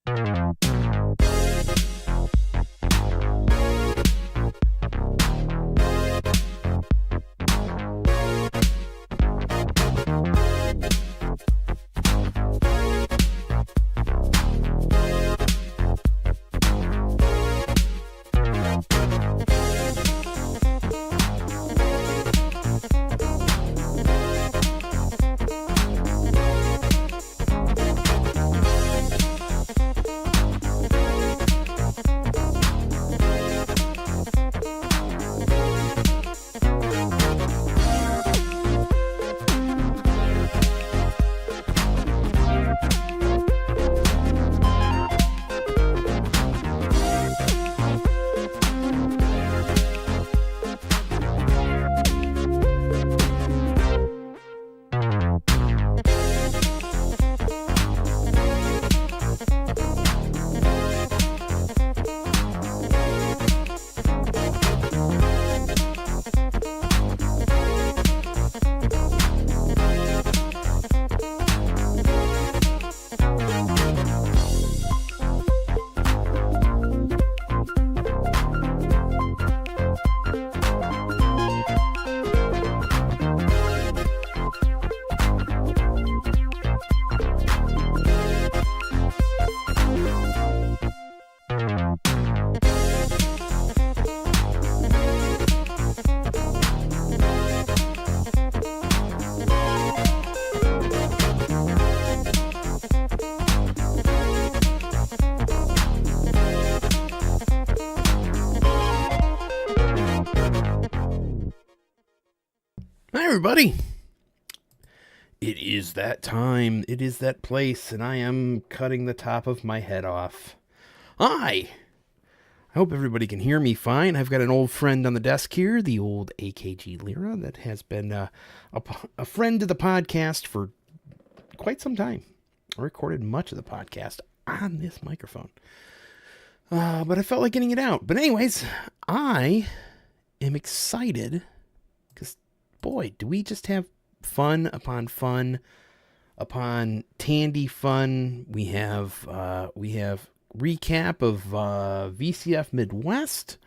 Hi, everybody. It is that time. It is that place, and I am cutting the top of my head off. Hi. I hope everybody can hear me fine. I've got an old friend on the desk here, the old AKG Lyra, that has been a friend to the podcast for quite some time. I recorded much of the podcast on this microphone. But I felt like getting it out. But anyways, I am excited because, boy, do we just have fun upon Tandy fun. We have recap of VCF Midwest.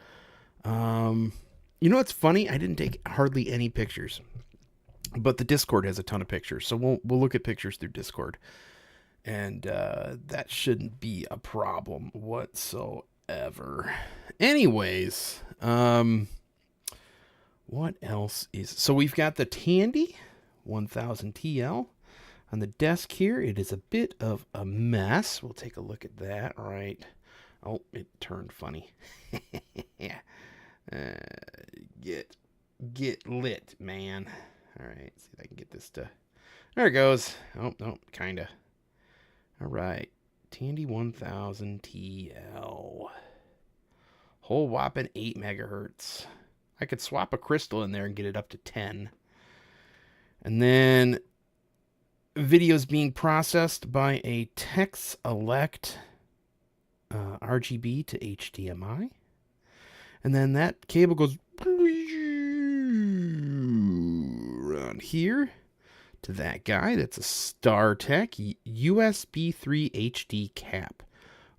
You know what's funny? I didn't take hardly any pictures, but the Discord has a ton of pictures, so we'll look at pictures through Discord, and that shouldn't be a problem whatsoever. Anyways, what else is... So we've got the Tandy 1000 TL on the desk here. It is a bit of a mess. We'll take a look at that. All right. Oh, it turned funny. Yeah. Get lit, man. All right. See if I can get this to... There it goes. Oh, no, kind of. All right. Tandy 1000 TL. Whole whopping 8 megahertz. I could swap a crystal in there and get it up to 10. And then videos being processed by a Tex Elect RGB to HDMI. And then that cable goes around here to that guy. That's a StarTech USB 3 HD cap.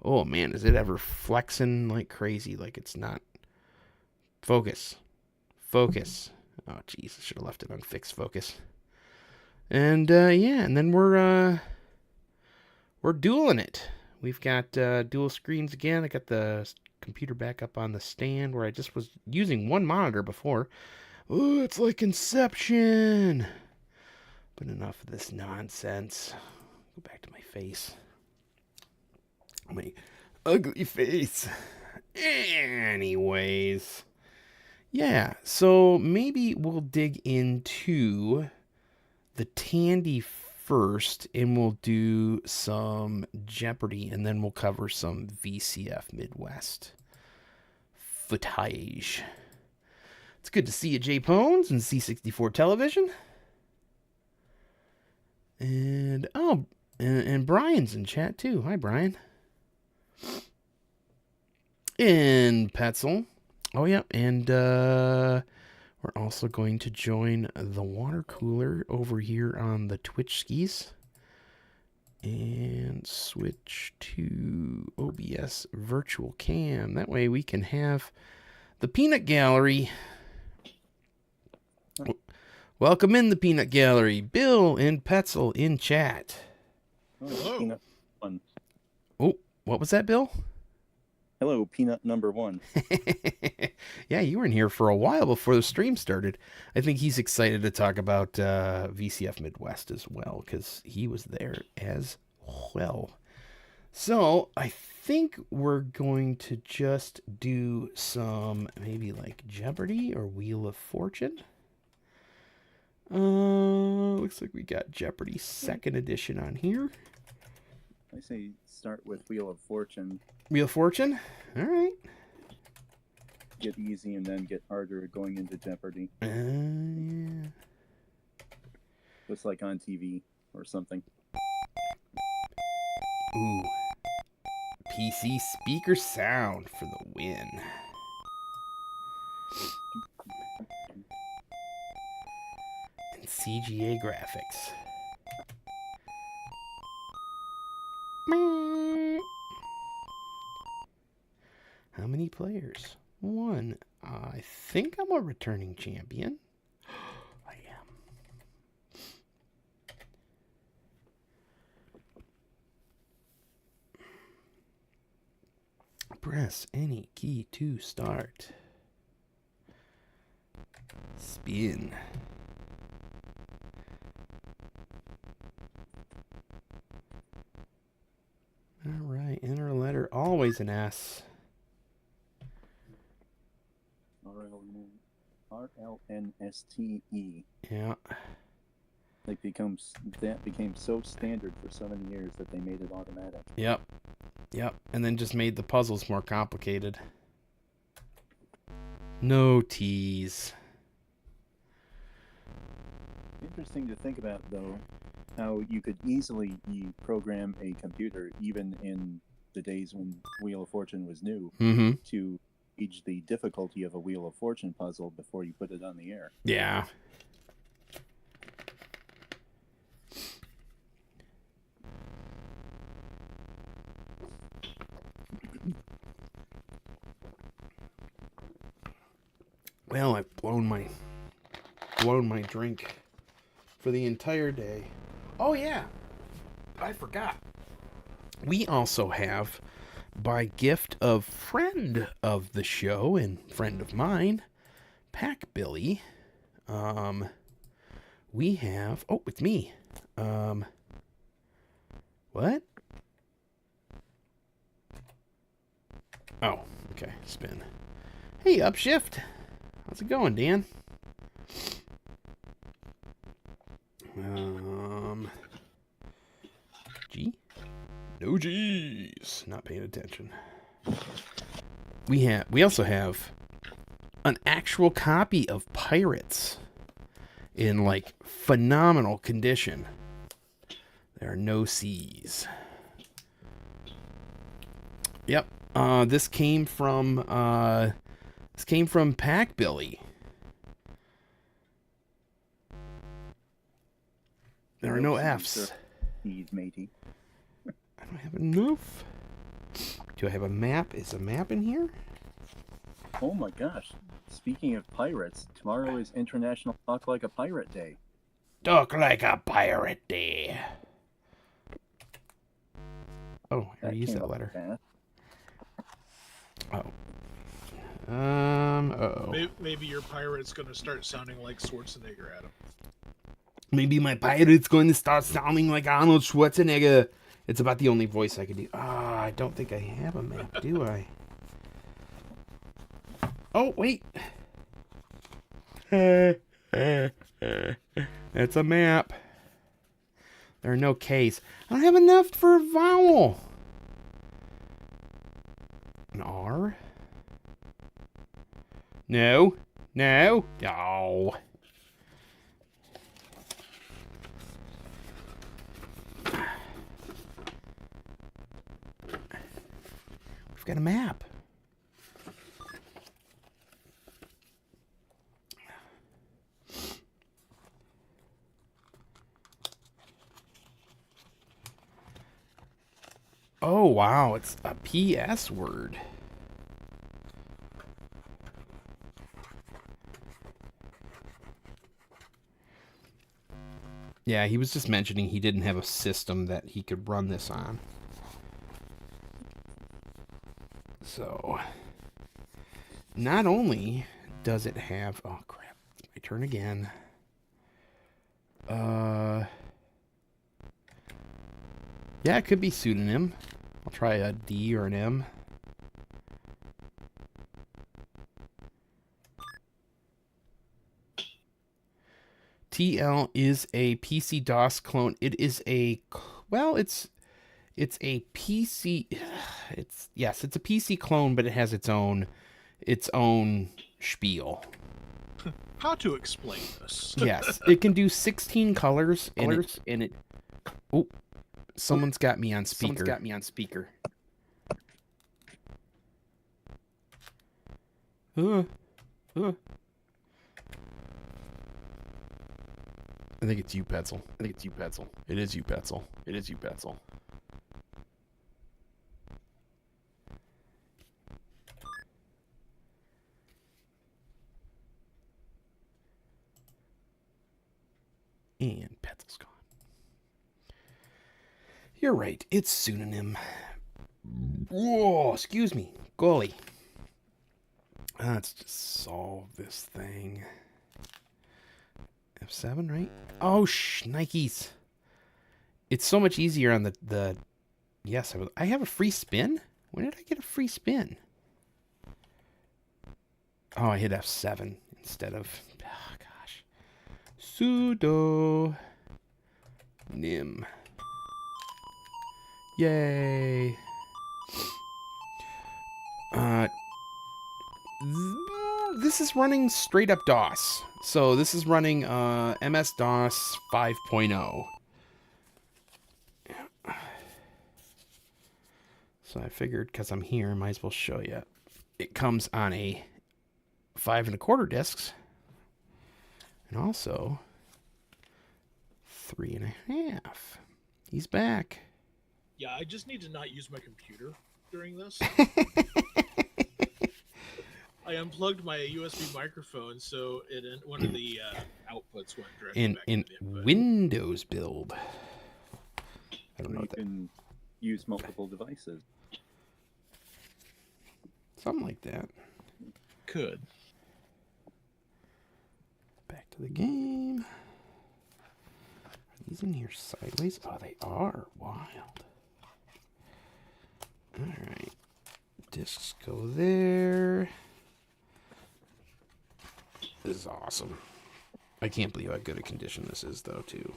Oh man, is it ever flexing like crazy? Like it's not. Focus. Oh geez, I should have left it on fixed focus. And yeah, and then we're dueling it. We've got dual screens again. I got the computer back up on the stand where I just was using one monitor before. Oh, it's like Inception. But enough of this nonsense. Go back to my face. My ugly face. Anyways. Yeah, so maybe we'll dig into the Tandy first, and we'll do some Jeopardy, and then we'll cover some VCF Midwest footage. It's good to see you, Jay Pones, and C64 Television. And, oh, and Brian's in chat, too. Hi, Brian. And Petzel. Oh, yeah, and we're also going to join the water cooler over here on the Twitch skis. And switch to OBS Virtual Cam. That way we can have the Peanut Gallery. Welcome in the Peanut Gallery. Bill and Petzel in chat. Hello. Peanut one. Oh, what was that, Bill? Hello, Peanut number one. Yeah, you were in here for a while before the stream started. I think he's excited to talk about VCF Midwest as well, because he was there as well. So I think we're going to just do some maybe like Jeopardy or Wheel of Fortune. Looks like we got Jeopardy 2nd edition on here. I say start with Wheel of Fortune. Wheel of Fortune? All right. Get easy and then get harder going into Jeopardy. Yeah. Just like on TV or something. Ooh. PC speaker sound for the win. And CGA graphics. How many players? 1. I think I'm a returning champion. I am. Press any key to start. Spin. All right, enter a letter, always an S. RLNSTE. Yeah. That became so standard for so many years that they made it automatic. Yep. Yep. And then just made the puzzles more complicated. No T's. Interesting to think about, though, how you could easily program a computer, even in the days when Wheel of Fortune was new, to gauge the difficulty of a Wheel of Fortune puzzle before you put it on the air. Yeah. Well, I've blown my drink for the entire day. Oh yeah, I forgot. We also have, by gift of friend of the show and friend of mine, Pack Billy, we have, oh, it's me. What? Oh, okay, spin. Hey, Upshift. How's it going, Dan? G? No G's. Not paying attention. We also have an actual copy of Pirates in like phenomenal condition. There are no C's. Yep. This came from Pack Billy. There are no F's. He's matey. I don't have enough. Do I have a map? Is a map in here? Oh my gosh. Speaking of pirates, tomorrow is International Talk Like a Pirate Day. Talk like a pirate day. Oh, I already used that letter. Oh. Uh-oh. Maybe your pirate's going to start sounding like Schwarzenegger, Adam. Maybe my pirate's going to start sounding like Arnold Schwarzenegger. It's about the only voice I could do. I don't think I have a map, do I? Oh, wait. It's a map. There are no K's. I don't have enough for a vowel. An R? No. No. Oh. We've got a map. Oh, wow. It's a PS word. Yeah, he was just mentioning he didn't have a system that he could run this on. So, not only does it have... Oh, crap. It's my turn again. Yeah, it could be pseudonym. I'll try a D or an M. TL is a PC DOS clone. It is a... Well, it's a PC... It's a PC clone, but it has its own spiel. How to explain this? Yes, it can do 16 colors, and it... Oh, someone's got me on speaker. I think it's you, Petzl. It is you, Petzl. And Petzl's gone. You're right. It's pseudonym. Whoa, excuse me. Golly. Let's just solve this thing. F7, right? Oh, Nikes. It's so much easier on the... Yes, I have a free spin? When did I get a free spin? Oh, I hit F7 instead of... Oh, gosh. Sudo... Nym. Yay. This is running straight up DOS. So this is running MS-DOS 5.0. So I figured, because I'm here, I might as well show you. It comes on a 5 1/4 discs. And also 3 1/2. He's back. Yeah, I just need to not use my computer during this. I unplugged my USB microphone, so one of the outputs went directly back in to the input. Windows build. I don't know. You can use multiple devices. Something like that. Could. Back to the game. Are these in here sideways? Oh, they are. Wild. Alright. Discs go there. This is awesome. I can't believe how good a condition this is, though, too.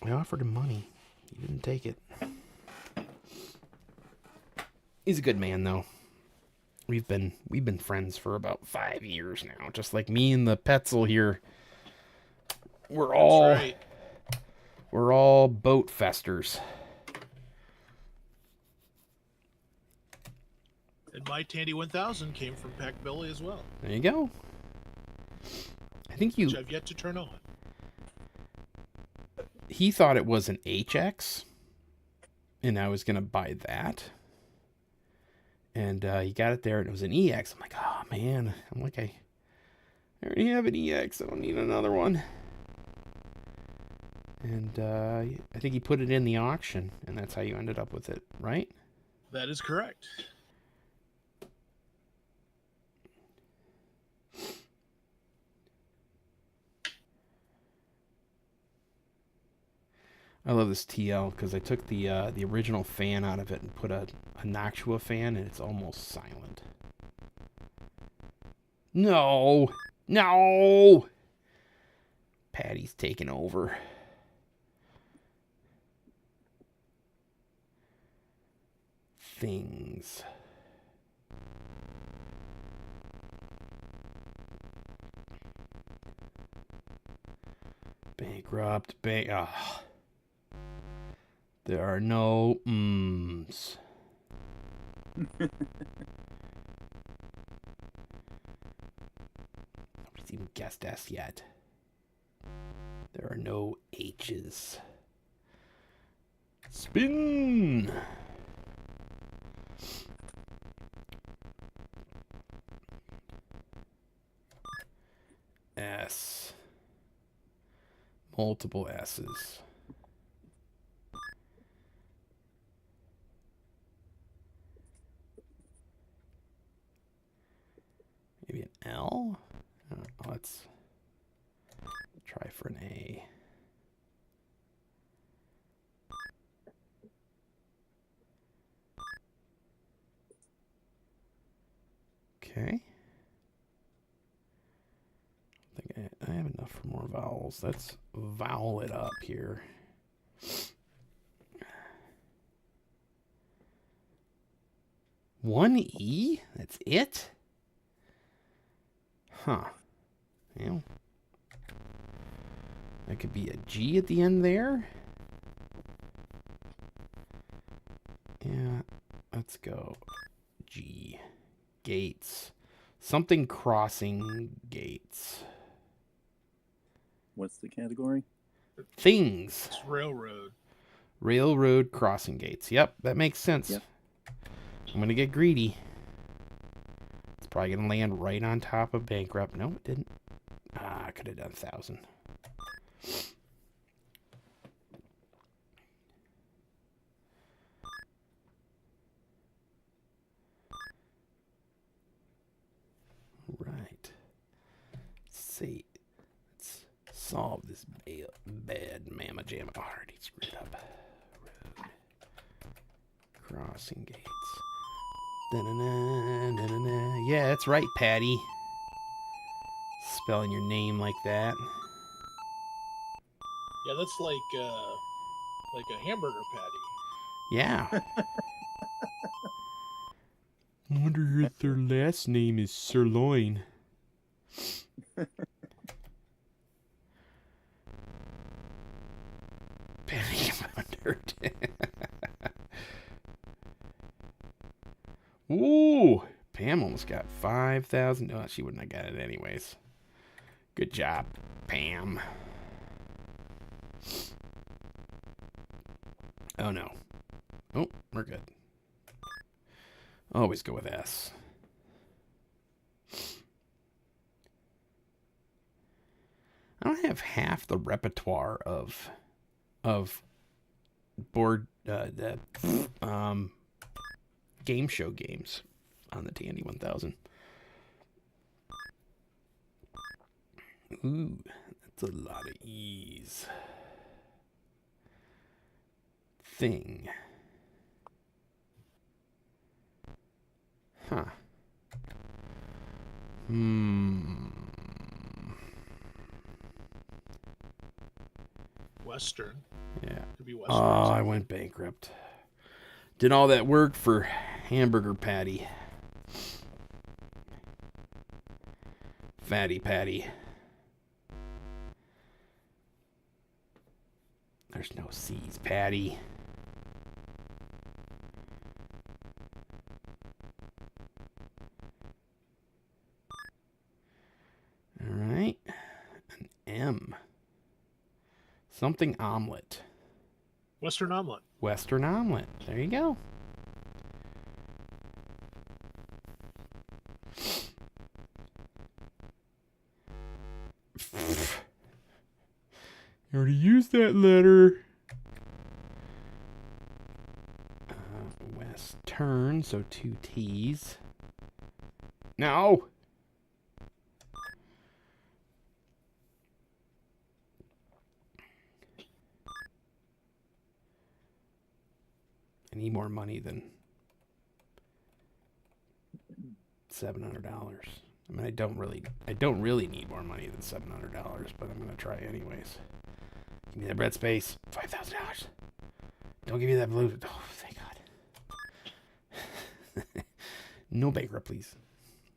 I offered him money. He didn't take it. He's a good man, though. We've been friends for about 5 years now. Just like me and the Petzl here. We're all boat festers. And my Tandy 1000 came from Pack Belly as well. There you go. I think Which I've yet to turn on. He thought it was an HX, and I was gonna buy that. And he got it there, and it was an EX. I'm like, oh man. I'm like, I already have an EX. I don't need another one. And I think he put it in the auction, and that's how you ended up with it, right? That is correct. I love this TL because I took the original fan out of it and put a Noctua fan, and it's almost silent. No! Patty's taking over. Things. Bankrupt. There are no mms. Nobody's even guessed S yet. There are no H's. Spin. S. Multiple S's. Maybe an L? Let's try for an A. Okay. I think I have enough for more vowels. Let's vowel it up here. One E? That's it? Huh. Well, that could be a G at the end there. Yeah, let's go. G. Gates. Something crossing gates. What's the category? Things. It's railroad. Railroad crossing gates. Yep, that makes sense. Yep. I'm going to get greedy. It's probably going to land right on top of bankrupt. No, it didn't. I could have done 1,000. Right. Let's see. Let's solve this bad mamma jamma. Oh, I already screwed up. Road. Crossing gates. Da-na-na, da-na-na. Yeah, that's right, Patty. Spelling your name like that. Yeah, that's like a hamburger patty. Yeah. I wonder if their last name is Sirloin. Penny wondered. Ooh, Pam almost got 5,000. No, she wouldn't have got it anyways. Good job, Pam. Oh, no. Oh, we're good. Always go with S. I don't have half the repertoire of board game show games on the Tandy 1000. Ooh, that's a lot of E's. Thing. Huh. Western. Yeah. Could be Western. Oh, I went bankrupt. Did all that work for hamburger patty. Fatty patty. There's no C's, Patty. All right. An M. Something omelet. Western omelet. Western omelet. There you go. You already used that letter. Western, so 2 T's. No. I need more money than $700. I mean, I don't really need more money than $700, but I'm gonna try anyways. Give me that bread space. $5,000. Don't give me that blue. Oh, thank God. No bankrupt, please.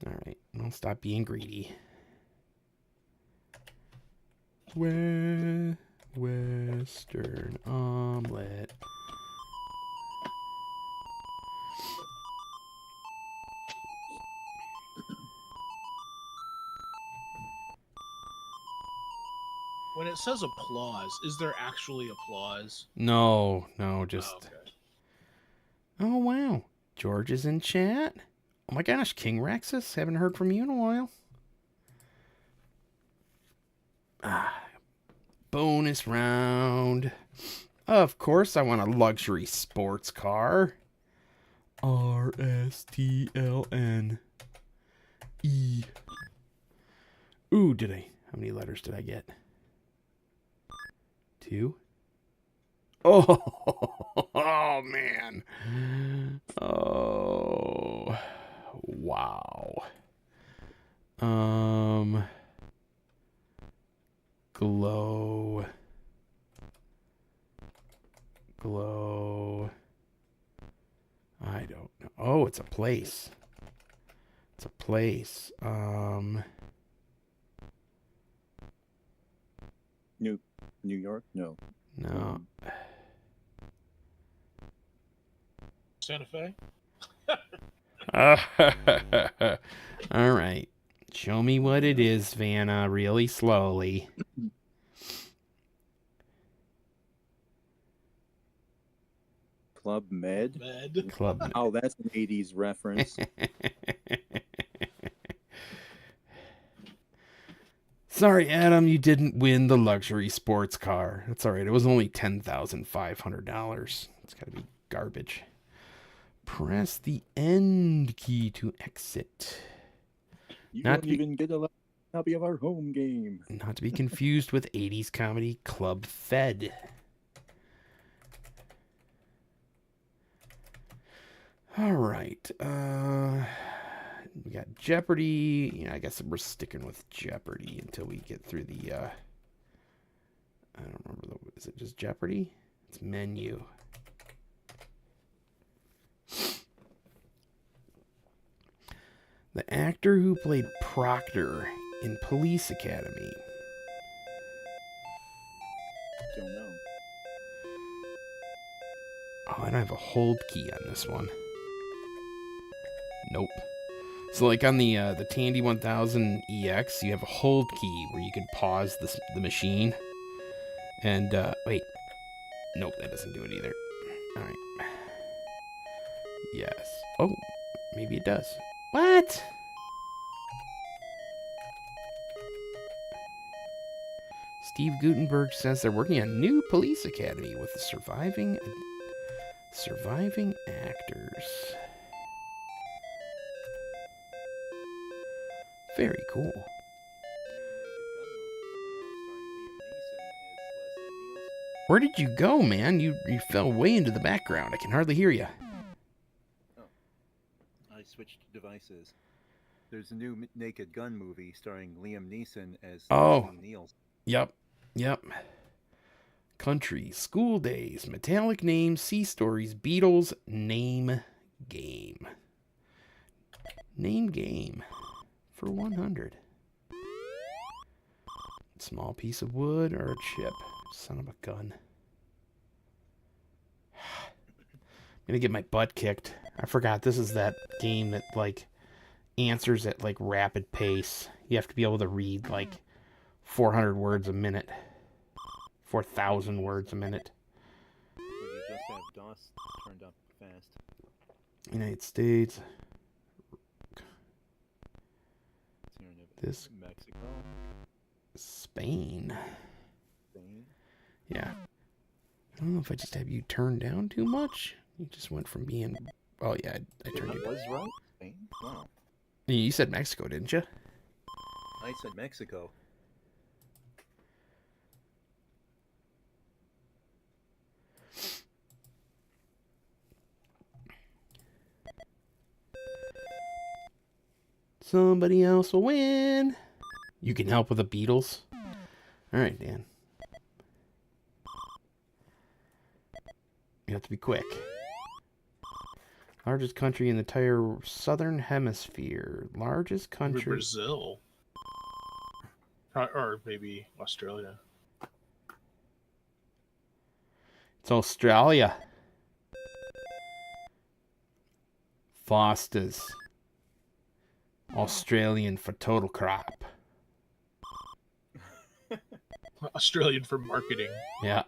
All right, I'll stop being greedy. Western omelet. When it says applause, is there actually applause? No, just... Oh, okay. Oh, wow. George is in chat. Oh my gosh, King Rexus. Haven't heard from you in a while. Bonus round. Of course, I want a luxury sports car. RSTLN. E. Ooh, how many letters did I get? 2. Oh, man. Oh, wow. Glow. I don't know. Oh, it's a place. New York? No. No. Santa Fe? All right. Show me what it is, Vanna, really slowly. Club Med? Club Med. Oh, that's an 80s reference. Sorry, Adam, you didn't win the luxury sports car. That's all right. It was only $10,500. It's got to be garbage. Press the end key to exit. You don't even get a copy of our home game. Not to be confused with 80s comedy Club Fed. All right. We got Jeopardy. I guess we're sticking with Jeopardy until we get through the... I don't remember. Is it just Jeopardy? It's menu. The actor who played Proctor in Police Academy. Don't know. Oh, I don't have a hold key on this one. Nope. So like on the Tandy 1000 EX, you have a hold key where you can pause the machine. And, wait. Nope, that doesn't do it either. Alright. Yes. Oh, maybe it does. What? Steve Gutenberg says they're working on a new police academy with the surviving actors. Very cool. Where did you go, man? You fell way into the background. I can hardly hear you. Oh. I switched devices. There's a new Naked Gun movie starring Liam Neeson as Leslie Niels. Yep. Country, school days, metallic names, sea stories, Beatles, name game. Name game for 100. Small piece of wood or a chip. Son of a gun. I'm gonna get my butt kicked. I forgot this is that game that like answers at like rapid pace. You have to be able to read like 400 words a minute. 4,000 words a minute. Would you just have DOS turned up fast? United States. This Mexico. Spain. Yeah. I don't know if I just have you turned down too much. You just went from being... Oh, yeah, I turned you down. Was right? Spain? Wow. You said Mexico, didn't you? I said Mexico. Somebody else will win. You can help with the Beatles. All right, Dan. You have to be quick. Largest country in the entire southern hemisphere. Largest country. Brazil. Or maybe Australia. It's Australia. Foster's. Australian for total crap. Australian for marketing. Yeah.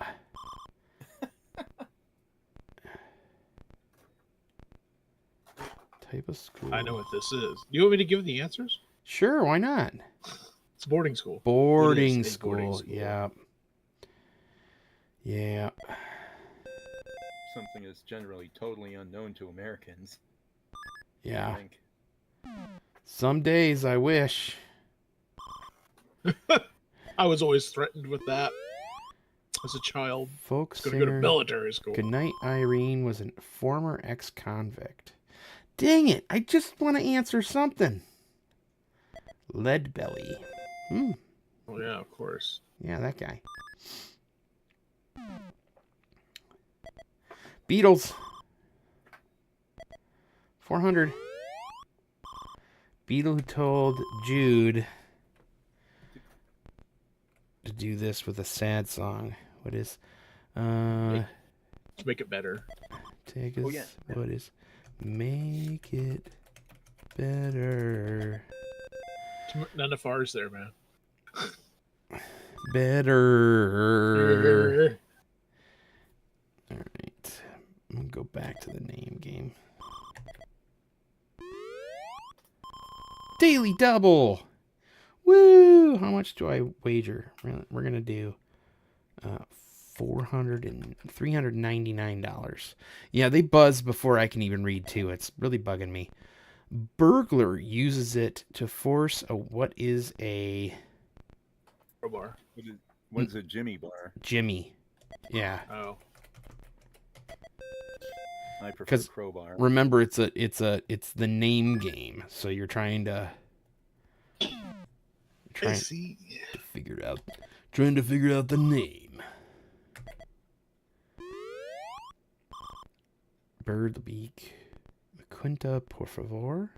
Type of school. I know what this is. Do you want me to give the answers? Sure, why not? It's boarding school. Boarding It is a boarding school. school. Yeah. Yeah. Something that's generally totally unknown to Americans. Yeah. I think. Some days I wish. I was always threatened with that as a child. Folk I was going to go to singer military school. Goodnight Irene was a former ex-convict. Dang it! I just want to answer something. Leadbelly. Oh yeah, of course. Yeah, that guy. Beatles. 400. Beatle who told Jude to do this with a sad song. What is? To make it better. Take us. Oh, yeah. What is? Make it better. None of ours there, man. Better. All right. I'm going to go back to the name game. Daily double. Woo! How much do I wager? We're going to do $399. Yeah, they buzz before I can even read too. It's really bugging me. Burglar uses it to force what is a Crowbar. What's a Jimmy bar? Jimmy. Yeah. Oh. I prefer 'Cause crowbar. Remember, it's the name game, so you're trying to I see. figure it out. Trying to figure out the name. Bird beak. Quinta, por favor.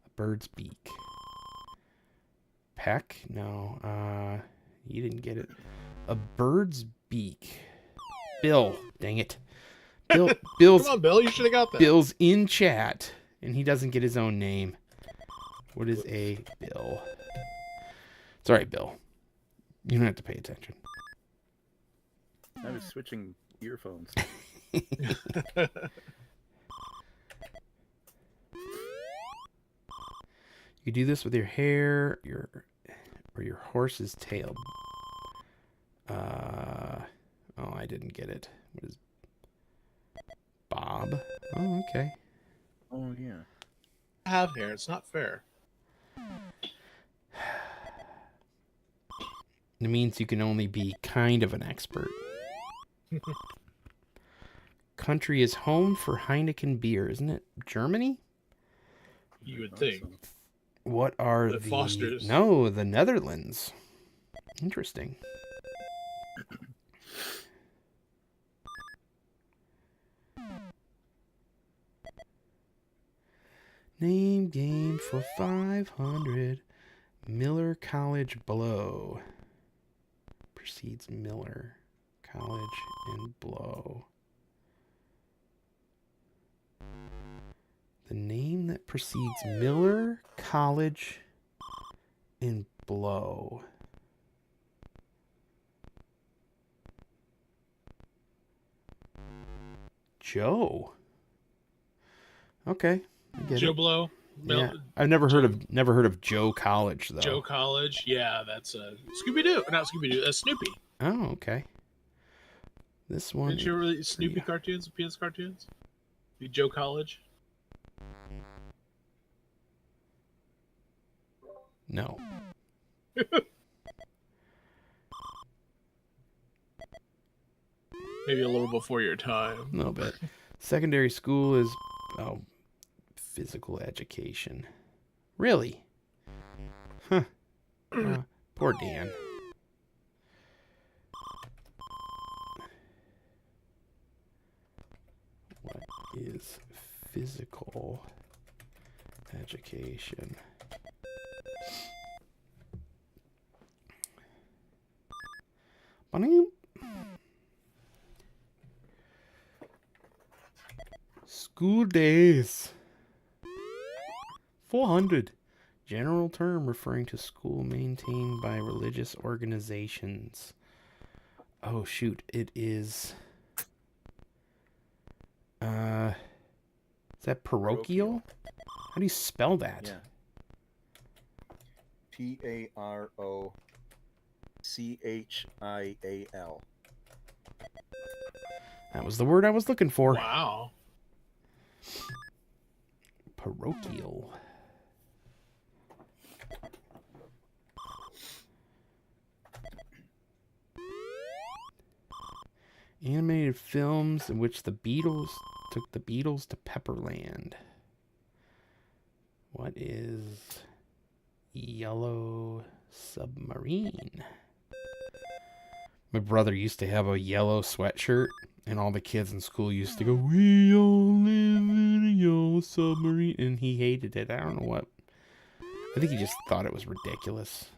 A bird's beak. Peck? No. You didn't get it. A bird's beak. Bill. Dang it. Bill's Come on, Bill. You should have got that. Bill's in chat, and he doesn't get his own name. What is a bill? It's all right, Bill. You don't have to pay attention. I was switching earphones. You do this with your hair, or your horse's tail. Oh, I didn't get it. What is Bob? Oh, okay. Oh yeah. I have hair. It's not fair. It means you can only be kind of an expert. Country is home for Heineken beer, isn't it? Germany? You would I think. thought so. What are The Fosters. No, the Netherlands. Interesting. Name game for 500. Miller College blow. Precedes Miller College and blow. The name that precedes Miller College and blow. Joe. Okay, I get Joe it. Blow. Yeah, I've never heard of Joe College though. Joe College. Yeah, that's Scooby Doo. Not Scooby Doo. Snoopy. Oh, okay. This one. Didn't you ever read Snoopy cartoons, PS cartoons? Be Joe College. No. Maybe a little before your time. A little bit. Secondary school is physical education. Really? Huh. Poor Dan. What is physical education? Bunny? School days. 400. General term referring to school maintained by religious organizations. Oh shoot! It is. Is that parochial? How do you spell that? Yeah. Parochial. That was the word I was looking for. Wow. Parochial. Animated films in which the Beatles took the Beatles to Pepperland. What is Yellow Submarine? My brother used to have a yellow sweatshirt, and all the kids in school used to go, "We all live in a yellow submarine," and he hated it. I don't know what. I think he just thought it was ridiculous.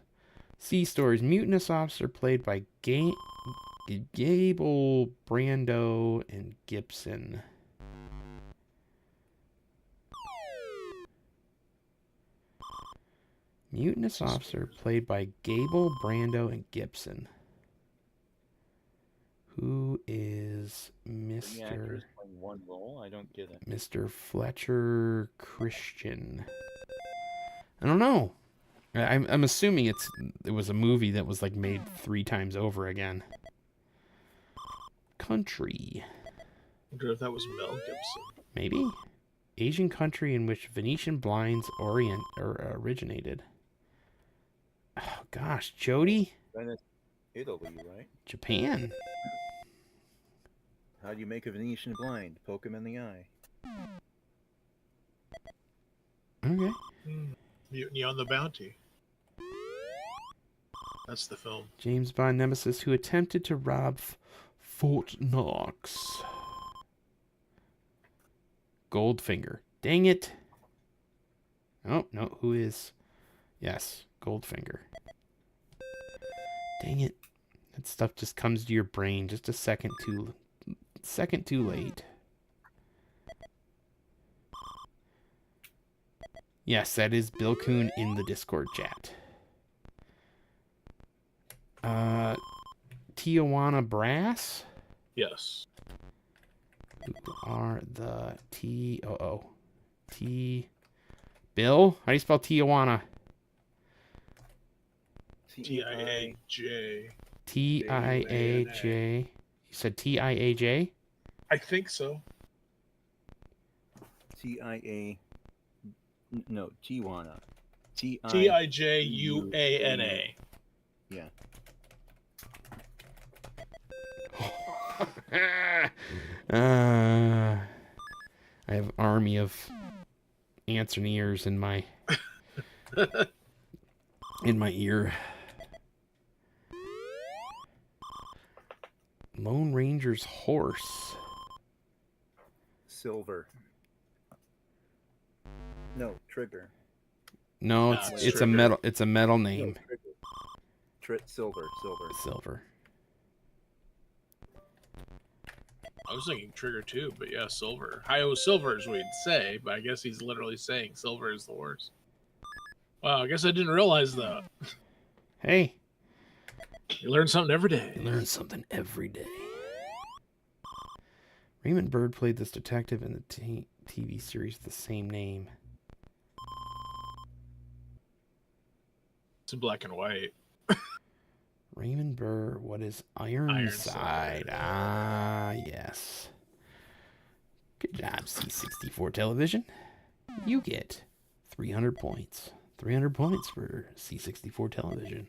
Sea Stories. Mutinous officer played by Gable, Brando, and Gibson. Mutinous officer played by Gable, Brando, and Gibson. Who is Three actors Mr. playing one role? I don't get it. Mr. Fletcher Christian? I don't know. I'm assuming it was a movie that was like made 3 times over again. Country. I wonder if that was Mel Gibson. Maybe. Asian country in which Venetian blinds originated. Oh gosh, Jody? Then it's Italy, right? Japan. How do you make a Venetian blind? Poke him in the eye. Okay. Mutiny on the Bounty. That's the film. James Bond nemesis who attempted to rob Fort Knox. Goldfinger. Dang it. Oh, no. Who is? Yes, Goldfinger. Dang it. That stuff just comes to your brain just a second too late. Yes, that is Bill Coon in the Discord chat. Tijuana Brass? Yes. Who are the Bill? How do you spell Tijuana? Tiaj. Tiaj. You said Tiaj? I think so. TIA. No, Tijuana. Tijuana. Yeah. I have an army of ants and ears in my ear. Lone Ranger's horse. Silver. No, Trigger. No, No, it's it's a metal. It's a metal name. No, Trigger. Silver. Silver. I was thinking Trigger too, but yeah, Silver. Hi-Ho Silver is what he'd say, but I guess he's literally saying Silver is the horse. Wow, I guess I didn't realize that. Hey, You learn something every day. you learn something every day. Raymond Bird played this detective in the TV series with the same name. It's in black and white. Raymond Burr, what is Ironside? Ah, yes. Good job, C64 Television. You get 300 points. 300 points for C64 Television.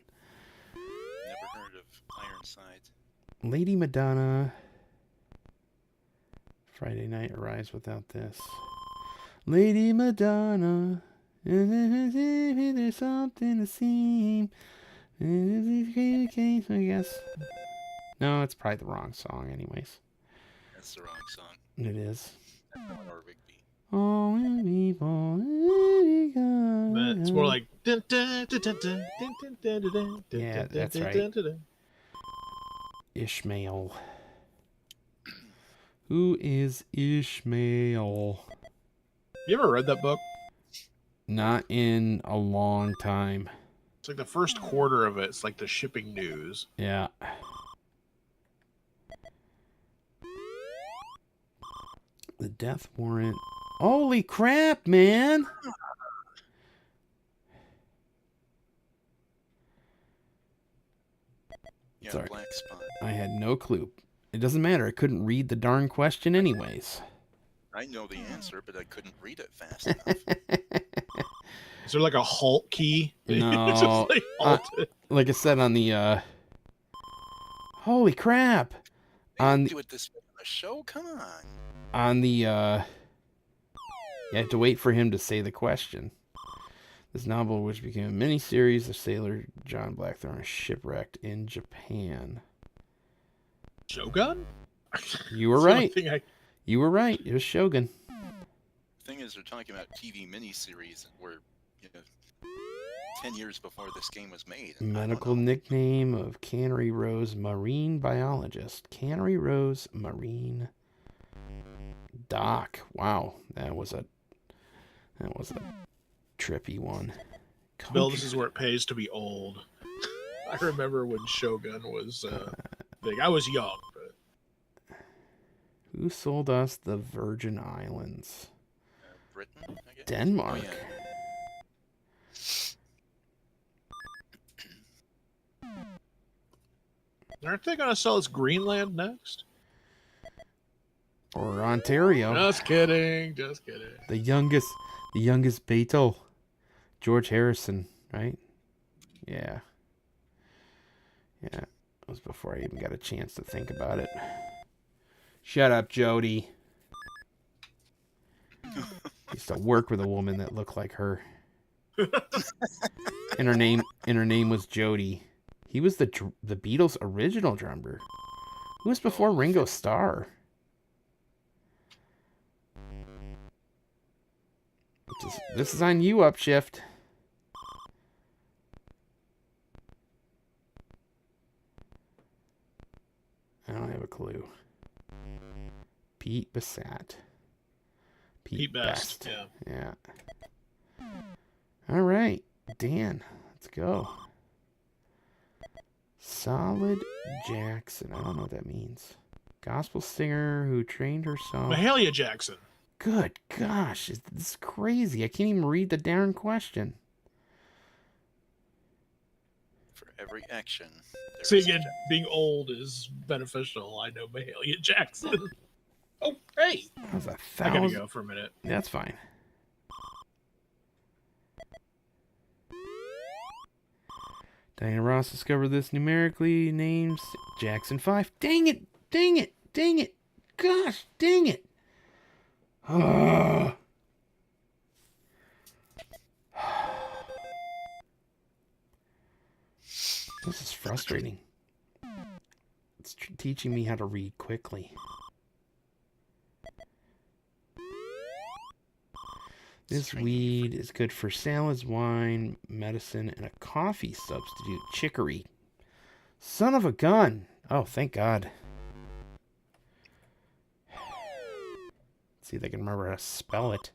Never heard of Ironside. Lady Madonna. Friday Night Arrives Without This. Lady Madonna. There's something to see. I guess. No, it's probably the wrong song anyways. That's the wrong song. It is. Or Rigby. Oh, people. It's more like. Yeah, that's right. Ishmael. Who is Ishmael? You ever read that book? Not in a long time. It's like the first quarter of it. It's like the shipping news. Yeah. The death warrant. Holy crap, man! Yeah, Sorry. black spot. I had no clue. It doesn't matter. I couldn't read the darn question anyways. I know the answer, but I couldn't read it fast enough. Is there like a halt key? No. Just like halt it. Like I said on the, holy crap! They On didn't do it this way on the show? Come on. On the, you have to wait for him to say the question. This novel, which became a miniseries, the sailor John Blackthorne is shipwrecked in Japan. Shogun? You were That's the only right. thing You were right. It was Shogun. The thing is, they're talking about TV miniseries where, 10 years before this game was made. Medical nickname of Cannery Rose Marine Biologist. Cannery Rose Marine Doc. Wow, that was a trippy one. Bill, this is where it pays to be old. I remember when Shogun was big. I was young, but Who sold us the Virgin Islands? Britain, I guess? Denmark. Oh, yeah. aren't they going to sell us Greenland next? Or Ontario. Just kidding. Just kidding. The youngest Beatle. George Harrison, right? Yeah. Yeah. It was before I even got a chance to think about it. Shut up, Jody. Used to work with a woman that looked like her. And her name was Jody. He was the Beatles' original drummer. Who was before Ringo Starr? This is on you, Upshift. I don't have a clue. Pete Bassett. Pete Best. Yeah. All right, Dan, let's go. Solid Jackson. I don't know what that means. Gospel singer who trained herself. Mahalia Jackson. Good gosh, this is crazy. I can't even read the darn question. For every action. See, again, being old is beneficial. I know Mahalia Jackson. Oh, hey. That was I gotta go for a minute. That's fine. Diana Ross discovered this numerically. Names Jackson 5. Dang it! Dang it! Dang it! Gosh, dang it! This is frustrating. It's teaching me how to read quickly. This weed is good for salads, wine, medicine, and a coffee substitute. Chicory. Son of a gun. Oh, thank God. Let's see if I can remember how to spell it.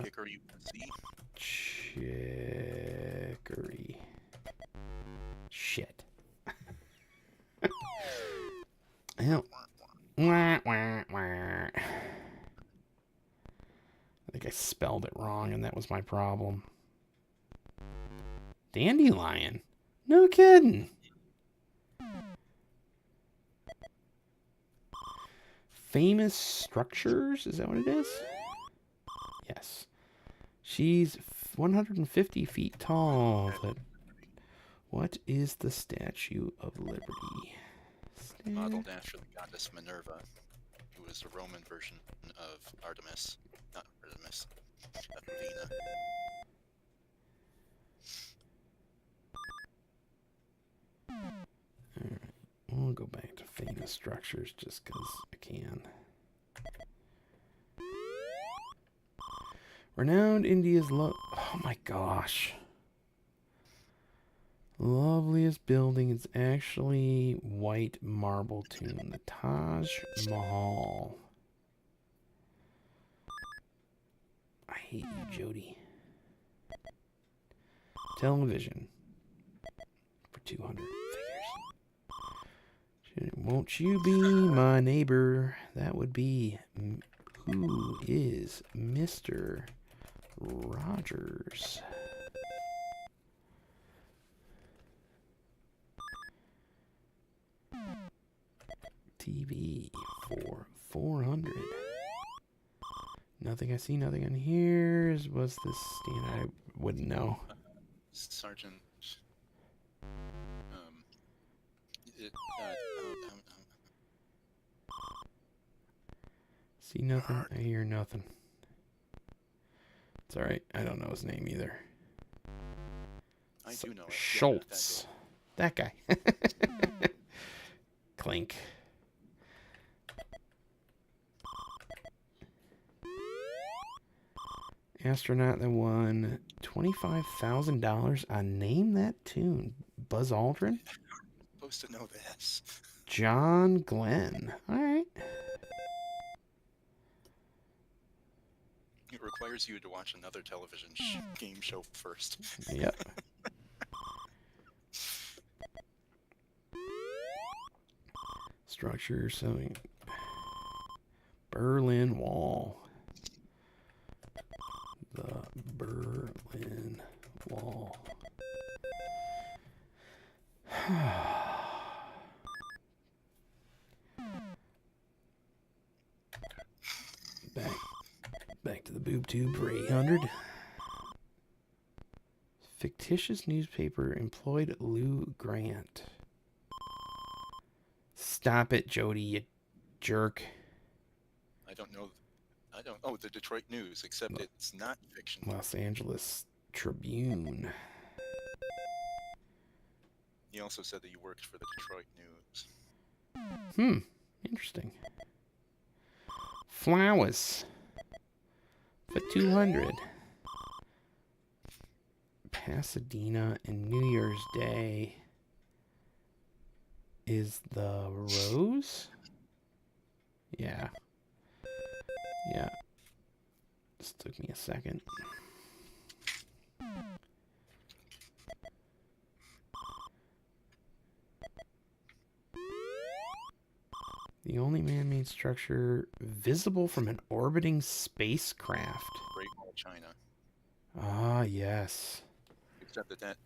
Hickory C. Chicory. Shit. Hell. Wah, wah, wah. I think I spelled it wrong, and that was my problem. Dandelion? No kidding. Famous structures? Is that what it is? Yes. She's 150 feet tall. What is the Statue of Liberty? Modeled after the goddess Minerva, who was a Roman version of Artemis. Not Artemis. Athena. Alright, we'll go back to famous structures just because I can. Renowned India's oh my gosh. Loveliest building is actually white marble tomb, the Taj Mahal. I hate you, Jody. Television for 200 figures. Won't you be my neighbor? That would be who is Mr. Rogers. TV for 400. Nothing I see, nothing in here. Was this stand? I wouldn't know. Sergeant. See nothing. I hear nothing. It's all right. I don't know his name either. I do know it. Schultz. That guy. Clink. Astronaut that won $25,000 on Name That Tune. Buzz Aldrin? Supposed to know this. John Glenn. All right. It requires you to watch another television game show first. Yep. Structure, sewing. Berlin Wall. The Berlin Wall. Back to the boob tube for 800. Fictitious newspaper employed Lou Grant. Stop it, Jody, you jerk. I don't know. Oh, the Detroit News, except it's not fiction. Los Angeles Tribune. He also said that you worked for the Detroit News. Interesting. Flowers for 200. Pasadena and New Year's Day is the Rose? Yeah. Yeah. This took me a second. The only man-made structure visible from an orbiting spacecraft. Great Wall of China. Ah, yes. Except that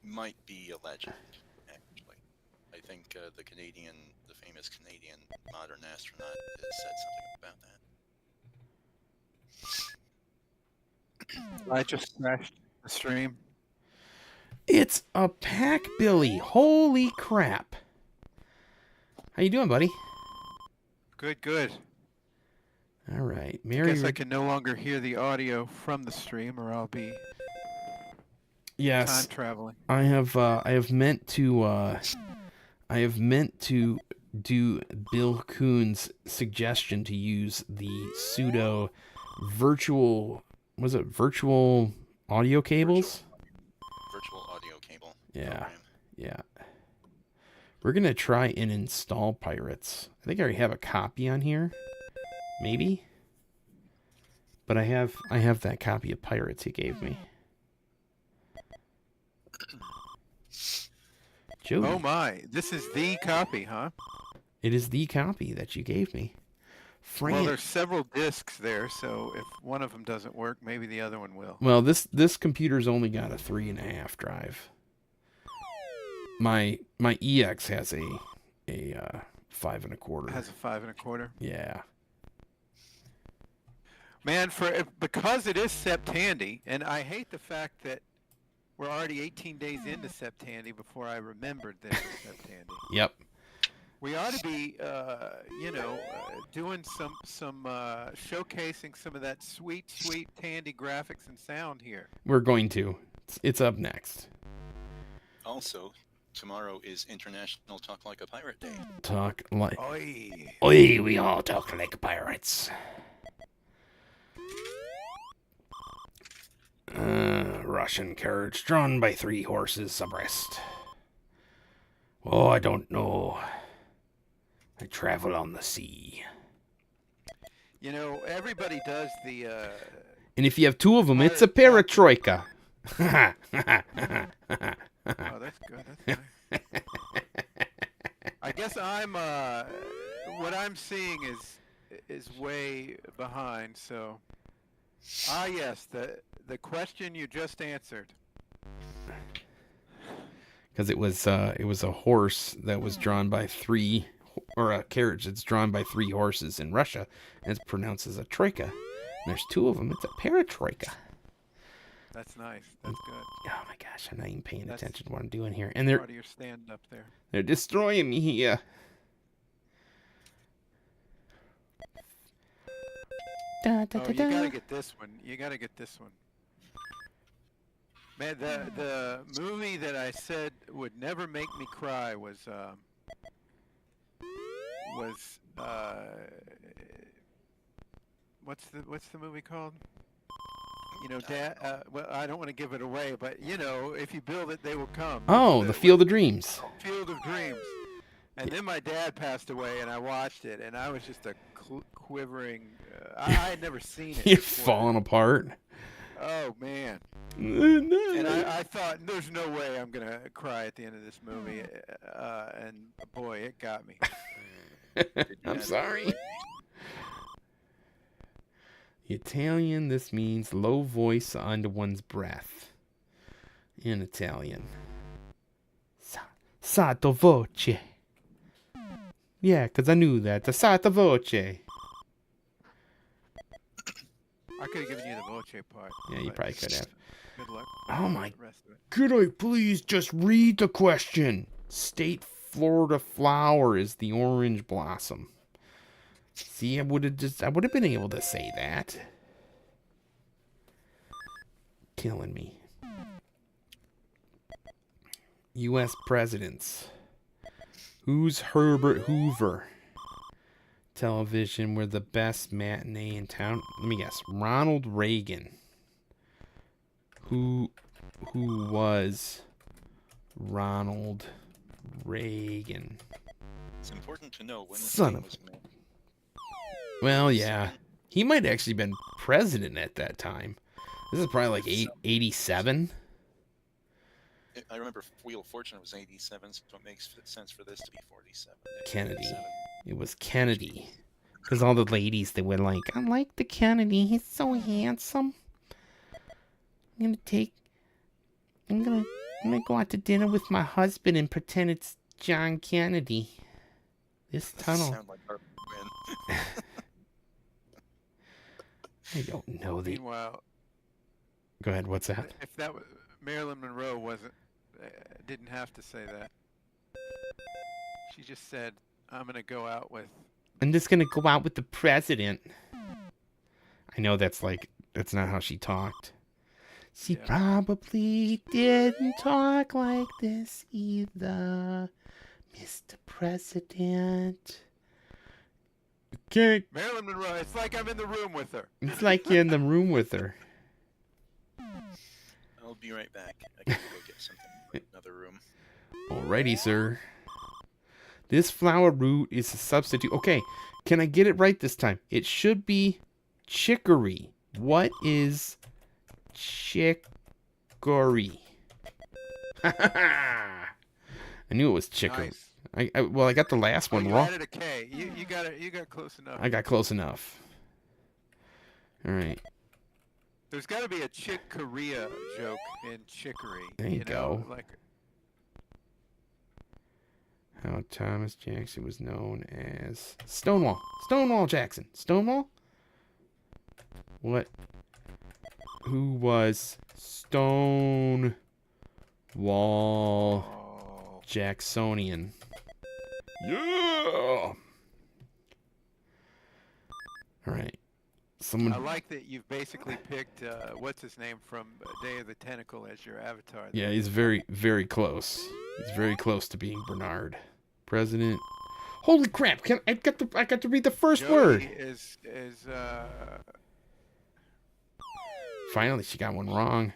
might be a legend, actually. I think the famous Canadian modern astronaut has said something about that. I just smashed the stream. It's a pack, Billy. Holy crap. How you doing, buddy? Good, good. All right. I Mary. guess I can no longer hear the audio from the stream, or I'll be Yes. time traveling. I have meant to do Bill Kuhn's suggestion to use the pseudo virtual audio cables? Virtual audio cable. Yeah. Program. Yeah. We're going to try and install Pirates. I think I already have a copy on here. Maybe. But I have that copy of Pirates he gave me. Jody. Oh my, this is the copy, huh? It is the copy that you gave me. Well, there's several discs there, so if one of them doesn't work, maybe the other one will. Well, this computer's only got a 3.5 drive. My EX has a 5.25. Has a 5.25. Yeah. Man, because it is SepTANDY, and I hate the fact that we're already 18 days into SepTANDY before I remembered that it was SepTANDY. Yep. We ought to be, doing some showcasing some of that sweet Tandy graphics and sound here. We're going to. It's up next. Also, tomorrow is International Talk Like a Pirate Day. Talk like... Oi! Oi, we all talk like pirates. Russian carriage drawn by 3 horses abreast. Oh, I don't know. I travel on the sea. You know, everybody does the, And if you have 2 of them, it's a paratroika. oh, that's good. That's nice. I guess what I'm seeing is way behind. So, yes, the question you just answered. Because it was a horse that was drawn by three, or a carriage that's drawn by three horses in Russia, and it's pronounced as a troika. And there's two of them. It's a paratroika. That's nice. That's good. Oh my gosh, I'm not even paying That's attention to what I'm doing here. And they're Part of your stand up there. destroying me here. Da, da, Oh, da, you da. gotta get this one. You gotta get this one. Man, the movie that I said would never make me cry was what's the movie called? You know, Dad. Well, I don't want to give it away, but you know, if you build it, they will come. Oh, the Field of Dreams. Field of Dreams. And then my dad passed away, and I watched it, and I was just a quivering. I had never seen it. You're before. falling apart. Oh man. No. And I thought, there's no way I'm gonna cry at the end of this movie, and boy, it got me. I'm sorry. Italian, this means low voice under one's breath. In Italian. Sottovoce. Yeah, because I knew that. The sottovoce. I could have given you the voce part. Yeah, you but probably could have. Good luck. Oh my. The rest of it. Could I please just read the question? State Florida flower is the orange blossom. See, I would have been able to say that. Killing me. U.S. presidents. Who's Herbert Hoover? Television were the best matinee in town. Let me guess. Ronald Reagan. Who was Ronald Reagan? It's important to know when the Son name of was made. Well, yeah. He might actually been president at that time. This is probably like 87. I remember Wheel of Fortune was 87, so it makes sense for this to be 47. Kennedy. 47. It was Kennedy. Because all the ladies, they were like, I like the Kennedy. He's so handsome. I'm gonna go out to dinner with my husband and pretend it's John Kennedy. This tunnel. Sound like our win. I don't know the. Meanwhile, Go ahead. What's that? if that was Marilyn Monroe didn't have to say that. She just said, "I'm gonna go out with." I'm just gonna go out with the president. I know that's not how she talked. She Yeah. probably didn't talk like this either, Mr. President. Okay, Marilyn Monroe. It's like I'm in the room with her. it's like you're in the room with her. I'll be right back. I gotta go get something in another room. Alrighty, sir. This flower root is a substitute. Okay, can I get it right this time? It should be chicory. What is chicory? I knew it was chicory. Nice. I got the last one you wrong. added a K. You got close enough. I got close enough. All right. There's got to be a Chick Corea joke in chicory. There you know, go. Like How Thomas Jackson was known as Stonewall. Stonewall Jackson. Stonewall? What? Who was Stonewall oh, Jacksonian? Yeah! All right. Someone. I like that you've basically picked what's his name from Day of the Tentacle as your avatar. Yeah, he's very, very close. He's very close to being Bernard. President. Holy crap! I got to read the first Jody word. is Finally, she got one wrong.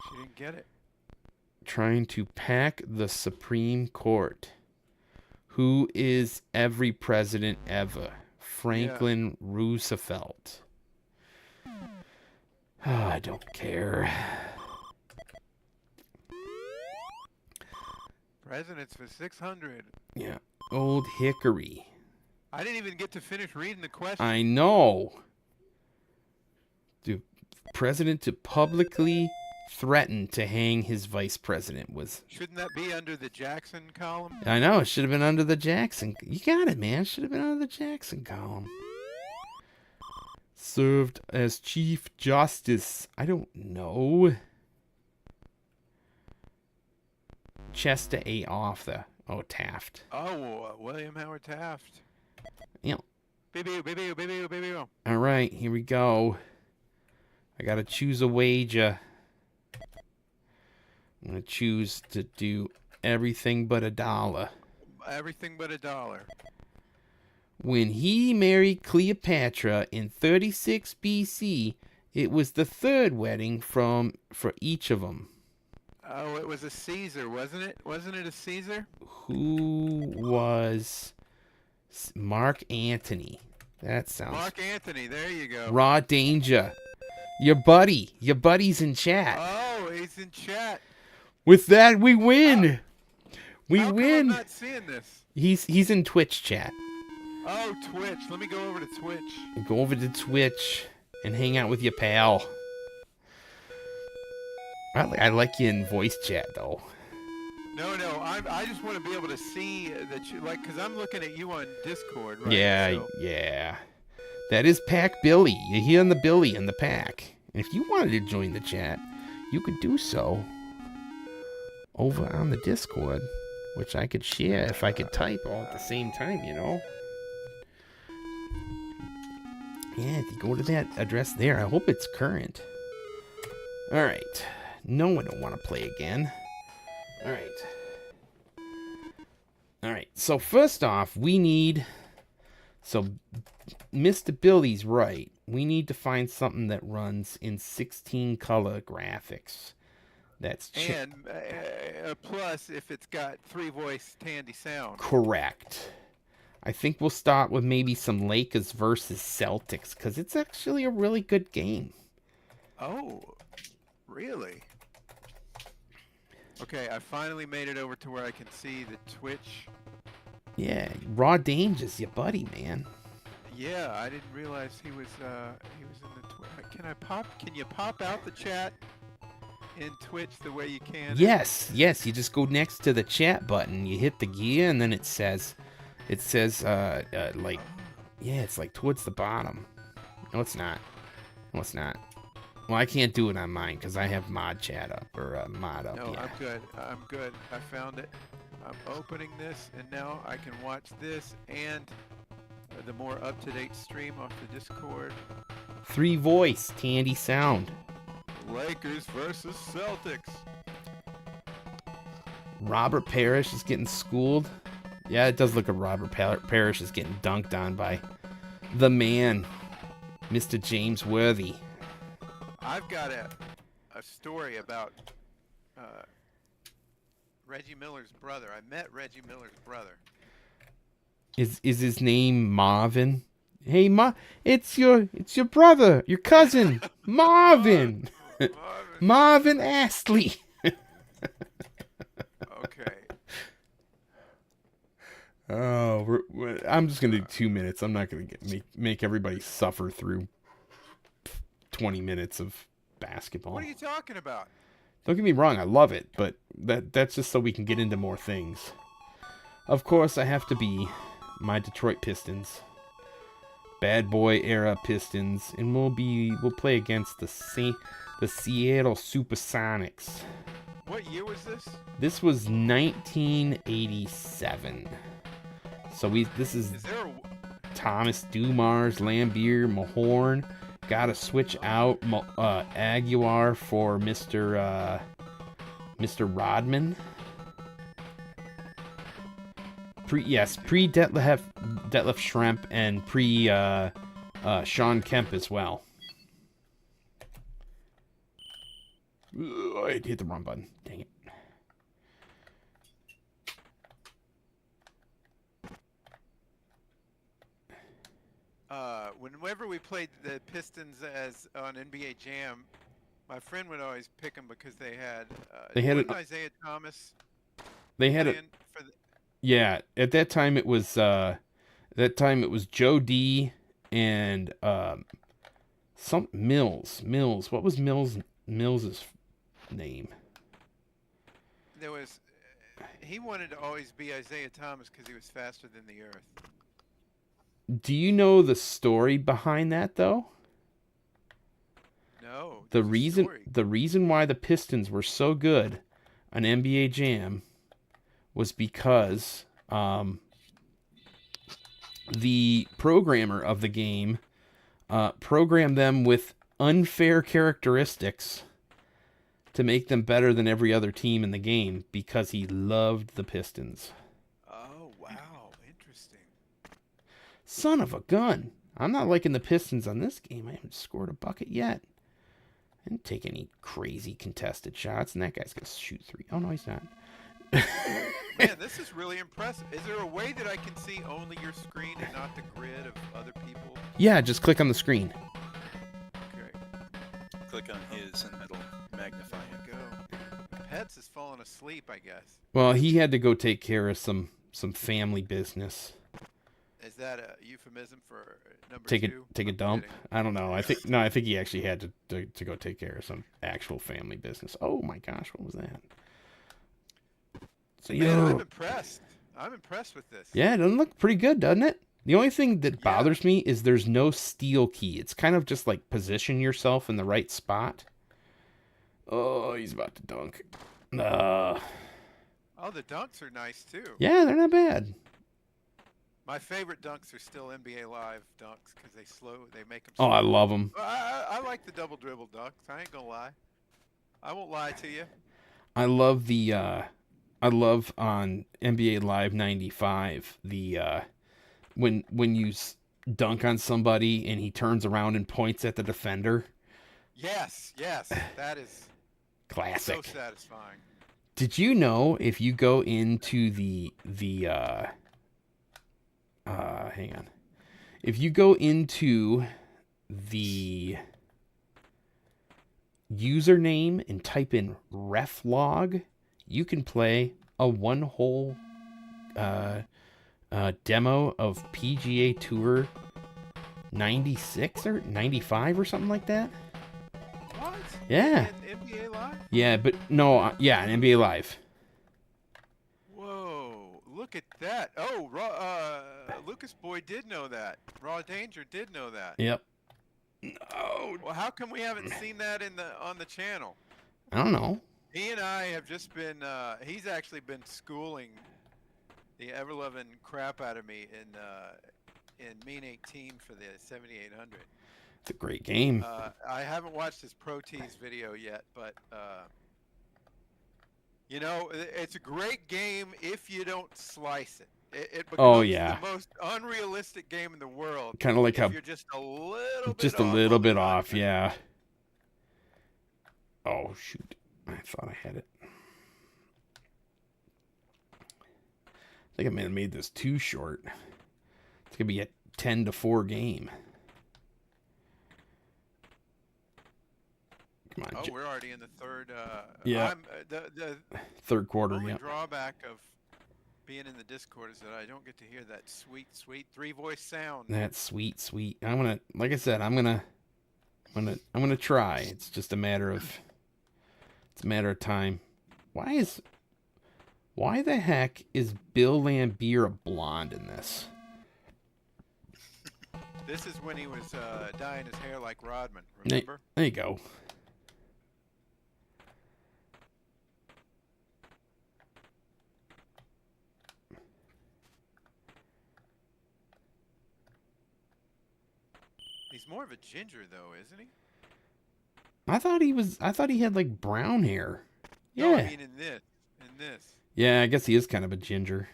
she didn't get it. Trying to pack the Supreme Court. Who is every president ever? Franklin Roosevelt. Oh, I don't care. Presidents for 600. Yeah. Old Hickory. I didn't even get to finish reading the question. I know. The president to publicly threaten to hang his vice president was... Shouldn't that be under the Jackson column? I know, it should have been under the Jackson. You got it, man. Should have been under the Jackson column. Served as Chief Justice. I don't know. Chester A. Arthur. Oh, Taft. Oh, William Howard Taft. Yeah. Baby. All right, here we go. I got to choose a wager. I'm going to choose to do everything but $1. Everything but $1. When he married Cleopatra in 36 BC, it was the third wedding for each of them. Oh, it was a Caesar, wasn't it? Wasn't it a Caesar? Who was Mark Antony? That sounds... Mark Antony, there you go. Raw Danger. Your buddy's in chat. Oh, he's in chat. With that, we win. We How come win. I'm not seeing this? He's in Twitch chat. Oh, Twitch. Let me go over to Twitch. Go over to Twitch and hang out with your pal. I like you in voice chat though. No, I just want to be able to see that you like, because I'm looking at you on Discord, right? Yeah, So- yeah. That is Pack Billy. You're hearing the Billy in the pack. And if you wanted to join the chat, you could do so over on the Discord, which I could share if I could type all at the same time, you know? Yeah, if you go to that address there, I hope it's current. Alright. No, I don't want to play again. Alright, so first off, we need... So, Mr. Billy's right. We need to find something that runs in 16-color graphics. That's and plus, if it's got 3-voice Tandy sound. correct. I think we'll start with maybe some Lakers versus Celtics, because it's actually a really good game. Oh, really? Okay, I finally made it over to where I can see the Twitch. Yeah, Raw Danger's your buddy, man. Yeah, I didn't realize he was in the Twitch. Can you pop out the chat in Twitch the way you can? Yes, you just go next to the chat button, you hit the gear, and then it says, like, yeah, it's like towards the bottom. No, it's not. Well, I can't do it on mine because I have mod chat up, or mod up. No, Yeah. I'm good. I found it. I'm opening this, and now I can watch this and the more up-to-date stream off the Discord. 3-voice Tandy sound. Lakers versus Celtics. Robert Parrish is getting schooled. Yeah, it does look like Robert Parrish is getting dunked on by the man, Mr. James Worthy. I've got a story about Reggie Miller's brother. I met Reggie Miller's brother. Is his name Marvin? Hey, it's your brother, your cousin, Marvin. Marvin Astley. Okay. Oh, I'm just gonna do 2 minutes. I'm not gonna make everybody suffer through 20 minutes of basketball. What are you talking about? Don't get me wrong, I love it, but that's just so we can get into more things. Of course, I have to be my Detroit Pistons, bad boy era Pistons, and we'll play against the Seattle Supersonics. What year was this? This was 1987. So this is Is there Thomas Dumars, Lambier, Mahorn. Got to switch out Aguilar for Mr. Rodman. Pre Detlef Schrempf and pre Sean Kemp as well. Ugh, I hit the wrong button. Dang it. whenever we played the Pistons as on NBA Jam, my friend would always pick them because they had They had wasn't Isaiah Thomas. They had playing for the, Yeah, at that time it was Joe D and some Mills. Mills. What was Mills's name? There was. He wanted to always be Isaiah Thomas because he was faster than the Earth. Do you know the story behind that though? No. The there's a reason story. the reason why the Pistons were so good on NBA Jam was because the programmer of the game programmed them with unfair characteristics to make them better than every other team in the game because he loved the Pistons. Oh wow, interesting. Son of a gun. I'm not liking the Pistons on this game. I haven't scored a bucket yet. I didn't take any crazy contested shots, and that guy's going to shoot 3. Oh, no, he's not. Man, this is really impressive. Is there a way that I can see only your screen and not the grid of other people? Yeah, just click on the screen. Okay. Click on his and it'll magnify it. There you go. Pets is falling asleep, I guess. Well, he had to go take care of some family business. Is that a euphemism for number Take two? a I'm dump. kidding. I don't know. I think he actually had to go take care of some actual family business. Oh my gosh, what was that? So Man, I'm impressed. I'm impressed with this. yeah, it doesn't look pretty good, doesn't it? The only thing that Yeah. bothers me is there's no steal key. It's kind of just like position yourself in the right spot. Oh, he's about to dunk. Oh, the dunks are nice too. Yeah, they're not bad. My favorite dunks are still NBA Live dunks because they make them. Oh, I love them. I like the double dribble dunks. I ain't gonna lie. I won't lie to you. I love the I love on NBA Live 95 the when you dunk on somebody and he turns around and points at the defender. Yes, that is Classic. so satisfying. Did you know if you go into the hang on. If you go into the username and type in reflog, you can play a one-hole demo of PGA Tour 96 or 95 or something like that. What? Yeah. In NBA Live? Yeah, but no, yeah, on NBA Live. Whoa! Look at that. Oh, Lucas Boy did know that. Raw Danger did know that. Yep. No, Well, how come we haven't seen that on the channel? I don't know. He and I have just been. He's actually been schooling the ever-loving crap out of me in Mean 18 for the 7800. It's a great game. I haven't watched his Pro Tees video yet, but you know, it's a great game if you don't slice it. It becomes yeah. the most unrealistic game in the world. Kind of like if how you're just a little bit just a off little on the bit off, content. yeah. Oh shoot. I thought I had it. I think I may have made this too short. It's gonna be a 10-4 game. Come on, Oh, we're already in the third. Yeah. The third quarter. only Yeah. drawback of being in the Discord is that I don't get to hear that sweet 3-voice sound. That's sweet, sweet. I'm gonna, like I said, I'm gonna try. It's just a matter of time. Why the heck is Bill Lambier a blonde in this? This is when he was dyeing his hair like Rodman. Remember? There you go. He's more of a ginger, though, isn't he? I thought he had like brown hair. No, Yeah. I mean in this. Yeah, I guess he is kind of a ginger.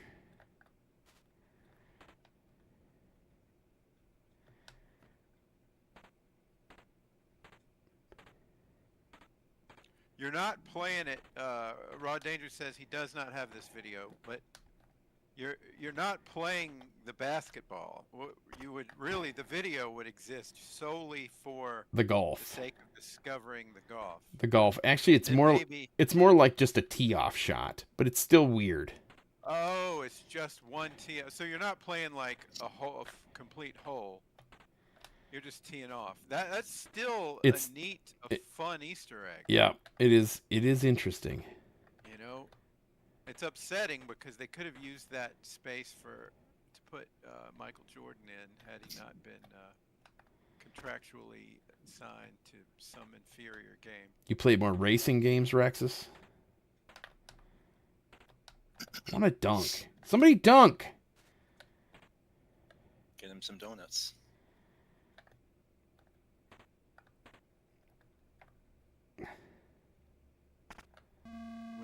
You're not playing it. Raw Danger says he does not have this video, but you're not playing the basketball. You would really, the video would exist solely for The the golf. sake of discovering the golf. The golf. Actually, it's And more maybe- it's more like just a tee off shot, but it's still weird. Oh, it's just one tee. So you're not playing like a complete hole. You're just teeing off. That's still It's a neat, it, fun Easter egg. yeah, it is. It is interesting. You know, it's upsetting because they could have used that space to put Michael Jordan in had he not been contractually signed to some inferior game. You play more racing games, Rexus? I want to dunk. Somebody dunk. Get him some donuts.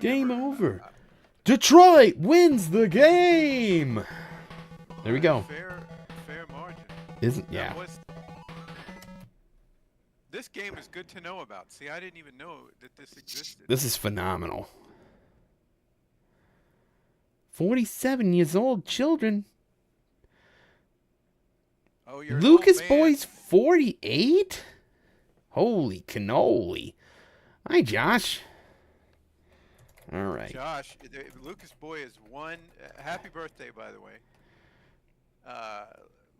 Game over. Detroit wins the game. There we go. Fair margin. Isn't yeah. This game is good to know about. See, I didn't even know that this existed. This is phenomenal. 47 years old children. Oh, you're Lucas an old man. Boy's 48? Holy cannoli. Hi, Josh. All right. Josh, Lucas Boy is one. Happy birthday, by the way.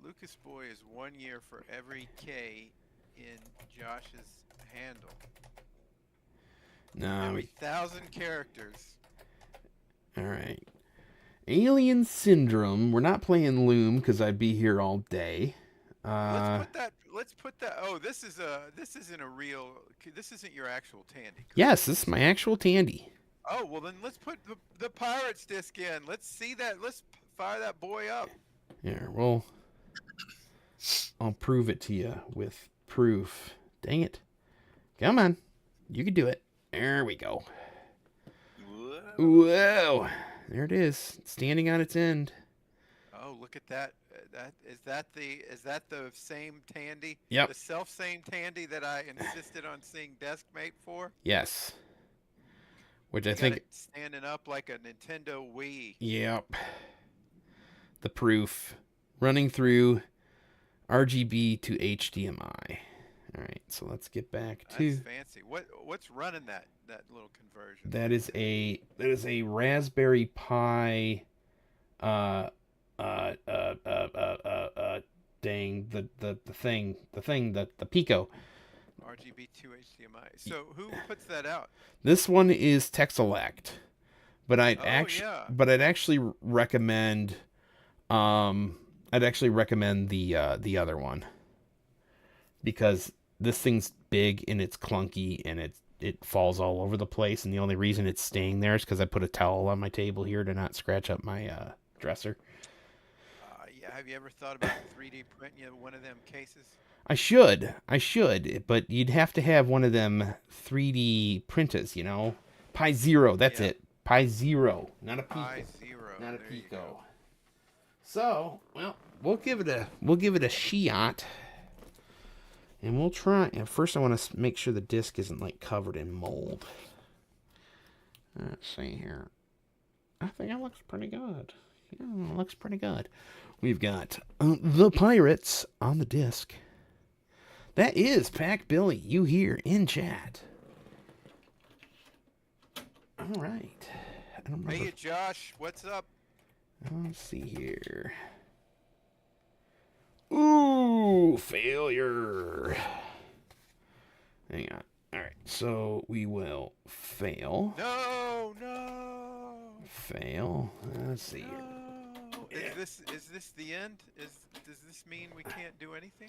Lucas Boy is 1 year for every K in Josh's handle. No, Every 1,000 characters. all right. Alien Syndrome. We're not playing Loom because I'd be here all day. Let's put that. Oh, this isn't a real. This isn't your actual Tandy. Yes, this is my actual Tandy. Oh, well then let's put the Pirates disc in. Let's see that. Let's fire that boy up. Here, well, I'll prove it to you with proof. Dang it. Come on. You can do it. There we go. Whoa. There it is. Standing on its end. Oh, look at that. Is that the same Tandy? Yep. The self-same Tandy that I insisted on seeing Deskmate for? Yes. Which You I got think... it standing up like a Nintendo Wii. Yep. The proof. Running through RGB to HDMI. All right, so let's get back to... That's fancy. What's running that little conversion? That is a Raspberry Pi dang, the Pico. RGB to HDMI. So who puts that out? This one is Texelect, but I'd yeah. actually recommend the other one because this thing's big and it's clunky and it falls all over the place, and the only reason it's staying there is because I put a towel on my table here to not scratch up my dresser. Yeah. Have you ever thought about 3D printing one of them cases? I should, but you'd have to have one of them 3D printers, you know? Pi Zero, that's it. Pi Zero, not a Pico. Pi Zero, not a there you Pico. go. So, well, we'll give it a shot. And we'll try. And first I want to make sure the disc isn't like covered in mold. Let's see here. I think it looks pretty good. Yeah, it looks pretty good. We've got the Pirates on the disc. That is Pack Billy, you here in chat. All right. I don't remember. Hey, Josh, what's up? Let's see here. Ooh, failure. Hang on. All right, so we will fail. No. Fail. Let's see here. No. Is this the end? Does this mean we can't do anything?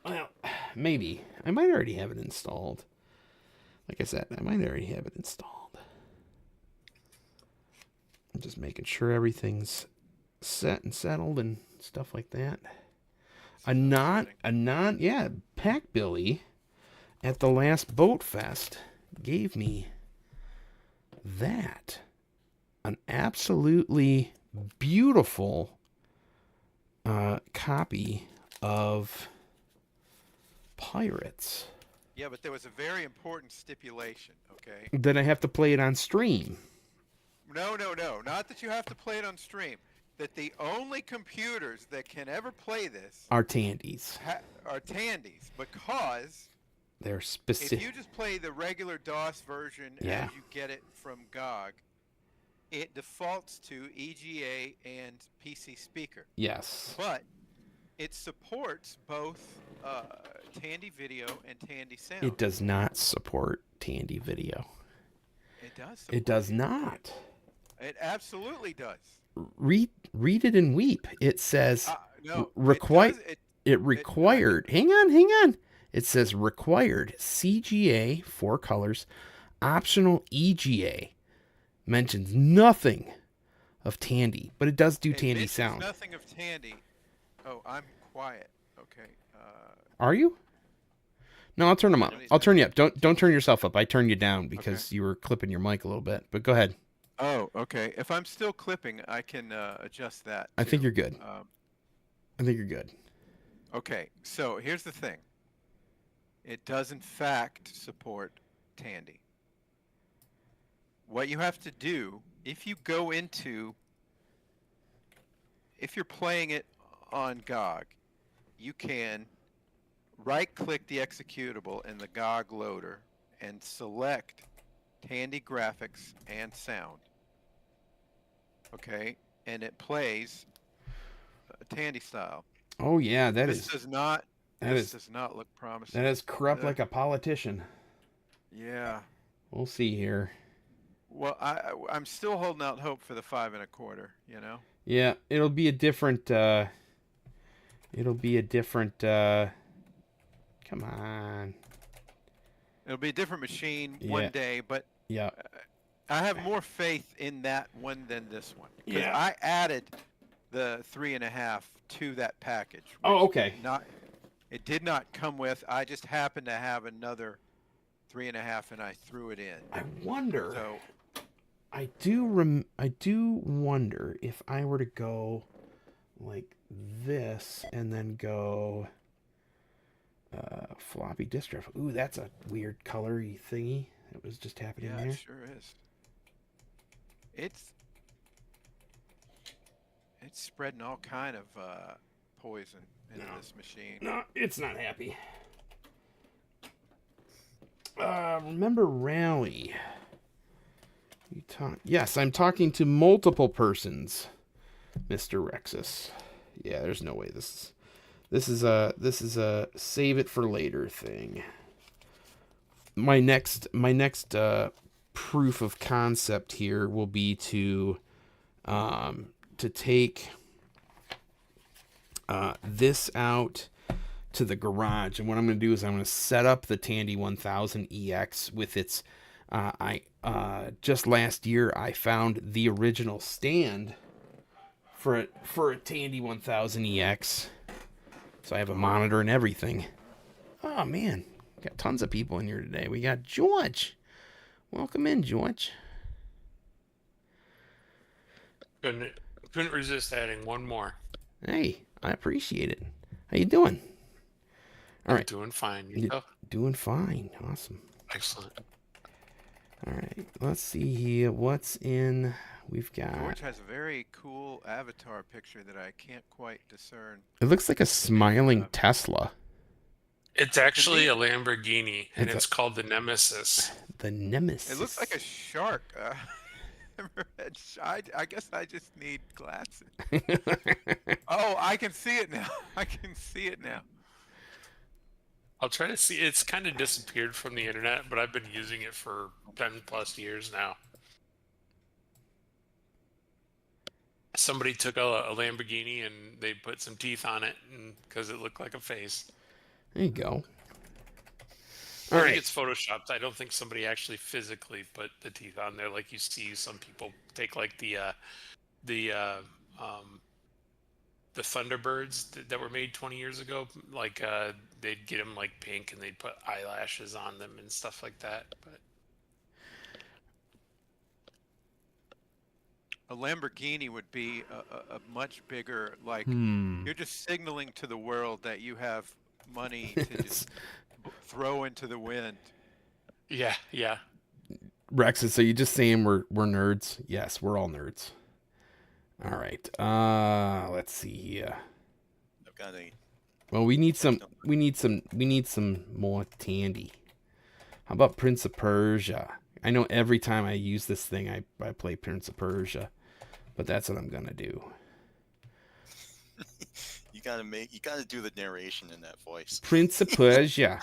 Well, maybe. I might already have it installed. Like I said, I might already have it installed. I'm just making sure everything's set and settled and stuff like that. Yeah, Pack Billy at the last Boat Fest gave me that. An absolutely beautiful copy of Pirates. Yeah, but there was a very important stipulation, okay? That I have to play it on stream. No. Not that you have to play it on stream. That the only computers that can ever play this Are Tandys. Are Tandys, because They're specific. if you just play the regular DOS version Yeah. as you get it from GOG, it defaults to EGA and PC speaker, Yes. but it supports both Tandy video and Tandy sound. It does not support Tandy video. It does. It does not. It absolutely does. Read it and weep. It says No, required. It required. Hang on. It says required CGA 4 colors, optional EGA. Mentions nothing of Tandy, but it does do Tandy sound. Nothing of Tandy. Oh, I'm quiet. Okay. Are you? No, I'll turn them up. I'll turn you up. Don't turn yourself up. I turned you down because you were clipping your mic a little bit. But go ahead. Oh, okay. If I'm still clipping, I can adjust that. I think you're good. I think you're good. Okay. So here's the thing. It does in fact support Tandy. What you have to do, if you're playing it on GOG, you can right-click the executable in the GOG loader and select Tandy graphics and sound. Okay, and it plays Tandy style. Oh yeah, This does not look promising. That is corrupt like a politician. Yeah. We'll see here. Well, I'm still holding out hope for the 5 1/4. You know. Yeah, it'll be a different. Come on. It'll be a different machine one day, but yeah, I have more faith in that one than this one. Yeah. I added the 3 1/2 to that package. Oh, okay. It did not come with. I just happened to have another 3 1/2, and I threw it in. I wonder. So, I do wonder if I were to go like this and then go floppy disk drive. Ooh, that's a weird colory thingy that was just happening there. Yeah, it sure is. It's spreading all kind of poison into this machine. No, it's not happy. Remember Rally? Yes, I'm talking to multiple persons, Mr. Rexus. Yeah, there's no way this is a save it for later thing. My next proof of concept here will be to take this out to the garage, and what I'm going to do is I'm going to set up the Tandy 1000 EX with its just last year I found the original stand for a Tandy 1000 EX, so I have a monitor and everything. Oh man, got tons of people in here today. We got George. Welcome in, George. Couldn't resist adding one more. Hey, I appreciate it. How you doing? All right. Doing fine. Doing fine. Awesome. Excellent. All right. Let's see here. What's in? We've got. George has a very cool avatar picture that I can't quite discern. It looks like a smiling Tesla. It's actually a Lamborghini, and it's called the Nemesis. The Nemesis. It looks like a shark. I guess I just need glasses. Oh, I can see it now. I'll try to see. It's kind of disappeared from the internet, but I've been using it for 10 plus years now. Somebody took a Lamborghini and they put some teeth on it because it looked like a face. There you go. I think it's photoshopped. I don't think somebody actually physically put the teeth on there like you see some people take like the Thunderbirds that were made 20 years ago. Like they'd get them like pink and they'd put eyelashes on them and stuff like that. But a Lamborghini would be a much bigger, like, you're just signaling to the world that you have money to just throw into the wind. Yeah. Rex, so you just saying we're nerds? Yes, we're all nerds. All right. Let's see here. I've got a. Well, we need some more Tandy. How about Prince of Persia? I know every time I use this thing, I play Prince of Persia, but that's what I'm gonna do. You gotta do the narration in that voice. Prince of Persia.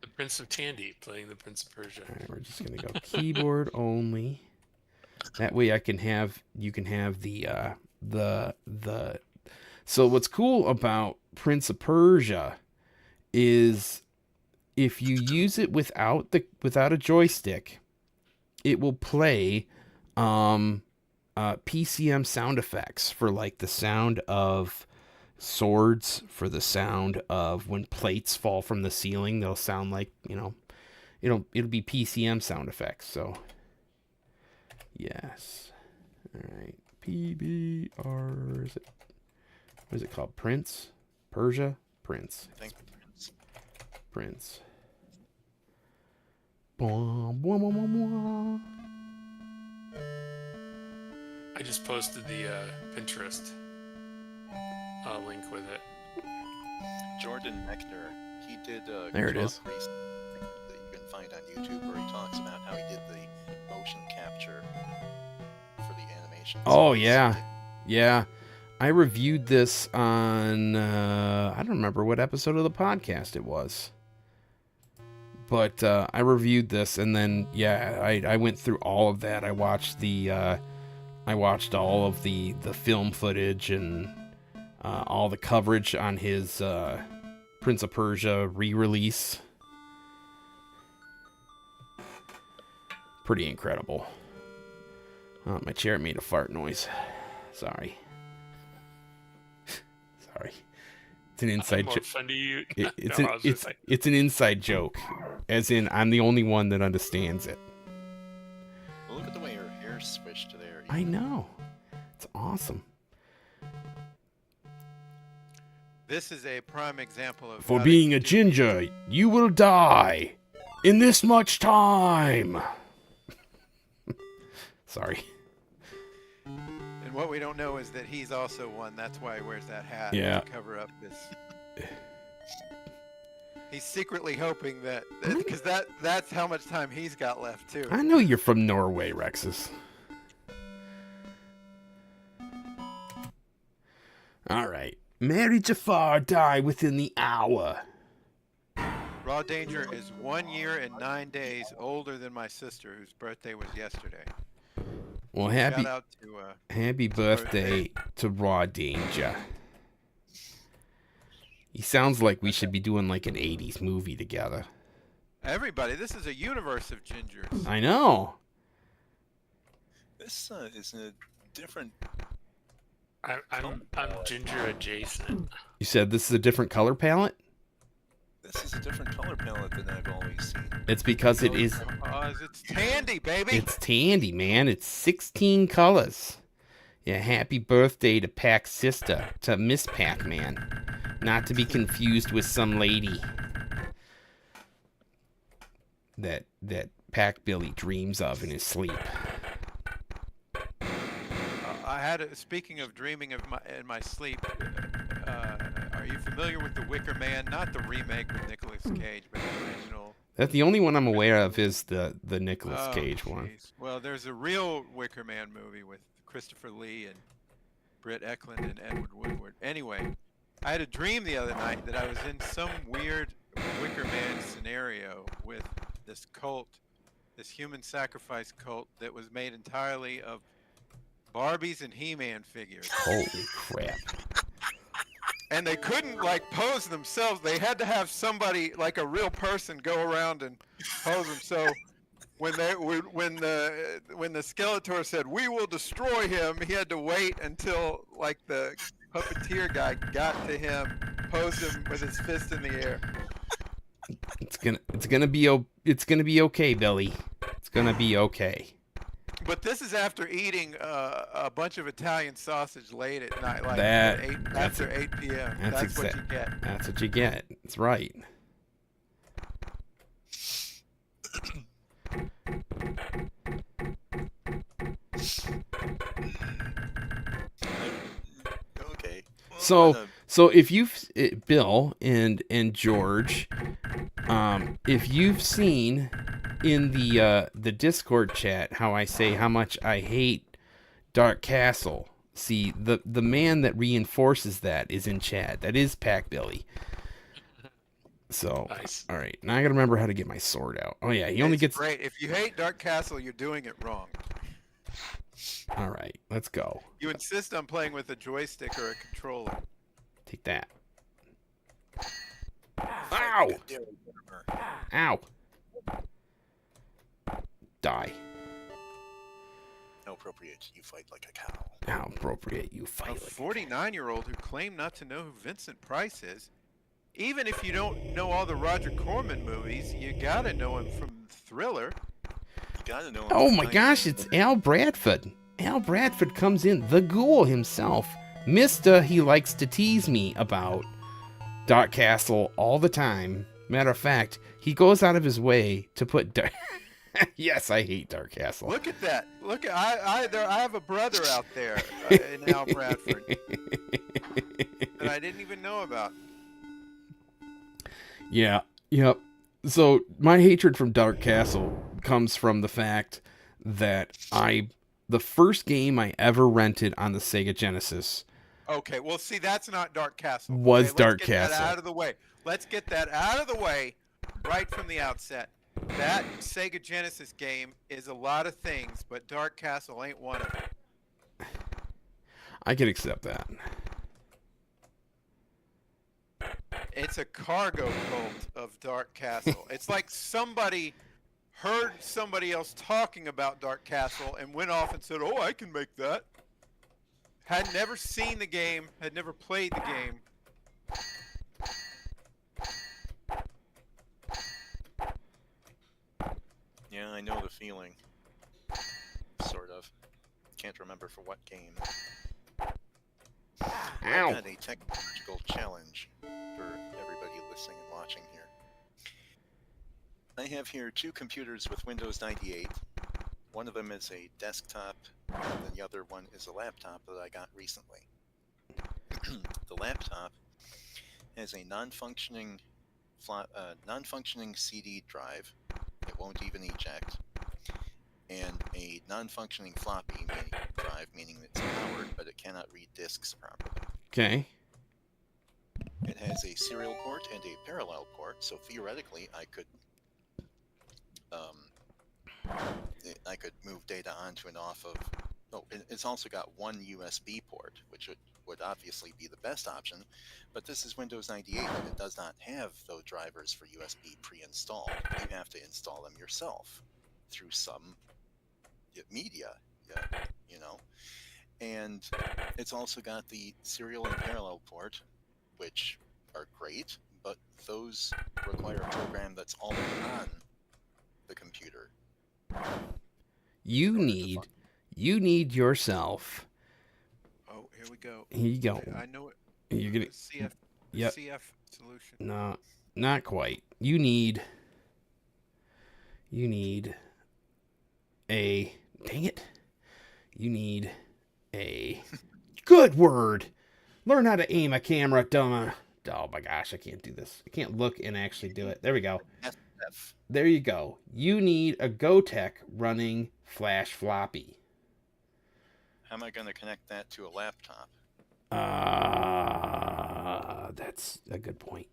The Prince of Tandy playing the Prince of Persia. All right, we're just gonna go keyboard only. That way you can have the. So what's cool about Prince of Persia is if you use it without a joystick, it will play PCM sound effects for like the sound of swords, for the sound of when plates fall from the ceiling. They'll sound like, it'll be PCM sound effects. So yes. All right. PBR. What is it called? Prince? Persia? Prince. I think Prince. Bwah, bwah, bwah, bwah, bwah. I just posted the Pinterest link with it. Jordan Mechner, he did a There it talk is. recently that you can find on YouTube where he talks about how he did the motion capture for the animation. Oh, yeah. Yeah. I reviewed this on, I don't remember what episode of the podcast it was. But I reviewed this, and then, yeah, I went through all of that. I watched all of the film footage and all the coverage on his Prince of Persia re-release. Pretty incredible. Oh, my chair made a fart noise. Sorry. Sorry. It's an inside joke. It's an inside joke. As in, I'm the only one that understands it. Well, look at the way her hair switched to there. I know. It's awesome. This is a prime example of For how being they a do- ginger, you will die in this much time. Sorry. And what we don't know is that he's also one. That's why he wears that hat Yeah. to cover up this. He's secretly hoping that because that's how much time he's got left too. I know you're from Norway, Rexus. All right. Mary Jafar die within the hour. Raw Danger is 1 year and 9 days older than my sister, whose birthday was yesterday. Well, Shout out to happy birthday to Raw Danger. He sounds like we should be doing like an 80s movie together. everybody. This is a universe of gingers. I know. This is a different. I'm ginger adjacent. You said this is a different color palette? This is a different color palette than I've always seen. It's because it is. It's Tandy, baby. It's Tandy, man. It's 16 colors. Yeah, happy birthday to Pac's sister, to Miss Pac-Man. Not to be confused with some lady that Pac-Billy dreams of in his sleep. I had speaking of dreaming in my sleep. Are you familiar with The Wicker Man? Not the remake with Nicolas Cage, but the original. That's the only one I'm aware of is the Nicolas Cage one. Well, there's a real Wicker Man movie with Christopher Lee and Britt Eklund and Edward Woodward. Anyway, I had a dream the other night that I was in some weird Wicker Man scenario with this cult, this human sacrifice cult that was made entirely of Barbies and He-Man figures. Holy crap. And they couldn't like pose themselves. They had to have somebody, like a real person, go around and pose them. So when the Skeletor said, "We will destroy him," he had to wait until like the puppeteer guy got to him, posed him with his fist in the air. It's gonna be okay, Billy. It's gonna be okay. But this is after eating a bunch of Italian sausage late at night, like after 8 p.m. That's what you get. That's what you get. That's right. Okay. So if you've Bill and George, if you've seen in the Discord chat how I say how much I hate Dark Castle. See, the man that reinforces that is in chat. That is Pack Billy. So, Nice. all right. Now I got to remember how to get my sword out. Oh, yeah. He only gets... Great. If you hate Dark Castle, you're doing it wrong. All right. Let's go. You insist on playing with a joystick or a controller. Take that. Ow! Ow. Die. No appropriate. You fight like a cow. How appropriate you A fight like 49-year-old who claimed not to know who Vincent Price is. Even if you don't know all the Roger Corman movies, you gotta know him from Thriller. You gotta know. Oh my gosh, it's Al Bradford. Al Bradford comes in, the ghoul himself. Mister, he likes to tease me about Dark Castle all the time. Matter of fact, he goes out of his way to put Dark... Yes, I hate Dark Castle. Look at that. Look at I have a brother out there in Al Bradford that I didn't even know about. Yeah, yep. So my hatred from Dark Castle comes from the fact that the first game I ever rented on the Sega Genesis. Okay, well, see, that's not Dark Castle. Was okay, Dark let's get Castle. That out of the way. Let's get that out of the way right from the outset. That Sega Genesis game is a lot of things, but Dark Castle ain't one of them. I can accept that. It's a cargo cult of Dark Castle. It's like somebody heard somebody else talking about Dark Castle and went off and said, "Oh, I can make that." Had never seen the game, had never played the game. Yeah, I know the feeling. Sort of. Can't remember for what game. Ow. I've got a technological challenge for everybody listening and watching here. I have here two computers with Windows 98. One of them is a desktop, and the other one is a laptop that I got recently. The laptop has a non-functioning CD drive. It won't even eject. And a non-functioning floppy drive, meaning it's powered, but it cannot read disks properly. Okay. It has a serial port and a parallel port, so theoretically I could move data onto and off of. Oh, it's also got one USB port, which would obviously be the best option, but this is Windows 98 and it does not have those drivers for USB pre-installed. You have to install them yourself through some media, you know. And it's also got the serial and parallel port, which are great, but those require a program that's already on the computer. You need yourself. Oh, here we go. Here you go. I know it. You're gonna. CF, Yep. CF solution. No, not quite. You need a. Dang it. You need a. Good word. Learn how to aim a camera, dumb. Oh my gosh, I can't do this. I can't look and actually do it. There we go. SF. There you go. You need a GoTech running flash floppy. How am I going to connect that to a laptop? That's a good point.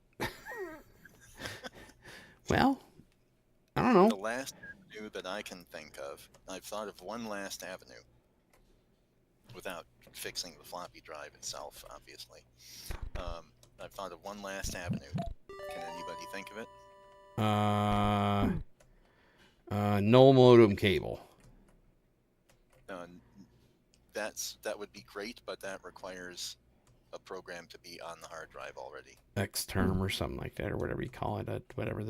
Well, I don't know. The last avenue that I can think of, I've thought of one last avenue, without fixing the floppy drive itself, obviously. I've thought of one last avenue. Can anybody think of it? Null modem cable. That would be great, but that requires a program to be on the hard drive already. Xterm or something like that, or whatever you call it. Whatever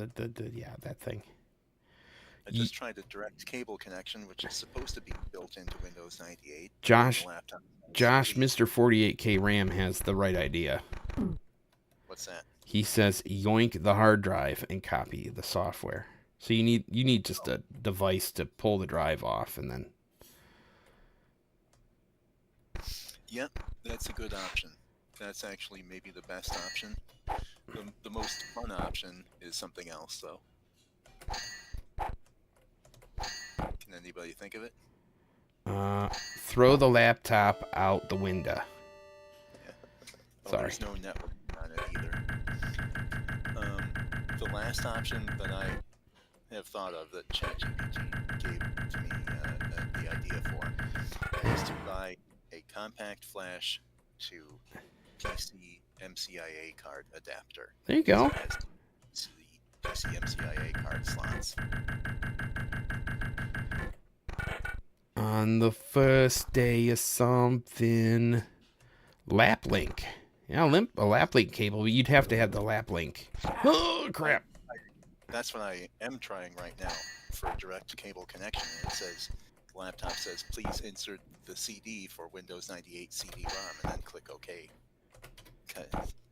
yeah, that thing. I just tried a direct cable connection, which is supposed to be built into Windows 98. Josh, Laptop. Mr. 48K RAM has the right idea. What's that? He says yoink the hard drive and copy the software. So you need just a device to pull the drive off and then. Yep, that's a good option. That's actually maybe the best option. The most fun option is something else, though. think of it? Throw the laptop out the window. Oh, Sorry. There's no network on it either. The last option that I have thought of that ChatGPT gave to me the idea for is to buy a compact flash to PC MCIA card adapter. There you go. It has the PC MCIA card slots. On the first day of something, lap link. Yeah, a lap link cable. But you'd have to have the lap link. Oh crap! That's what I am trying right now for a direct cable connection. And it says, the laptop says, please insert the CD for Windows 98 CD-ROM, and then click OK. Because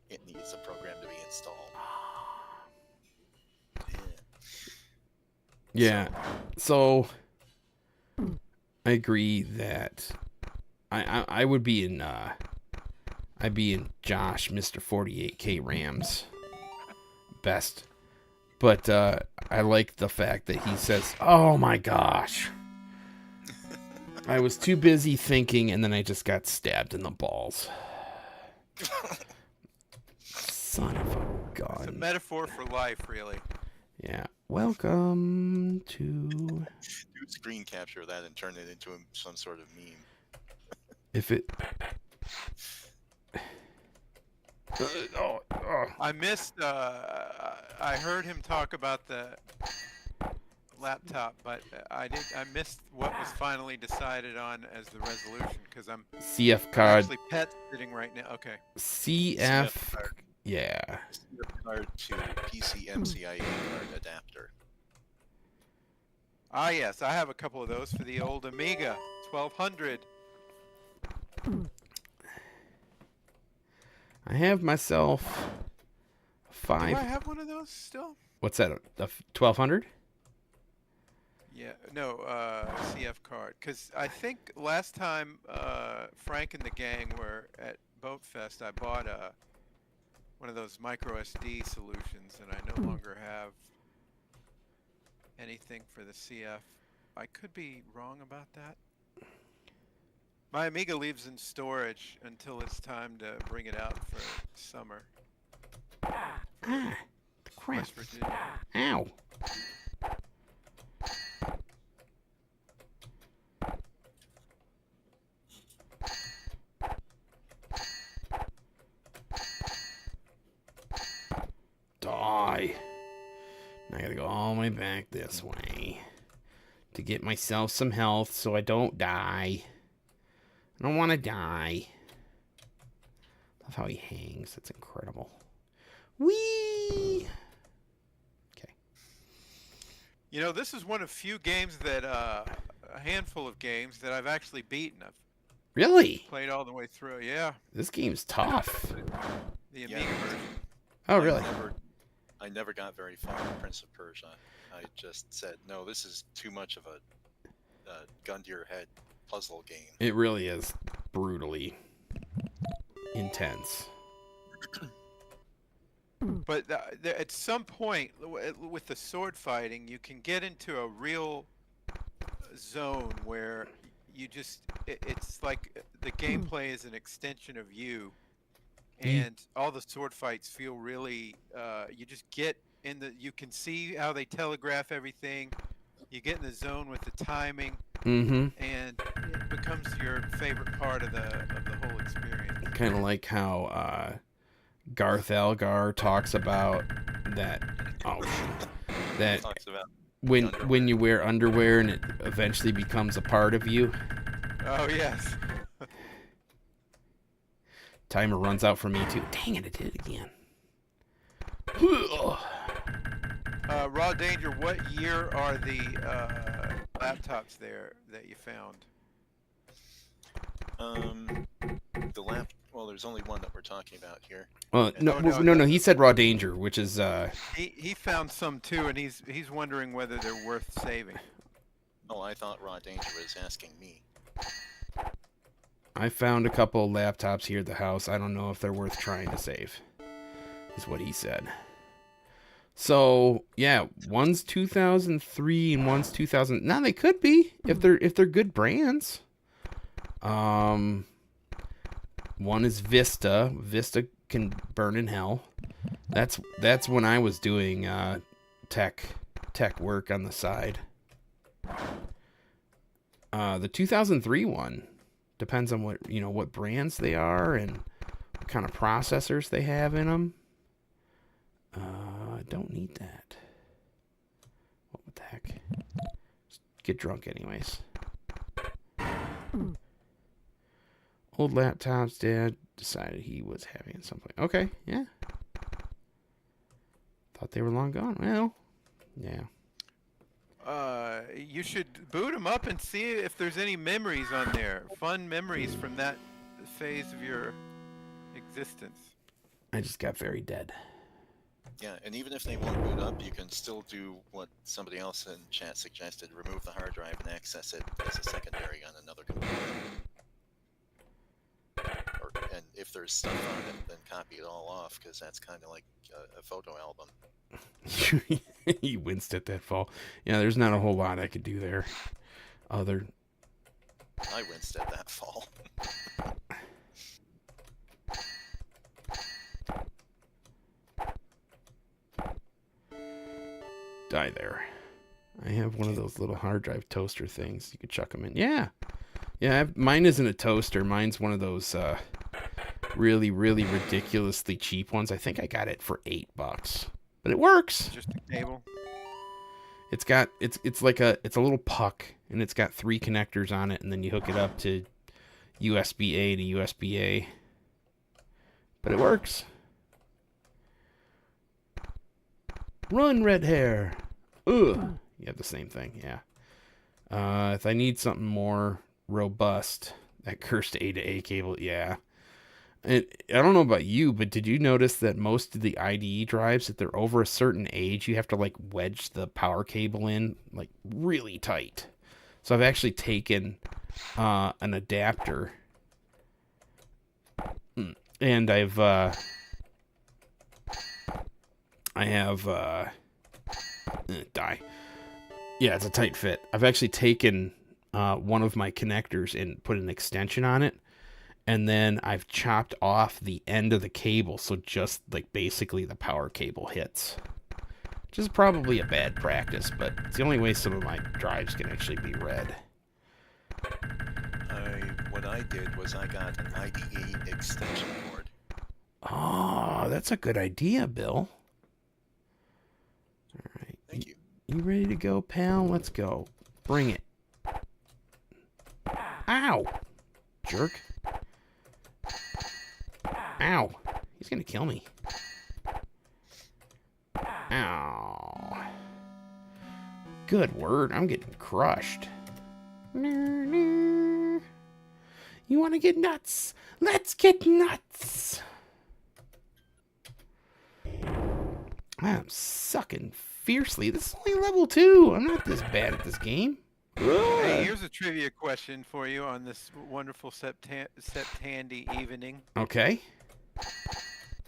it needs a program to be installed. Yeah. So I agree that I would be in I'd be in Josh, Mr. 48K Rams best. But I like the fact that he says, "Oh my gosh." I was too busy thinking and then I just got stabbed in the balls. Son of a gun. It's a metaphor for life, really. Yeah. Welcome to... Do a screen capture of that and turn it into some sort of meme. If it... I missed. I heard him talk about the laptop, but I missed what was finally decided on as the resolution because I'm CF card. actually pet sitting right now. Okay. CF... card. Yeah. CF card to PC MCIA card adapter. Ah, yes, I have a couple of those for the old Amiga 1200. I have myself Do 5... I have one of those still? What's that? A 1200? Yeah, no, CF card. Because I think last time Frank and the gang were at Boat Fest, I bought one of those micro SD solutions, and I no longer have anything for the CF. I could be wrong about that. My Amiga leaves in storage until it's time to bring it out for summer. Ah, crap. West Virginia. Ow. Die. Now I gotta go all the way back this way to get myself some health so I don't die. I don't want to die. Love how he hangs. That's incredible. Whee! Okay. You know, this is one of few games that, a handful of games that I've actually beaten. I've Really? played all the way through, yeah. This game's tough. The Yeah. Amiga version. Oh, really? I never got very far in Prince of Persia. I just said, no, this is too much of a gun to your head puzzle game. It really is brutally intense. But at some point, with the sword fighting, you can get into a real zone where you just, it's like the gameplay is an extension of you. And all the sword fights feel really, you just get in the, you can see how they telegraph everything. You get in the zone with the timing. Mm-hmm. And it becomes your favorite part of the whole experience. Kind of like how Garth Algar talks about that. Oh, that Talks about when you wear underwear and it eventually becomes a part of you. Oh yes. Timer runs out for me too. Dang it! I did it again. Raw Danger, what year are the laptops there that you found? Well, there's only one that we're talking about here. No. He said Raw Danger, which is He found some too, and he's wondering whether they're worth saving. Oh, I thought Raw Danger was asking me. I found a couple laptops here at the house. I don't know if they're worth trying to save, is what he said. So yeah, one's 2003 and one's 2000. Now they could be if they're good brands. One is Vista. Vista can burn in hell. That's when I was doing tech work on the side. The 2003 one depends on what brands they are and what kind of processors they have in them. I don't need that. What the heck? Just get drunk anyways. Old laptops. Dad decided he was having something. Okay, yeah. Thought they were long gone. Well, yeah. You should boot them up and see if there's any memories on there. Fun memories from that phase of your existence. I just got very dead. Yeah, and even if they won't boot up, you can still do what somebody else in chat suggested, remove the hard drive and access it as a secondary on another computer. And if there's stuff on it, then copy it all off, because that's kind of like a photo album. You winced at that fall. Yeah, there's not a whole lot I could do there. I winced at that fall. Die there. I have one of those little hard drive toaster things. You could chuck them in. Yeah. Mine isn't a toaster. Mine's one of those really, really ridiculously cheap ones. I think I got it for $8, but it works. Just a cable. It's got it's a little puck, and it's got 3 connectors on it, and then you hook it up to USB A to USB A. But it works. Run, red hair. Ugh. You have the same thing, yeah. If I need something more robust, that cursed A to A cable, yeah. I don't know about you, but did you notice that most of the IDE drives, if they're over a certain age, you have to like wedge the power cable in like really tight. So I've actually taken an adapter, and I have die. Yeah, it's a tight fit. I've actually taken one of my connectors and put an extension on it, and then I've chopped off the end of the cable, so just like basically the power cable hits, which is probably a bad practice, but it's the only way some of my drives can actually be read. What I did was I got an IDE extension cord. Oh, that's a good idea, Bill. All right. Thank you. You ready to go, pal? Let's go. Bring it. Ow! Jerk. Ow. He's gonna kill me. Ow. Good word. I'm getting crushed. You want to get nuts? Let's get nuts. I'm sucking fiercely. This is only level 2. I'm not this bad at this game. Hey, here's a trivia question for you on this wonderful SepTANDY evening. Okay.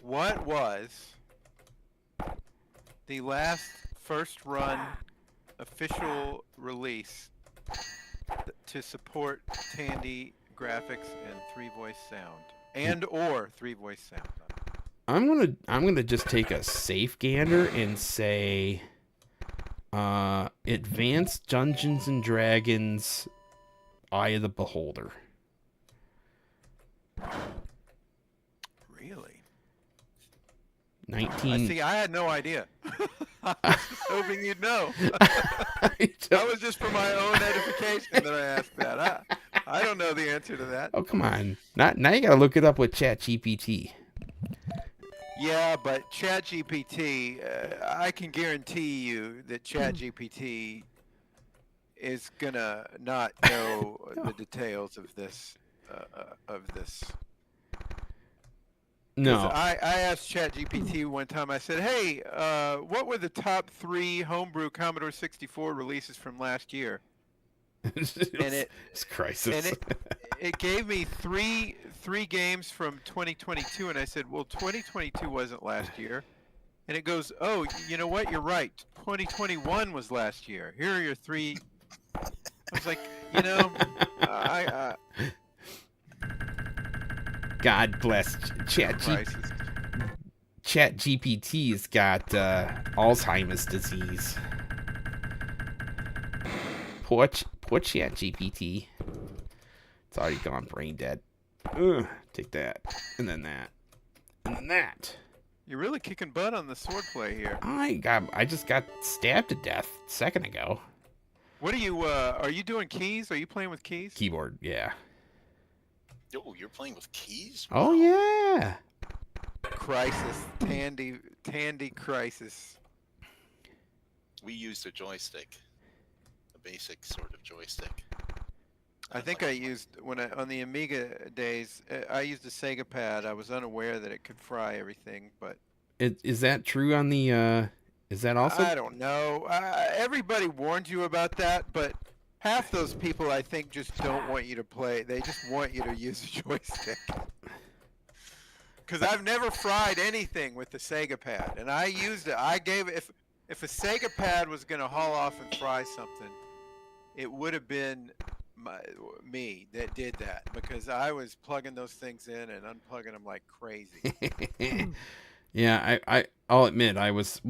What was the last first run official release to support Tandy graphics and 3-voice sound or 3-voice sound? I'm gonna just take a safe gander and say Advanced Dungeons and Dragons Eye of the Beholder. Really? 19. See, I had no idea. I was hoping you'd know. That was just for my own edification that I asked that. I don't know the answer to that. Oh, come on. Now you gotta look it up with ChatGPT. Yeah, but ChatGPT, I can guarantee you that ChatGPT is gonna not know the details of this. No. I asked ChatGPT one time. I said, "Hey, what were the top 3 homebrew Commodore 64 releases from last year?" It's crisis. And it gave me three games from 2022, and I said, "Well, 2022 wasn't last year." And it goes, oh, you know what? You're right. 2021 was last year. Here are your 3. I was like, you know, God bless Chat GPT's got Alzheimer's disease. Poor Chat GPT. It's already gone brain dead. Ugh, take that, and then that, and then that. You're really kicking butt on the swordplay here. I just got stabbed to death a second ago. What are you doing keys? Are you playing with keys? Keyboard, yeah. Oh, you're playing with keys? Oh yeah. Crisis, Tandy Crisis. We used a joystick, a basic sort of joystick. I think I used on the Amiga days. I used a Sega pad. I was unaware that it could fry everything, but is that true on the? Is that also? I don't know. Everybody warned you about that, but half those people I think just don't want you to play. They just want you to use a joystick. Because I've never fried anything with the Sega pad, and I used it. I gave it if a Sega pad was going to haul off and fry something, it would have been me that did that, because I was plugging those things in and unplugging them like crazy. Yeah, I'll admit I was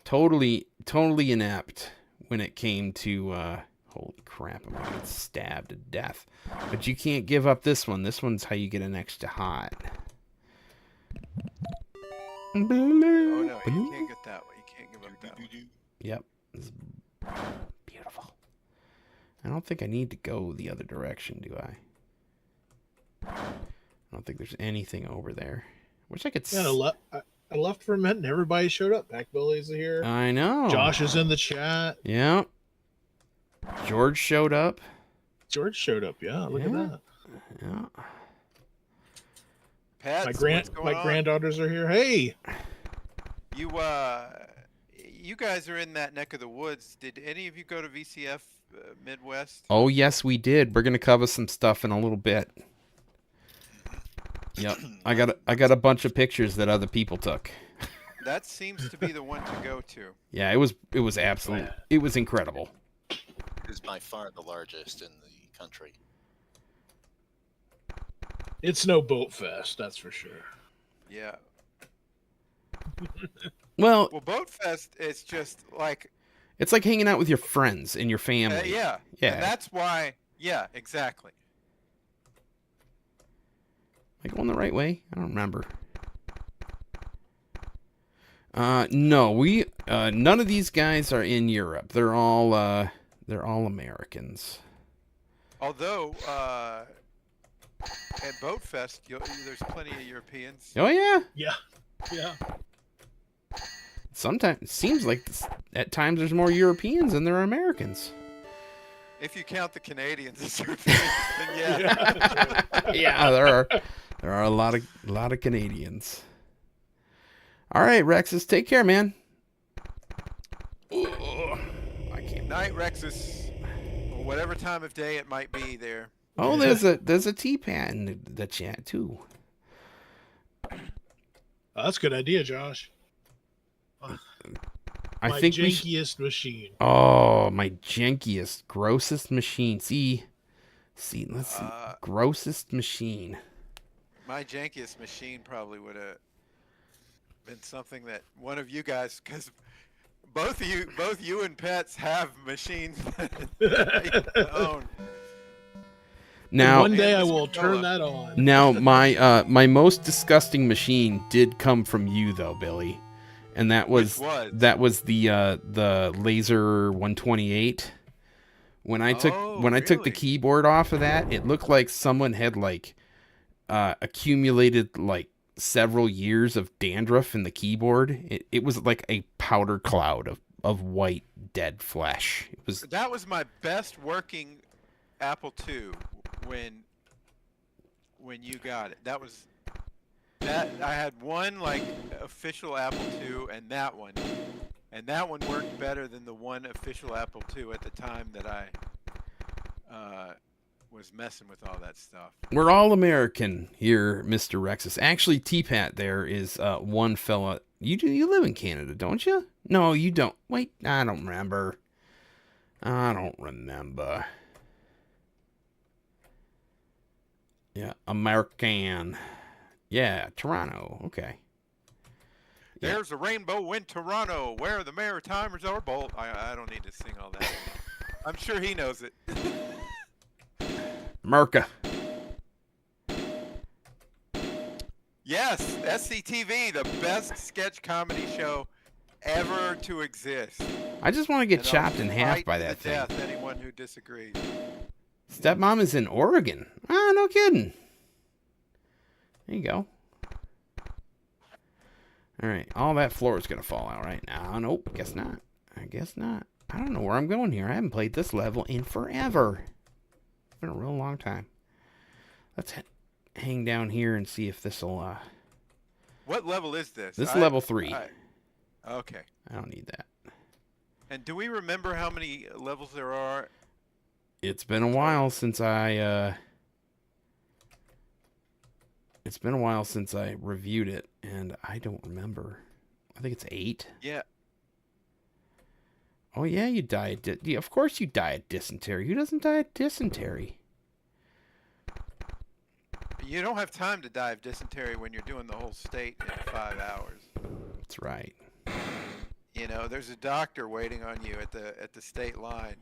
totally inept when it came to holy crap, I'm gonna get stabbed to death. But you can't give up this one. This one's how you get an extra hot. Oh no, you can't get that one. You can't give up that one. Yep. It's beautiful. I don't think I need to go the other direction, do I? I don't think there's anything over there. Wish I could. I left for a minute and everybody showed up. Pack Billy's here. I know. Josh is in the chat. Yeah. George showed up. George showed up. Yeah, look at that. Yeah. Pets, my granddaughters are here. Hey. You guys are in that neck of the woods. Did any of you go to VCF Midwest? Oh yes, we did. We're gonna cover some stuff in a little bit. Yep. I got a bunch of pictures that other people took. That seems to be the one to go to. Yeah, it was absolute. It was incredible. It is by far the largest in the country. It's no boat fest, that's for sure. Yeah. Well, Boat Fest is just like... It's like hanging out with your friends and your family. Yeah. Yeah. And that's why... Yeah, exactly. Am I going the right way? I don't remember. No, we none of these guys are in Europe. They're all Americans. Although at Boat Fest, there's plenty of Europeans. Oh yeah. Yeah. Sometimes it seems like at times there's more Europeans than there are Americans. If you count the Canadians as Europeans, then yeah. Yeah, there are a lot of Canadians. All right, Rexus, take care, man. Oh, I can't. Night, Rexus. Or whatever time of day it might be there. Oh, there's a T-pad in the chat too. Oh, that's a good idea, Josh. I think jankiest machine. Oh, my jankiest, grossest machine. See, let's see. Grossest machine. My jankiest machine probably would have been something that one of you guys, because both you and Pets have machines that you own. Now, one day I will turn that on. Now, my most disgusting machine did come from you, though, Billy. And that was the Laser 128. When I took the keyboard off of that, it looked like someone had accumulated several years of dandruff in the keyboard. It was like a powder cloud of white dead flesh. That was my best working Apple II when you got it. That I had one official Apple II and that one worked better than the one official Apple II at the time that I was messing with all that stuff. We're all American here, Mr. Rexus. Actually, T-Pat there is one fella. You live in Canada, don't you? No, you don't. Wait, I don't remember. Yeah, American. Yeah, Toronto. Okay. Yeah. There's a rainbow in Toronto where the Maritimers are bold. I don't need to sing all that. I'm sure he knows it. Merca. Yes, SCTV, the best sketch comedy show ever to exist. I just want to get And I'll chopped in half fight by to that the thing. death anyone who disagrees. Stepmom is in Oregon. Ah, no kidding. There you go. All right, all that floor is going to fall out right now. Nope, guess not. I guess not. I don't know where I'm going here. I haven't played this level in forever. It's been a real long time. Let's hang down here and see if this will... What level is this? This is level 3. Okay. I don't need that. And do we remember how many levels there are? It's been a while since I... It's been a while since I reviewed it, and I don't remember. I think it's 8. Yeah. Oh, yeah, you die at... of course you die at dysentery. Who doesn't die at dysentery? You don't have time to die of dysentery when you're doing the whole state in 5 hours. That's right. You know, there's a doctor waiting on you at the state line.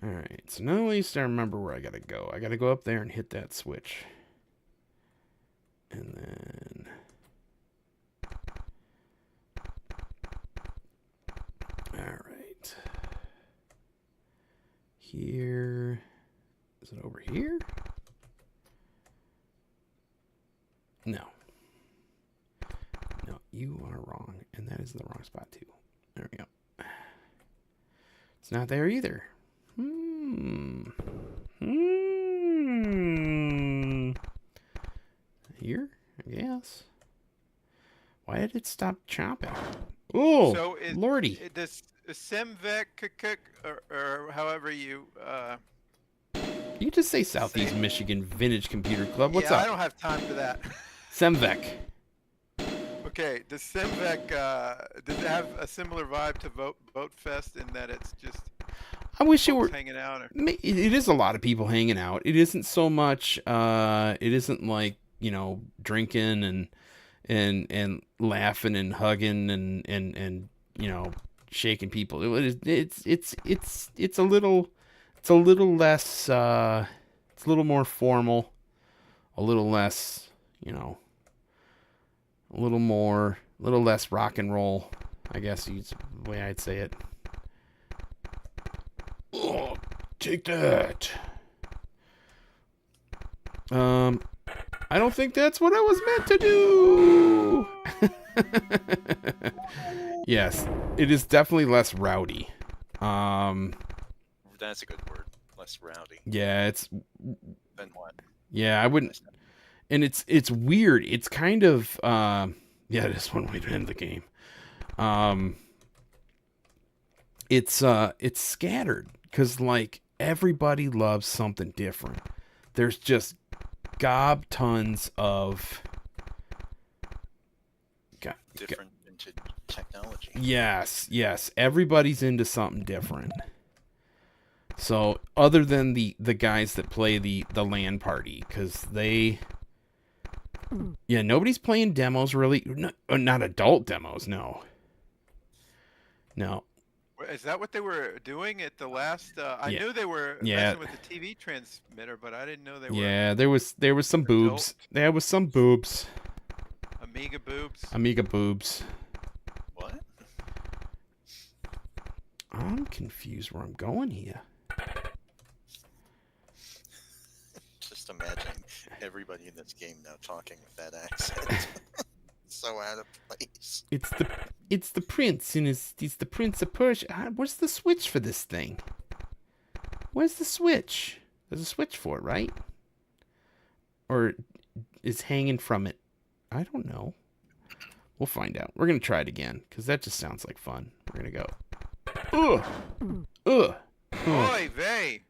All right, so now at least I remember where I gotta go. I gotta go up there and hit that switch. And then... All right. Here... Is it over here? No. No, you are wrong. And that is the wrong spot, too. There we go. It's not there either. Here, I guess. Why did it stop chopping? Oh, So lordy. This Simvec or however you You just say Southeast Michigan Vintage Computer Club. What's yeah, up? I don't have time for that. Semvec. Okay, the Simvec does it have a similar vibe to Vote Fest in that it's just I wish it were hanging out? Or... It is a lot of people hanging out. It isn't so much it isn't like, you know, drinking and laughing and hugging and you know, shaking people. It's a little less it's a little more formal, a little less, you know, a little less rock and roll, I guess is the way I'd say it. Oh, take that. I don't think that's what I was meant to do. Yes, it is definitely less rowdy. That's a good word. Less rowdy. Yeah, it's... Then what? Yeah, I wouldn't... And it's weird. It's kind of... Yeah, it is one way to end the game. It's scattered. Because, like, everybody loves something different. There's just gob tons of... Different into technology. Yes. Everybody's into something different. So, other than the guys that play the LAN party, because they... Yeah, nobody's playing demos, really. Not adult demos, no. No. Is that what they were doing at the last? I Yeah. knew they were messing with the TV transmitter, but I didn't know they were. Yeah, there was some boobs. Adult. There was some boobs. Amiga boobs. Boobs. What? I'm confused where I'm going here. Just imagine everybody in this game now talking with that accent. So out of place. It's the prince, and he's the prince of Persia. Where's the switch for this thing? Where's the switch? There's a switch for it, right? Or is hanging from it? I don't know. We'll find out. We're gonna try it again because that just sounds like fun. We're gonna go. Ugh. Oy vey.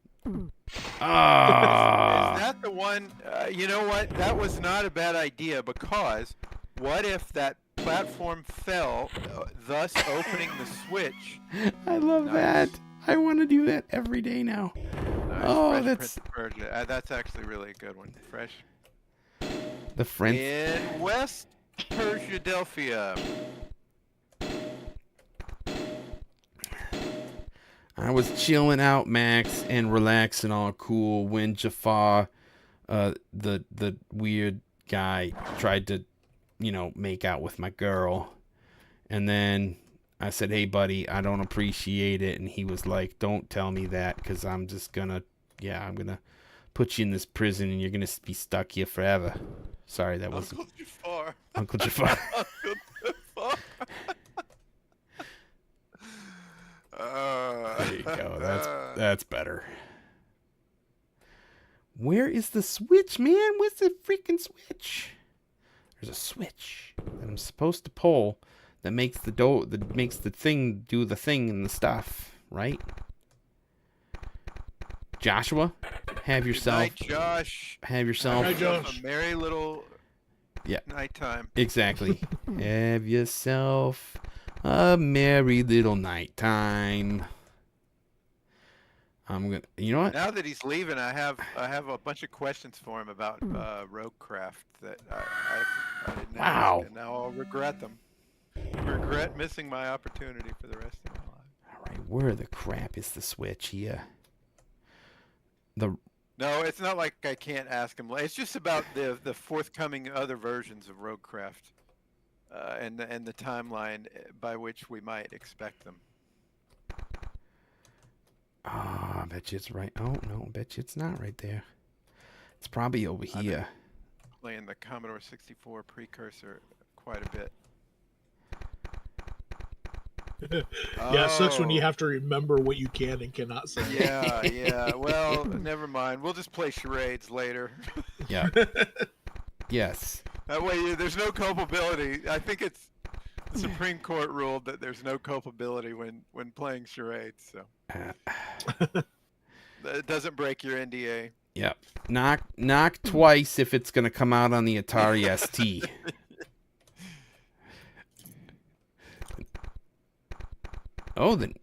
Ah. Is that the one? You know what? That was not a bad idea, because what if that platform fell, thus opening the switch? I love Nice. that. I want to do that every day now. Nice. Oh, Fresh that's- Prince of Persia. That's actually really a good one. Fresh. The friends. In West Persia-delphia. I was chilling out, Max, and relaxing all cool when Jafar, the weird guy, tried to, make out with my girl. And then I said, hey, buddy, I don't appreciate it. And he was like, don't tell me that, because I'm just I'm going to put you in this prison and you're going to be stuck here forever. Sorry, that was Uncle Jafar. Uncle Jafar. Uncle Jafar. There you go. That's better. Where is the switch, man? Where's the freaking switch? There's a switch that I'm supposed to pull that makes the thing do the thing and the stuff, right? Joshua, have yourself. Good night, Josh. Have yourself. Hi, Josh. A merry little nighttime. Exactly. Have yourself a merry little nighttime. You know what? Now that he's leaving, I have a bunch of questions for him about Roguecraft that I didn't Wow. ask, and now I'll regret them. Regret missing my opportunity for the rest of my life. All right, where the crap is the switch here? No, it's not like I can't ask him. It's just about the forthcoming other versions of Roguecraft, and the timeline by which we might expect them. Ah, I bet you it's right. Oh, no, I bet you it's not right there. It's probably over here. Playing the Commodore 64 precursor quite a bit. Yeah, it sucks when you Oh. have to remember what you can and cannot say. Yeah. Well, never mind. We'll just play charades later. Yeah. Yes. That way, there's no culpability. I think it's the Supreme Court ruled that there's no culpability when playing charades. So it doesn't break your NDA. Yep. Knock twice if it's gonna come out on the Atari ST. Oh, the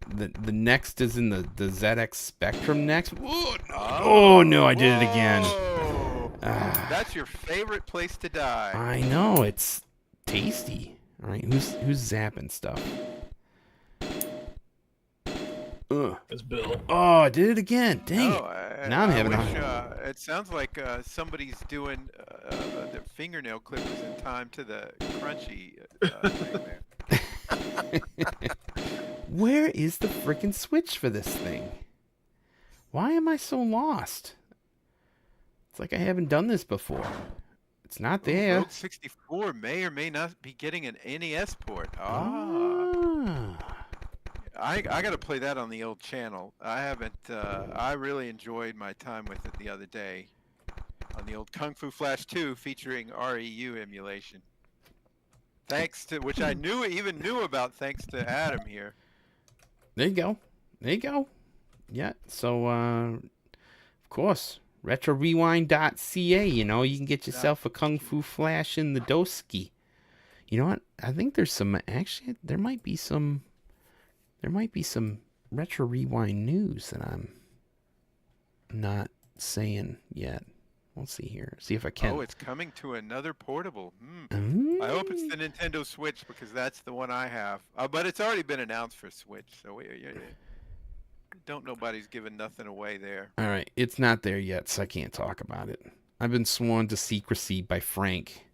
next is in the ZX Spectrum next. Whoa, no. Oh no, I did it again. Whoa. Ah. That's your favorite place to die. I know, it's tasty. All right, who's zapping stuff? Ugh. It's Bill. Oh, I did it again. Dang it. Now I'm having It sounds like somebody's doing their fingernail clippers in time to the crunchy thing there. Where is the freaking switch for this thing? Why am I so lost? It's like I haven't done this before. It's not there. Rogue 64 may or may not be getting an NES port. I got to play that on the old channel. I haven't. I really enjoyed my time with it the other day on the old Kung Fu Flash 2 featuring REU emulation. Thanks to which I even knew about thanks to Adam here. There you go. There you go. Yeah. So, of course, retrorewind.ca. You know, you can get yourself a Kung Fu Flash in the Doski. You know what? I think there's some. Actually, there might be some Retro Rewind news that I'm not saying yet. We'll see here. See if I can. Oh, it's coming to another portable. Mm. I hope it's the Nintendo Switch because that's the one I have. But it's already been announced for Switch, so nobody's giving nothing away there. All right, it's not there yet, so I can't talk about it. I've been sworn to secrecy by Frank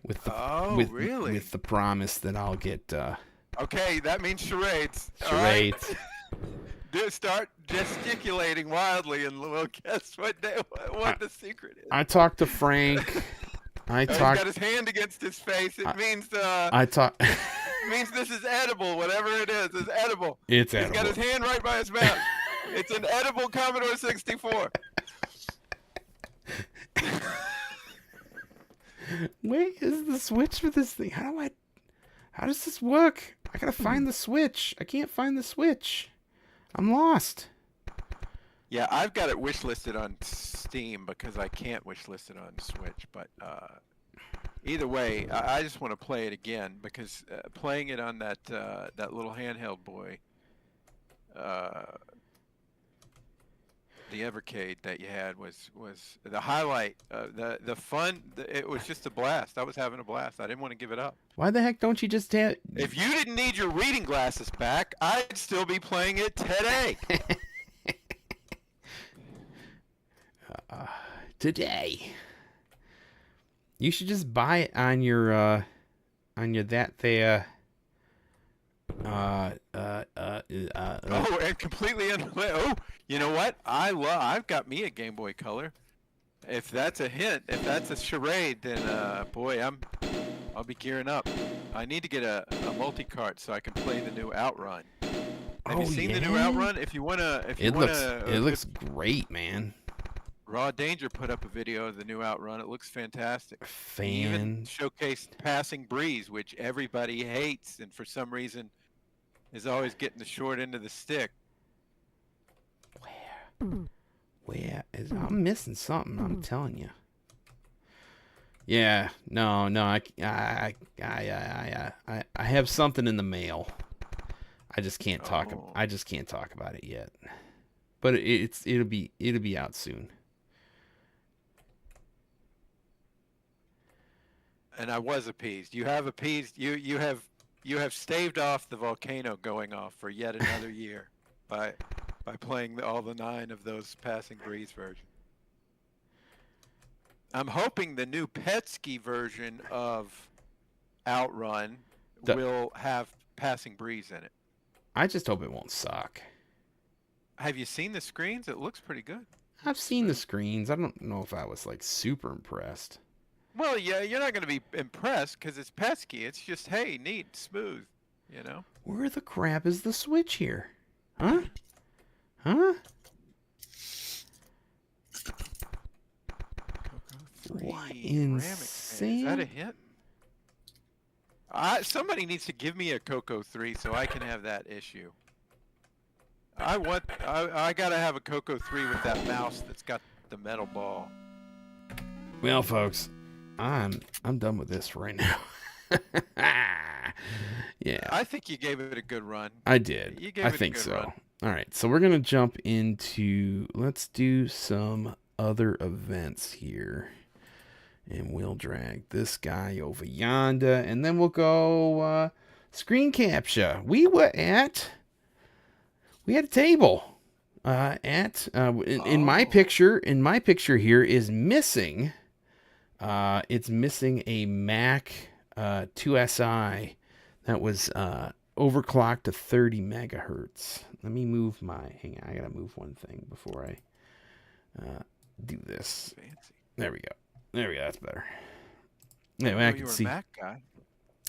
with the really? with the promise that I'll get Okay, that means charades. charades. All right. Start gesticulating wildly, and we'll guess what the secret is. I talked to Frank. He's got his hand against his face. It means means this is edible. Whatever it is edible. It's He's edible. got his hand right by his mouth. It's an edible Commodore 64. Where is the switch for this thing? How does this work? I gotta find the switch. I can't find the switch. I'm lost. Yeah, I've got it wish listed on Steam because I can't wish list it on Switch. But either way, I just want to play it again because playing it on that that little handheld boy, the Evercade that you had was the highlight. The fun. It was just a blast. I was having a blast. I didn't want to give it up. Why the heck don't you just have... If you didn't need your reading glasses back, I'd still be playing it today. Today. You should just buy it on your that there Oh, and completely unrelated. Oh, you know what? I've got me a Game Boy Color. If that's a hint, if that's a charade, then boy, I'll be gearing up. I need to get a multi-cart so I can play the new Outrun. Have you seen the new Outrun? If you wanna, it looks great, man. Raw Danger put up a video of the new Outrun. It looks fantastic. He even showcased Passing Breeze, which everybody hates, and for some reason is always getting the short end of the stick. Where is... I'm missing something, I'm telling you. Yeah, no, I have something in the mail. I just can't talk about it yet. But it'll be out soon. And I was appeased. You have appeased. You have staved off the volcano going off for yet another year by playing all the 9 of those Passing Breeze versions. I'm hoping the new Petsky version of Outrun will have Passing Breeze in it. I just hope it won't suck. Have you seen the screens? It looks pretty good. I've seen the screens. I don't know if I was like super impressed. Well, yeah, you're not going to be impressed because it's Petsky. It's just, hey, neat, smooth, you know? Where the crap is the Switch here? Huh? Huh? What insane? Is that a hit? Somebody needs to give me a Coco 3 so I can have that issue. I gotta have a Coco 3 with that mouse that's got the metal ball. Well, folks, I'm done with this right now. Yeah. I think you gave it a good run. I did. You gave I it think a good so. run. All right, so we're gonna jump into. Let's do some other events here. And we'll drag this guy over yonder. And then we'll go screen capture. We had a table. In my picture here is missing. It's missing a Mac 2SI that was overclocked to 30 megahertz. Let me move hang on, I gotta move one thing before I do this. Fancy. There we go. That's better. Anyway, I can see. You're a Mac guy.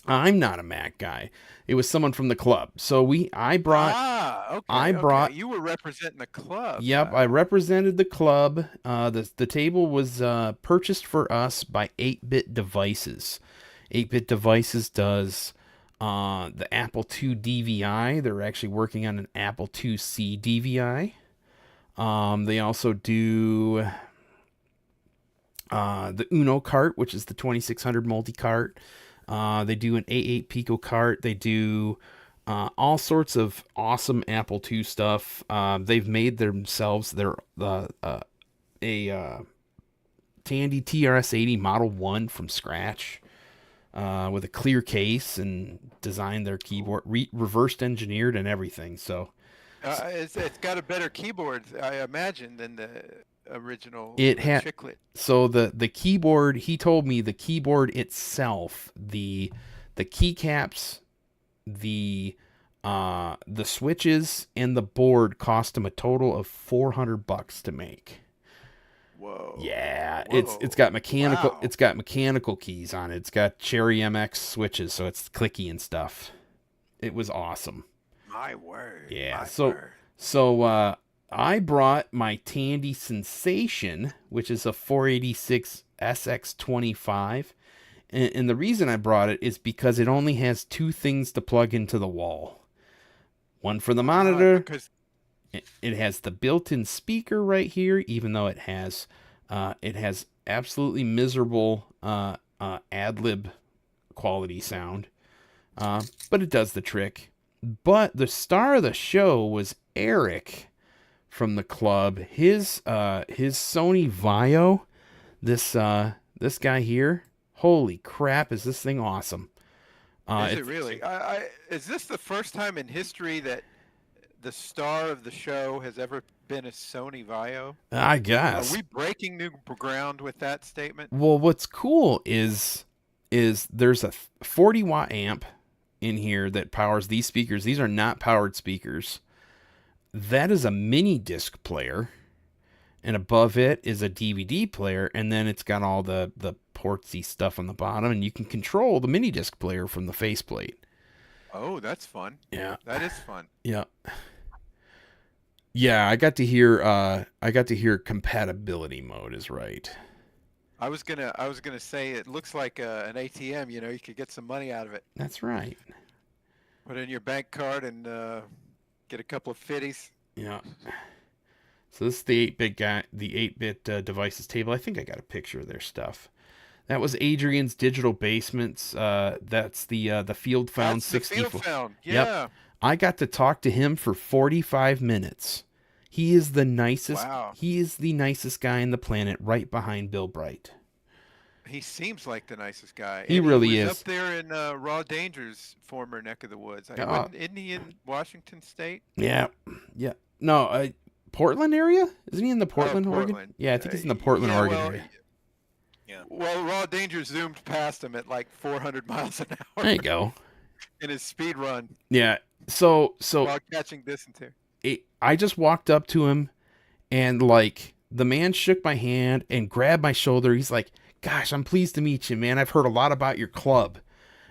I'm not a Mac guy. It was someone from the club. So I brought. Okay. You were representing the club. Yep, I represented the club. The table was purchased for us by 8-Bit Devices. 8-Bit Devices does the Apple II DVI. They're actually working on an Apple IIc DVI. They also do the Uno cart, which is the 2600 multi-cart. They do an A8 Pico cart. They do all sorts of awesome Apple II stuff. They've made themselves a Tandy TRS-80 Model 1 from scratch with a clear case and designed their keyboard, reversed engineered and everything. So it's got a better keyboard, I imagine, than the original chiclet. So the keyboard, he told me the keyboard itself, the keycaps, the switches and the board cost him a total of $400 to make. Whoa. Yeah, Whoa. it's got mechanical Wow. it's got mechanical keys on it. It's got Cherry MX switches, so it's clicky and stuff. It was awesome. My word. Yeah. My So word. I brought my Tandy Sensation, which is a 486 SX25. And the reason I brought it is because it only has 2 things to plug into the wall. One for the monitor It has the built-in speaker right here, even though it has absolutely miserable ad-lib quality sound, but it does the trick. But the star of the show was Eric from the club. His Sony Vaio, this guy here. Holy crap! Is this thing awesome? Is it really? Is this the first time in history that the star of the show has ever been a Sony Vaio? I guess. Are we breaking new ground with that statement? Well, what's cool is there's a 40 watt amp in here that powers these speakers. These are not powered speakers. That is a mini disc player, and above it is a DVD player, and then it's got all the portsy stuff on the bottom, and you can control the mini disc player from the faceplate. Oh, that's fun. Yeah, that is fun. Yeah. Yeah, I got to hear compatibility mode is right. I was gonna say it looks like an ATM. You know, you could get some money out of it. That's right. Put in your bank card and get a couple of fitties. Yeah. So this is the 8-bit devices table. I think I got a picture of their stuff. That was Adrian's Digital Basements. That's the Field Found 64. Field Found. Yeah. Yep. I got to talk to him for 45 minutes. He is the nicest. Wow. He is the nicest guy on the planet, right behind Bill Bright. He seems like the nicest guy. He really is. Up there in Raw Danger's former neck of the woods. Isn't he in Washington State? Yeah. Yeah. No, Portland area? Isn't he in the Portland, Oregon? Portland. Yeah, I think he's in the Portland, Oregon area. Yeah. Well, Raw Danger zoomed past him at like 400 miles an hour. There you go. In his speed run. Yeah. So while catching dysentery. I just walked up to him, and like the man shook my hand and grabbed my shoulder. He's like, "Gosh, I'm pleased to meet you, man. I've heard a lot about your club."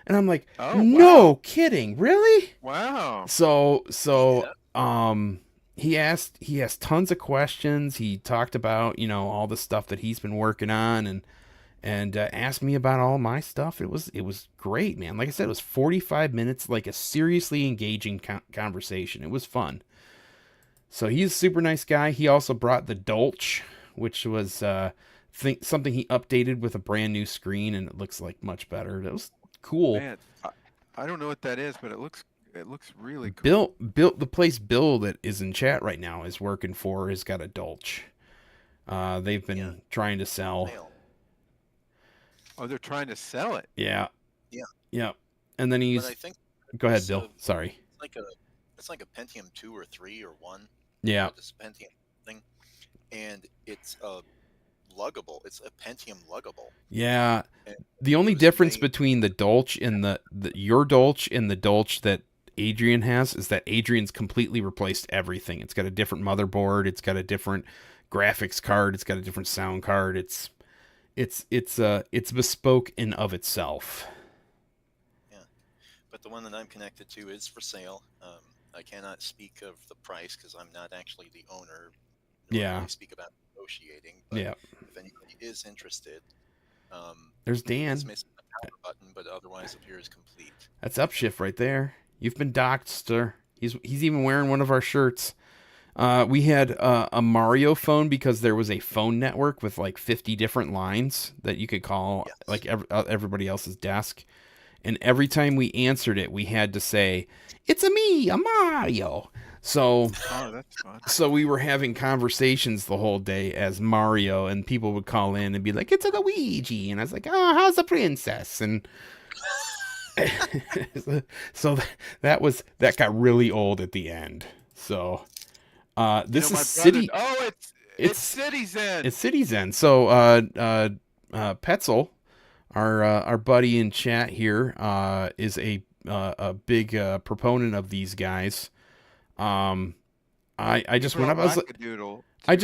And I'm like, "Oh, no wow. kidding, really?" Wow. So he asked tons of questions. He talked about, all the stuff that he's been working on, and asked me about all my stuff. It was great, man. Like I said, it was 45 minutes, like a seriously engaging conversation. It was fun. So he's a super nice guy. He also brought the Dolch, which was something he updated with a brand new screen, and it looks like much better. That was cool. Man, I don't know what that is, but it looks really cool. The place Bill that is in chat right now is working for has got a Dolch. They've been trying to sell. Oh, they're trying to sell it. Yeah. Yeah. Yeah. And then he's. But I think Go ahead, Bill. Sorry. It's like a Pentium 2 or 3 or 1. Yeah. This Pentium thing, and it's luggable. It's a Pentium luggable. Yeah. And the only difference between the Dolch and your Dolch and the Dolch that Adrian has is that Adrian's completely replaced everything. It's got a different motherboard. It's got a different graphics card. It's got a different sound card. It's bespoke in of itself. Yeah, but the one that I'm connected to is for sale. I cannot speak of the price because I'm not actually the owner. Yeah. I speak about negotiating. But yeah. If anybody is interested, there's Dan. It's missing the power button, but otherwise appears complete. That's Upshift right there. You've been docked, sir. He's even wearing one of our shirts. We had a Mario phone because there was a phone network with like 50 different lines that you could call like everybody else's desk. And every time we answered it, we had to say, "It's a Mario." So, that's fun. So we were having conversations the whole day as Mario, and people would call in and be like, "It's a Luigi," and I was like, "Oh, how's the princess?" And so that got really old at the end. So this is City. Oh, it's Citizen. It's Citizen. So Petzel, our buddy in chat here, is a big proponent of these guys. I just went up. I was like, I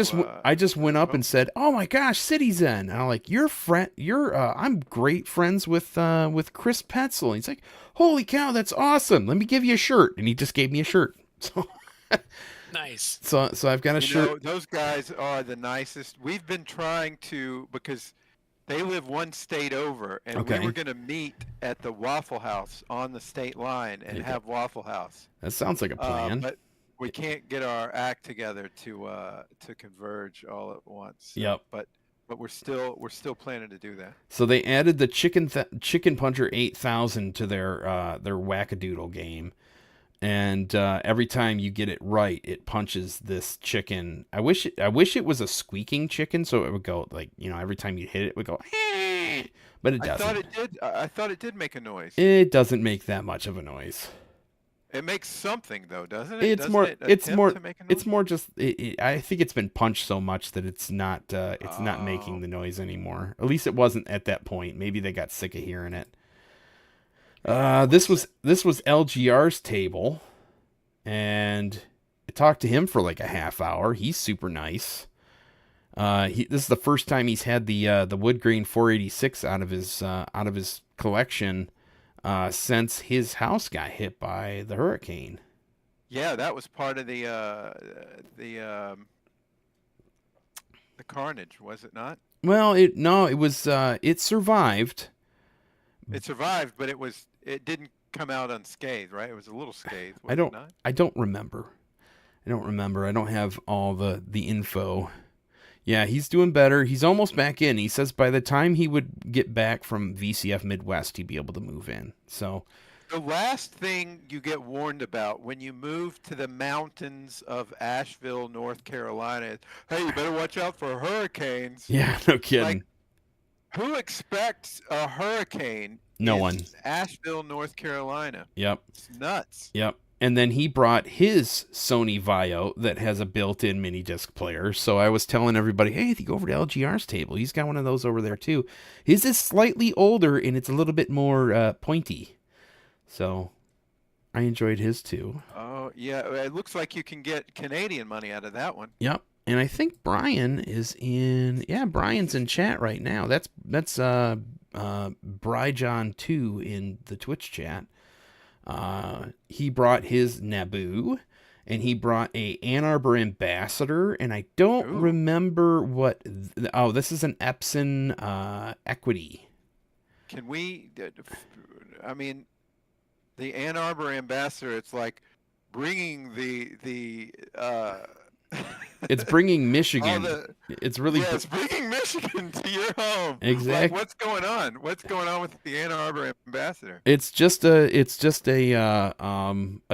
just went up and said, "Oh my gosh, Citizen!" And I'm like, I'm great friends with Chris Petzel. And he's like, "Holy cow, that's awesome! Let me give you a shirt." And he just gave me a shirt. So nice. So I've got a shirt. Those guys are the nicest. We've been trying to, because they live one state over, and we were going to meet at the Waffle House on the state line and have Waffle House. That sounds like a plan. But we can't get our act together to converge all at once. So, Yep. But we're still planning to do that. So they added the Chicken Puncher 8000 to their wackadoodle game, and every time you get it right, it punches this chicken. I wish it was a squeaking chicken, so it would go like, every time you hit it, it would go. But it doesn't. I thought it did make a noise. It doesn't make that much of a noise. It makes something though, doesn't it? It's Doesn't more. it It's attempt more. to make a It's noise? more just. I think it's been punched so much that it's not. It's not Oh. making the noise anymore. At least it wasn't at that point. Maybe they got sick of hearing it. This was LGR's table, and I talked to him for like a half hour. He's super nice. This is the first time he's had the wood grain 486 out of his collection since his house got hit by the hurricane. Yeah, that was part of the carnage, was it not? Well, it survived. It survived, but it didn't come out unscathed, right? It was a little scathed. Was I don't It not? I don't remember. I don't have all the info. Yeah, he's doing better. He's almost back in. He says by the time he would get back from VCF Midwest, he'd be able to move in. So The last thing you get warned about when you move to the mountains of Asheville, North Carolina is, hey, you better watch out for hurricanes. yeah, no kidding. Like, who expects a hurricane No in one. Asheville, North Carolina? Yep. It's nuts. Yep. And then he brought his Sony Vaio that has a built-in mini disc player. So I was telling everybody, hey, if you go over to LGR's table, he's got one of those over there too. His is slightly older and it's a little bit more pointy. So I enjoyed his too. Oh, yeah. It looks like you can get Canadian money out of that one. Yep. And I think Brian is Brian's in chat right now. That's Bryjohn2 in the Twitch chat. He brought his Naboo, and he brought a Ann Arbor Ambassador, and I don't remember what. This is an Epson Equity. Can we? I mean, the Ann Arbor Ambassador. It's like bringing the. It's bringing Michigan. It's really. Yeah, it's bringing Michigan to your home. Exactly. Like, what's going on? What's going on with the Ann Arbor Ambassador? It's just a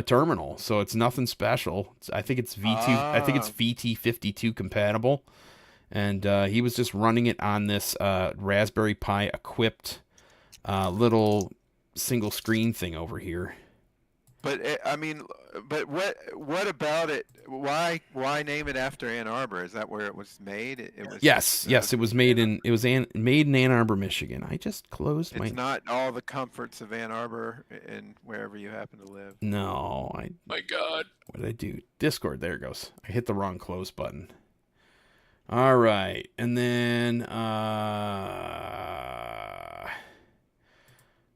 terminal, so it's nothing special. I think it's V2. I think it's VT52 compatible, and he was just running it on this Raspberry Pi equipped little single screen thing over here. But but what about it? Why name it after Ann Arbor? Is that where it was made? It was. Yes, it was made in Ann Arbor, Michigan. I just closed my. It's not all the comforts of Ann Arbor and wherever you happen to live. No, My God. What did I do? Discord. There it goes. I hit the wrong close button. All right, and then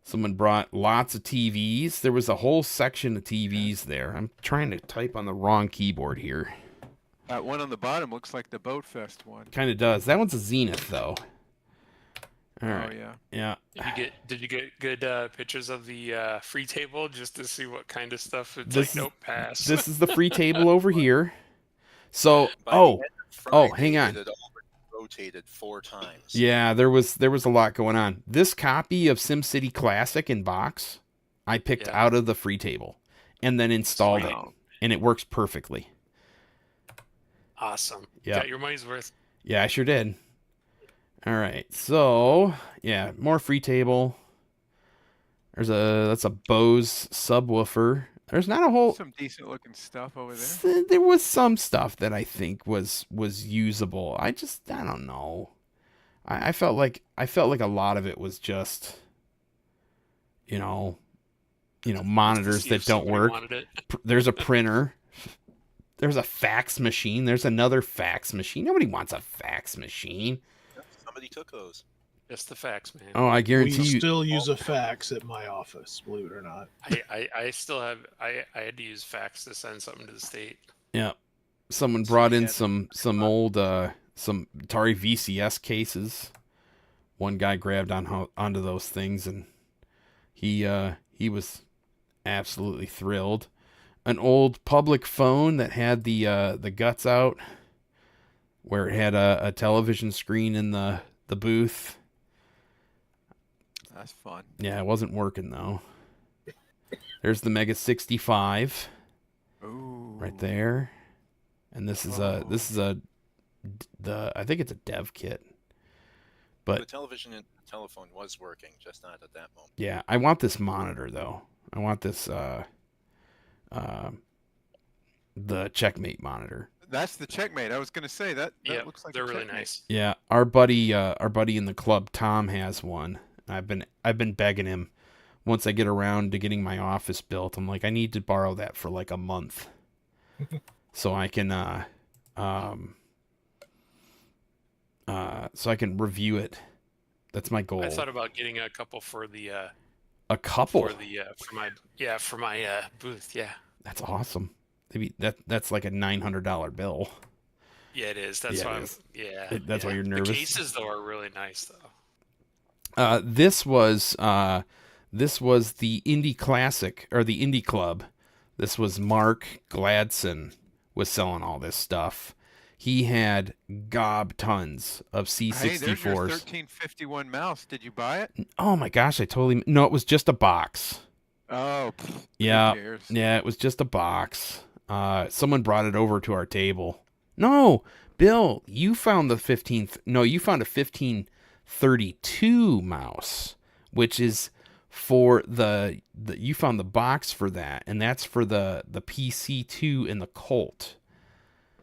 someone brought lots of TVs. There was a whole section of TVs there. I'm trying to type on the wrong keyboard here. That one on the bottom looks like the Boat Fest one. Kind of does. That one's a Zenith, though. All right. Oh, yeah. Yeah. Did you get good pictures of the free table just to see what kind of stuff? It's This like, nope, pass. This is the free table over here. So, By the end of Friday, hang on. It had already rotated 4 times. Yeah, there was a lot going on. This copy of SimCity Classic in box, I picked out of the free table and then installed it, and it works perfectly. Awesome. Yeah. Got your money's worth. Yeah, I sure did. All right, so yeah, more free table. That's a Bose subwoofer. There's not a whole. Some decent looking stuff over there. There was some stuff that I think was usable. I don't know. I felt like a lot of it was just, monitors See that if don't somebody work. wanted it. There's a printer. There's a fax machine. There's another fax machine. Nobody wants a fax machine. Somebody took those. Just the facts, man. Oh, I guarantee We you. still use a fax at my office, believe it or not. I still have I had to use fax to send something to the state. Yeah. Someone brought in some old some Atari VCS cases. One guy grabbed onto those things and he was absolutely thrilled. an old public phone that had the guts out, where it had a television screen in the booth. That's fun. Yeah, it wasn't working though. There's the Mega 65. Ooh. Right there. And this is I think it's a dev kit. But the television and telephone was working, just not at that moment. Yeah, I want this monitor though. I want this the Checkmate monitor. That's the Checkmate. I was going to say that looks like they're a really Checkmate. nice. Yeah, our buddy in the club, Tom, has one. I've been begging him once I get around to getting my office built. I'm like, I need to borrow that for like a month. So I can so I can review it. That's my goal. I thought about getting a couple for the a couple for my booth. Yeah, that's awesome. Maybe that's like a $900 bill. Yeah, it is. That's why. That's why you're nervous. The cases though are really nice though. This was the Indie Classic or the Indie Club. This was Mark Gladson was selling all this stuff. He had tons of C64s. Hey, there's your 1351 mouse. Did you buy it? Oh my gosh, no, it was just a box. Oh, yeah, it was just a box. Someone brought it over to our table. No, Bill, you found a 1532 mouse, which is for you found the box for that, and that's for the PC2 and the Colt.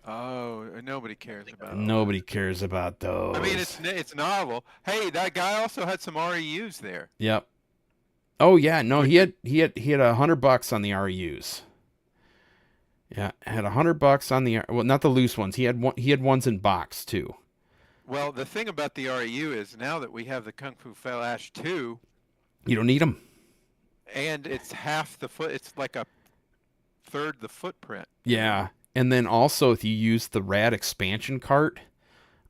Oh, nobody cares about. Nobody cares about those. I mean, it's novel. Hey, that guy also had some REUs there. Yep. Oh yeah, no, he had $100 on the REUs. Yeah, had $100 on the not the loose ones. He had ones in box too. Well, the thing about the REU is now that we have the Kung Fu Flash 2, you don't need them. And it's half the foot. It's like a third the footprint. Yeah. And then also, if you use the RAD expansion cart,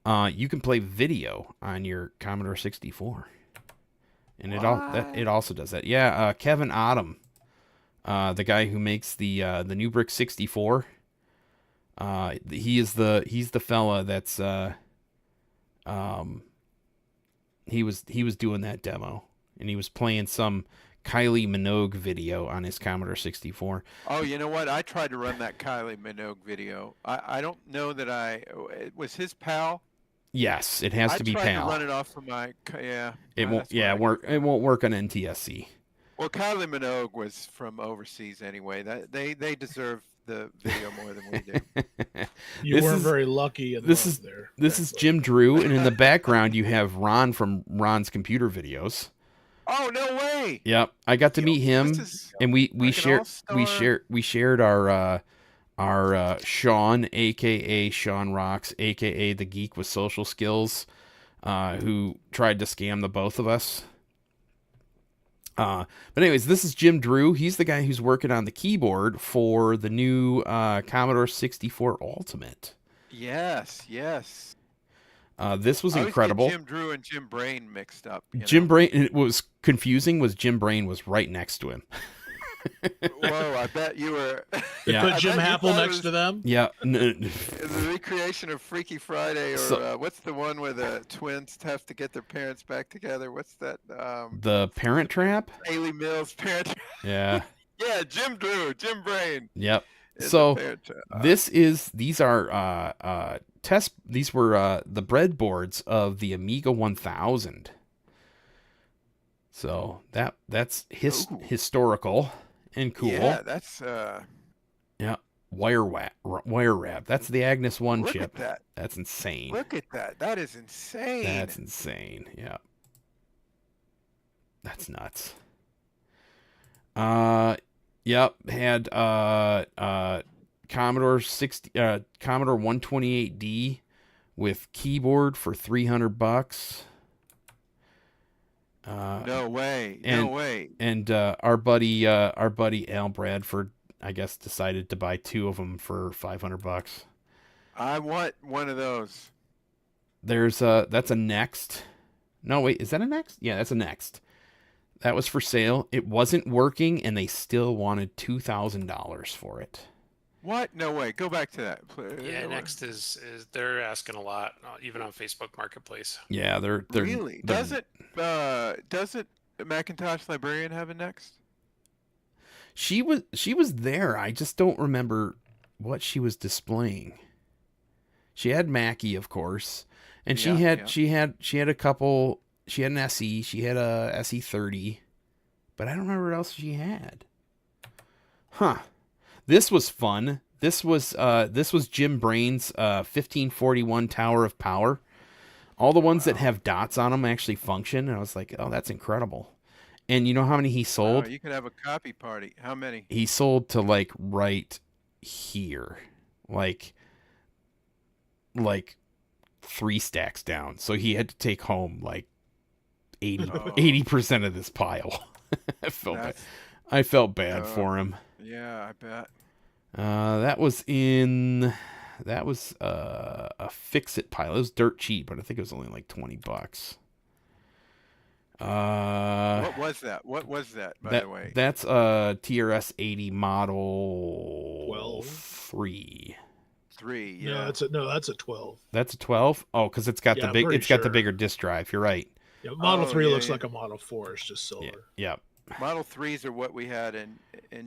you can play video on your Commodore 64, and it also does that. Yeah, Kevin Autumn, the guy who makes the New Brick 64, he's the fella that's he was doing that demo, and he was playing some Kylie Minogue video on his Commodore 64. Oh, you know what? I tried to run that Kylie Minogue video. I don't know that it was his PAL. Yes, it has to be PAL. I tried to run it off of my It won't. Yeah, It won't work on NTSC. Well, Kylie Minogue was from overseas anyway. They deserve the video more than we do. You weren't very lucky. This is Jim Drew, and in the background you have Ron from Ron's Computer Videos. Oh, no way! Yep, I got to meet him, and we shared our Sean, aka Sean Rocks, aka the Geek with Social Skills, who tried to scam the both of us. But anyways, this is Jim Drew. He's the guy who's working on the keyboard for the new Commodore 64 Ultimate. Yes. This was incredible. I always get Jim Drew and Jim Brain mixed up. Brain, it was confusing. Jim Brain was right next to him. Whoa! I bet you were. Yeah. Put Jim Happel next to them. Yeah. The recreation of Freaky Friday, or what's the one where the twins have to get their parents back together? What's that? The Parent Trap. Haley Mills Parent Trap. Yeah. Yeah, Jim Drew, Jim Brain. Yep. So these are these were the breadboards of the Amiga 1000. So that's historical and cool. Yeah, that's yeah, wire wrap. That's the Agnes 1 look chip. At that. That's insane. Look at that. That is insane. That's insane. Yeah. That's nuts. Yep, had Commodore 128D with keyboard for $300. No way. And our buddy Al Bradford, I guess, decided to buy 2 of them for $500. I want one of those. That's a Next. No, wait, is that a Next? Yeah, that's a Next. That was for sale. It wasn't working, and they still wanted $2,000 for it. What? No way. Go back to that. Yeah, next is they're asking a lot, even on Facebook Marketplace. Yeah, they're really. Doesn't Macintosh Librarian have a next? She was there. I just don't remember what she was displaying. She had Mackie, of course, and she had a couple. She had an SE. She had a SE30, but I don't remember what else she had. Huh. This was fun. This was Jim Brain's 1541 Tower of Power. All the ones that have dots on them actually function, and I was like, oh, that's incredible. And you know how many he sold? You could have a copy party. How many? He sold to like right here, like 3 stacks down. So he had to take home like 80% of this pile. I felt bad for him. Yeah, I bet. That was a fix-it pile. It was dirt cheap, but I think it was only like $20. What was that? By the way? That's a TRS 80 model 12. 3. 3. Yeah. No, that's a 12. That's a 12. Oh, because it's got Yeah, got the bigger disk drive. You're right. Yeah, Model 3 looks like a Model 4. It's just silver. Yeah. Model 3s are what we had in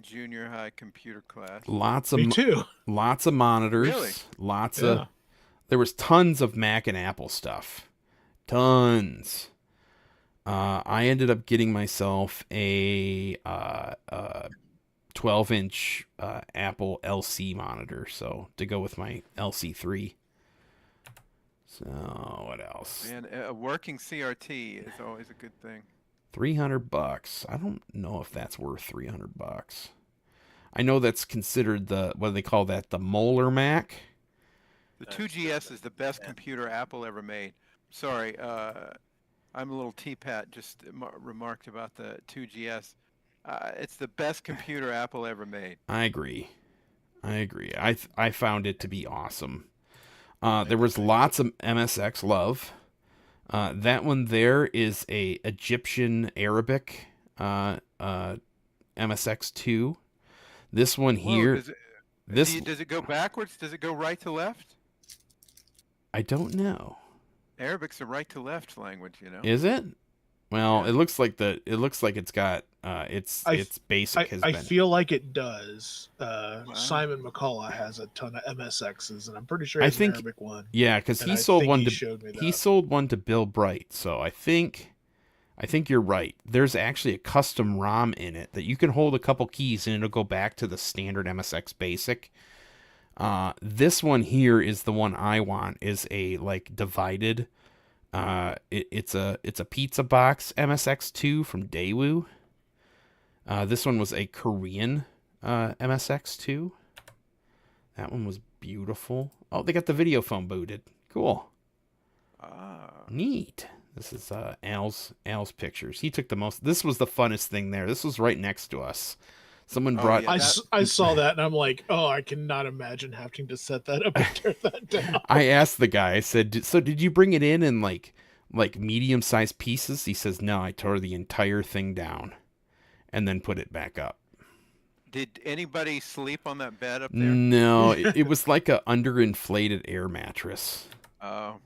junior high computer class. Me too. Lots of monitors. Really? There was tons of Mac and Apple stuff. Tons. I ended up getting myself a 12-inch Apple LC monitor, so to go with my LC3. So what else? And a working CRT is always a good thing. $300. I don't know if that's worth $300. I know that's considered what do they call that? The molar Mac. The 2GS is the best computer Apple ever made. Sorry, I'm a little teapat. Just remarked about the 2GS. It's the best computer Apple ever made. I agree. I found it to be awesome. There was lots of MSX love. That one there is a Egyptian Arabic MSX2. This one here. Does it go backwards? Does it go right to left? I don't know. Arabic's a right to left language, you know. Is it? Well, it looks like it's got its basic has been. I feel like it does. Simon McCullough has a ton of MSXs, and I'm pretty sure it's an Arabic one. Yeah, because he sold one to Bill Bright. So I think you're right. There's actually a custom ROM in it that you can hold a couple keys and it'll go back to the standard MSX Basic. This one here is the one I want. Is a divided. It's a pizza box MSX2 from Daewoo. This one was a Korean MSX2. That one was beautiful. Oh, they got the video phone booted. Cool. Neat. This is Al's pictures. He took the most. This was the funnest thing there. This was right next to us. Someone brought. I saw that and I'm like, oh, I cannot imagine having to set that up and tear that down. I asked the guy. I said, "So did you bring it in like medium-sized pieces?" He says, "No, I tore the entire thing down, and then put it back up." Did anybody sleep on that bed up there? No, it was like a underinflated air mattress. Oh.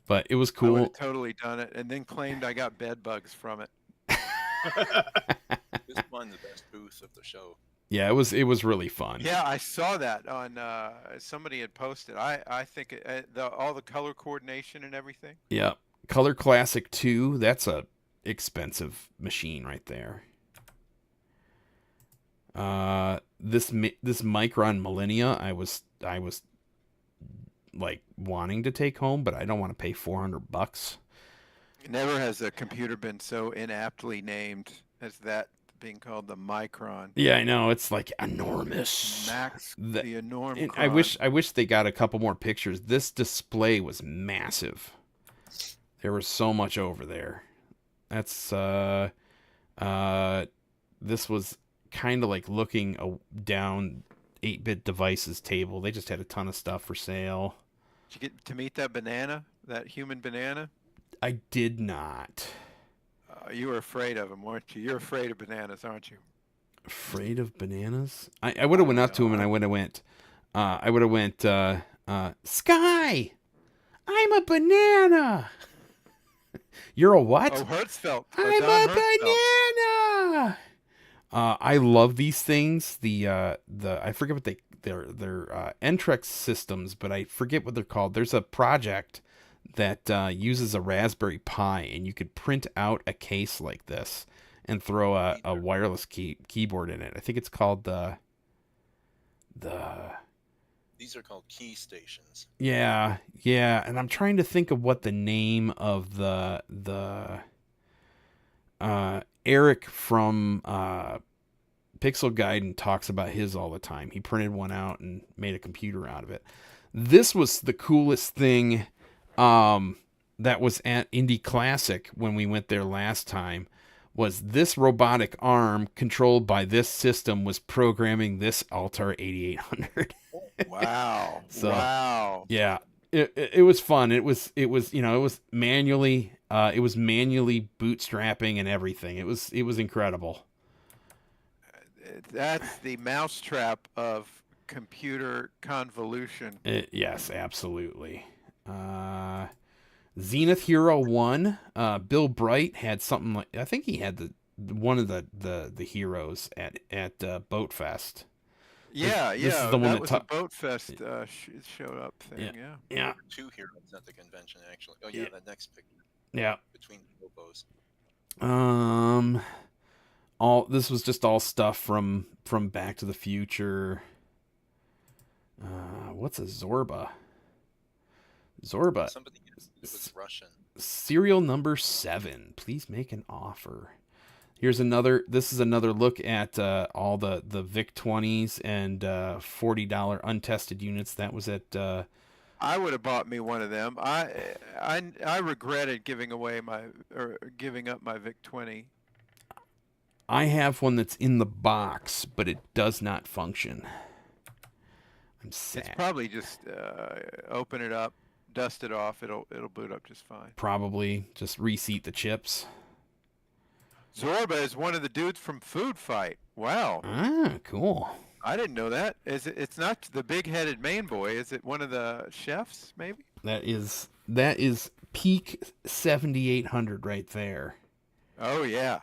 But it was cool. I would have totally done it, and then claimed I got bed bugs from it. This won the best booth of the show. Yeah, it was really fun. Yeah, I saw that on somebody had posted. I think all the color coordination and everything. Yeah, Color Classic 2. That's a expensive machine right there. This Micron Millennia, I was like wanting to take home, but I don't want to pay $400. Never has a computer been so inaptly named as that, being called the Micron. Yeah, I know. It's like enormous. The enormous. I wish they got a couple more pictures. This display was massive. There was so much over there. That's this was kind of like looking down 8-bit devices table. They just had a ton of stuff for sale. Did you get to meet that banana? That human banana? I did not. You were afraid of him, weren't you? You're afraid of bananas, aren't you? Afraid of bananas? I would have went up to him and I would have went, Sky, I'm a banana. You're a what? Oh, Hertzfeld. I'm Don a Hertzfeld. banana. I love these things. The I forget what they're Entrex systems, but I forget what they're called. There's a project that uses a Raspberry Pi, and you could print out a case like this and throw a wireless keyboard in it. I think it's called the. These are called key stations. Yeah, and I'm trying to think of what the name of the Eric from Pixel Gaiden talks about his all the time. He printed one out and made a computer out of it. This was the coolest thing that was at Indie Classic when we went there last time. Was this robotic arm controlled by this system was programming this Altar 8800. Wow. So, wow. Yeah. It was fun. It was manually bootstrapping and everything. It was incredible. That's the mousetrap of computer convolution. Yes, absolutely. Zenith Hero 1, Bill Bright had something like, I think he had one of the heroes at Boat Fest. Yeah, this is the one that was a Boat Fest showed up thing. Yeah. Two heroes at the convention, actually. Oh yeah, that next picture. Yeah. Between hobos. This was just all stuff from Back to the Future. What's a Zorba? Somebody, it was Russian. Serial number 7. Please make an offer. This is another look at all the VIC-20s and $40 untested units. That was at. I would have bought me one of them. I regretted giving up my VIC-20. I have one that's in the box, but it does not function. I'm sad. It's probably just open it up, dust it off. It'll boot up just fine. Probably just reseat the chips. Zorba is one of the dudes from Food Fight. Wow. Ah, cool. I didn't know that. It's not the big-headed main boy. Is it one of the chefs, maybe? That is peak 7800 right there. Oh, yeah.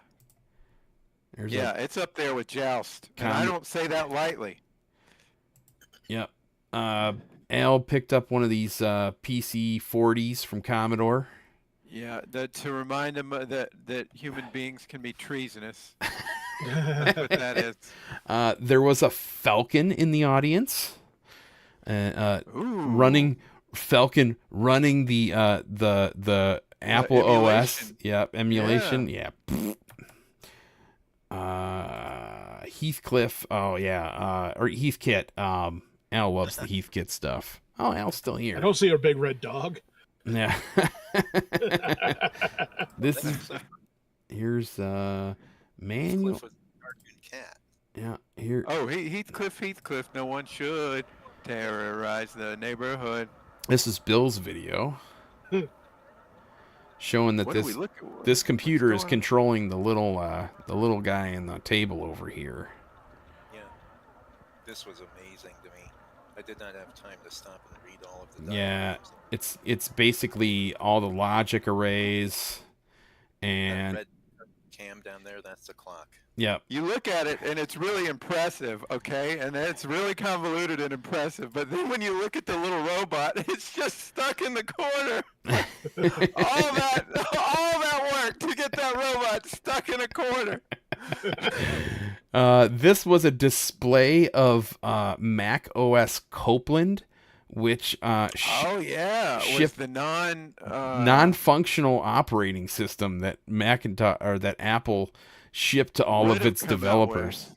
It's up there with Joust. And I don't say that lightly. Yep. Al picked up one of these PC 40s from Commodore. Yeah, to remind him that human beings can be treasonous. That's what that is. There was a Falcon in the audience. Running the Apple OS. Yep, emulation. Yeah. Heathcliff. Oh yeah. Or Heathkit. Al loves the Heathkit stuff. Oh, Al's still here. I don't see a big red dog. Yeah. Here's manual. Heathcliff was a cartoon cat. Yeah, here. Oh, Heathcliff. No one should terrorize the neighborhood. This is Bill's video showing that this computer is controlling the little guy in the table over here. Yeah, this was amazing to me. I did not have time to stop and read all of the diagrams. It's basically all the logic arrays and that red cam down there. That's the clock. Yep. You look at it and it's really impressive, okay? And it's really convoluted and impressive. But then when you look at the little robot, it's just stuck in the corner. all that work to get that robot stuck in a corner. This was a display of Mac OS Copeland, which shipped the non-functional operating system that Macintosh or that Apple shipped to all of its developers.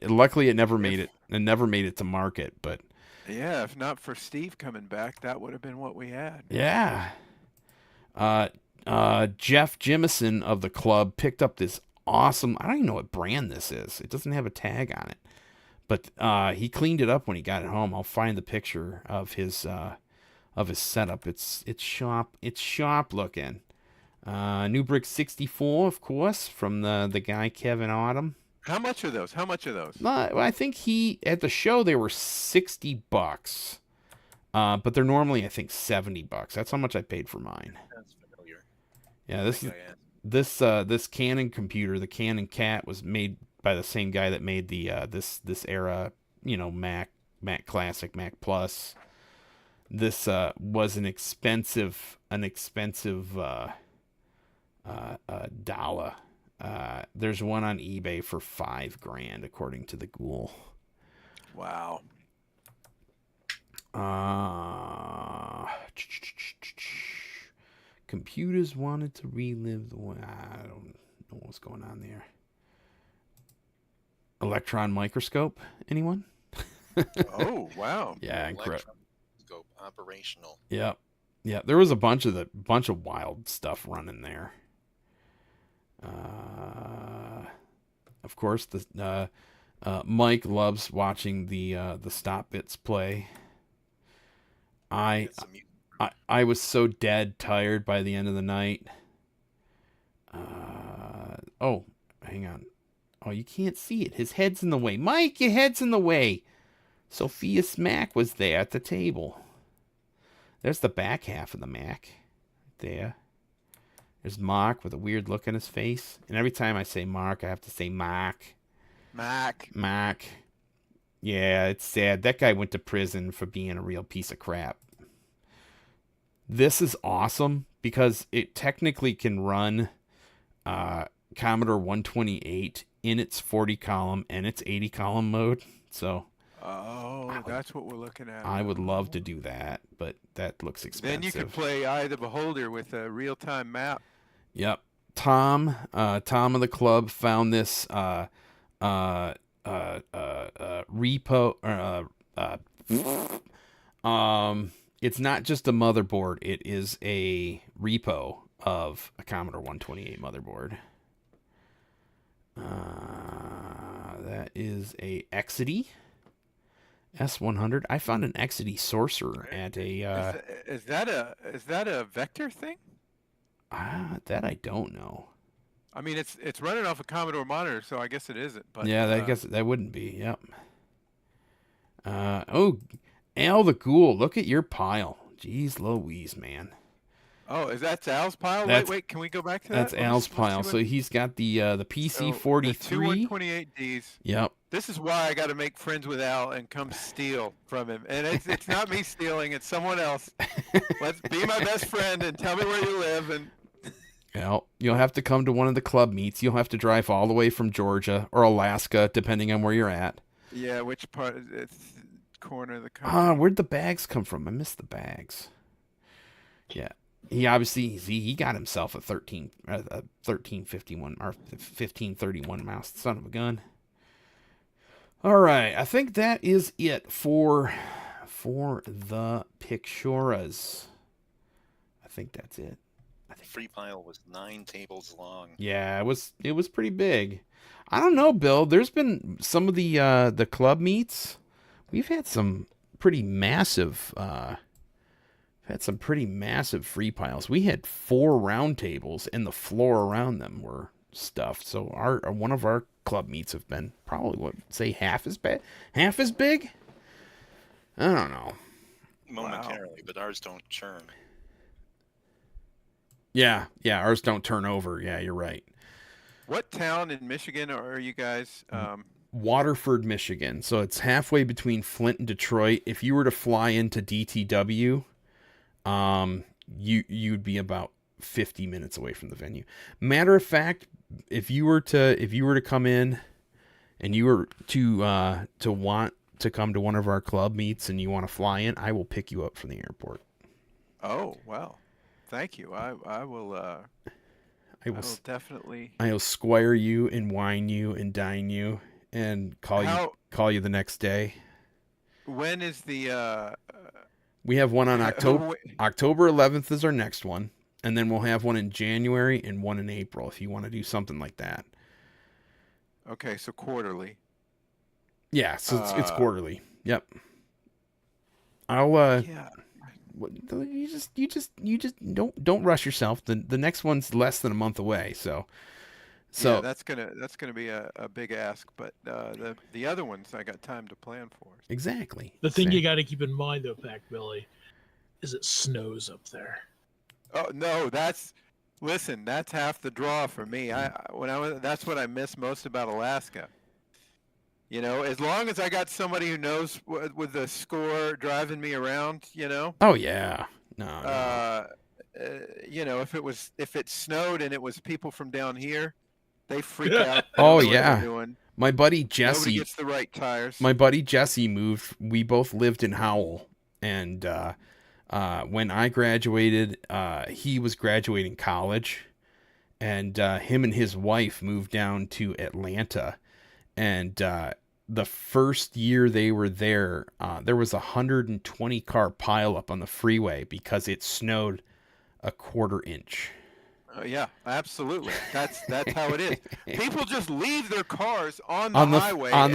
Luckily, it never made it. It never made it to market. But yeah, if not for Steve coming back, that would have been what we had. Yeah. Jeff Jimison of the club picked up this awesome. I don't even know what brand this is. It doesn't have a tag on it, but he cleaned it up when he got it home. I'll find the picture of his setup. It's sharp looking. New Brick 64, of course, from the guy Kevin Autumn. How much are those? How much are those? I think at the show they were $60. But they're normally, I think, $70. That's how much I paid for mine. That's familiar. Yeah, I think I asked. this Canon computer, the Canon Cat, was made by the same guy that made the this era, Mac Classic, Mac Plus. This was an expensive dollar. There's one on eBay for $5,000, according to the Ghoul. Wow. Computers wanted to relive the one. I don't know what's going on there. Electron microscope. Anyone? Oh, wow. Yeah, incredible. Go operational. Yep. Yeah, there was a bunch of wild stuff running there. Of course, the Mike loves watching the Stop Bits play. I was so dead tired by the end of the night. Oh, hang on. Oh, you can't see it. His head's in the way. Mike, your head's in the way. Sophia Smack was there at the table. There's the back half of the Mac. There. There's Mark with a weird look on his face. And every time I say Mark, I have to say Mark. Mark. Yeah, it's sad. That guy went to prison for being a real piece of crap. This is awesome because it technically can run Commodore 128 in its 40 column and its 80 column mode. So that's what we're looking at. I would love to do that, but that looks expensive. Then you could play Eye of the Beholder with a real-time map. Yep. Tom of the club found this repo. It's not just a motherboard; it is a repo of a Commodore 128 motherboard. That is a Exidy S100. I found an Exidy Sorcerer at a. Is that a vector thing? That I don't know. I mean, it's running off a Commodore monitor, so I guess it isn't. But yeah, I guess that wouldn't be. Yep. Al the Ghoul, look at your pile. Jeez Louise, man. Oh, is that Al's pile? Wait, can we go back to that? That's Al's pile. So he's got the PC-43. Two 128Ds. Yep. This is why I got to make friends with Al and come steal from him. And it's not me stealing; it's someone else. Let's be my best friend and tell me where you live. And well, you'll have to come to one of the club meets. You'll have to drive all the way from Georgia or Alaska, depending on where you're at. Yeah, which part? It's corner of the country. Where'd the bags come from? I missed the bags. Yeah. He obviously he got himself a 1351 or 1531 mouse. Son of a gun. All right, I think that is it for the Picturas. I think that's it. Free pile was 9 tables long. Yeah, it was pretty big. I don't know, Bill. There's been some of the club meets. We've had some pretty massive. Free piles. We had 4 round tables, and the floor around them were stuffed. So one of our club meets have been probably half as big. I don't know. Momentarily, but ours don't churn. Yeah, ours don't turn over. Yeah, you're right. What town in Michigan are you guys? Waterford, Michigan. So it's halfway between Flint and Detroit. If you were to fly into DTW, you'd be about 50 minutes away from the venue. Matter of fact, if you were to come in and you were to want to come to one of our club meets and you want to fly in, I will pick you up from the airport. Oh, well. Thank you. I will definitely. I will squire you and wine you and dine you and call you the next day. When is the? We have one on October 11th is our next one, and then we'll have one in January and one in April if you want to do something like that. Okay, so quarterly. Yeah, so it's quarterly. Yep. I'll you just don't rush yourself. The next one's less than a month away, so yeah, that's gonna be a big ask, but the other ones I got time to plan for. exactly. The thing you got to keep in mind, though, Pac Billy, is it snows up there. Oh no, that's half the draw for me. That's what I miss most about Alaska. You know, as long as I got somebody who knows with the score driving me around, you know. Oh yeah, no. You know, if it snowed and it was people from down here, they freak out. They Oh don't know what yeah. they're doing. My buddy Jesse. Nobody gets the right tires. My buddy Jesse moved. We both lived in Howell, and when I graduated, he was graduating college, and him and his wife moved down to Atlanta, and the first year they were there, there was 120 car pileup on the freeway because it snowed a quarter inch. Yeah, absolutely. That's how it is. People just leave their cars on the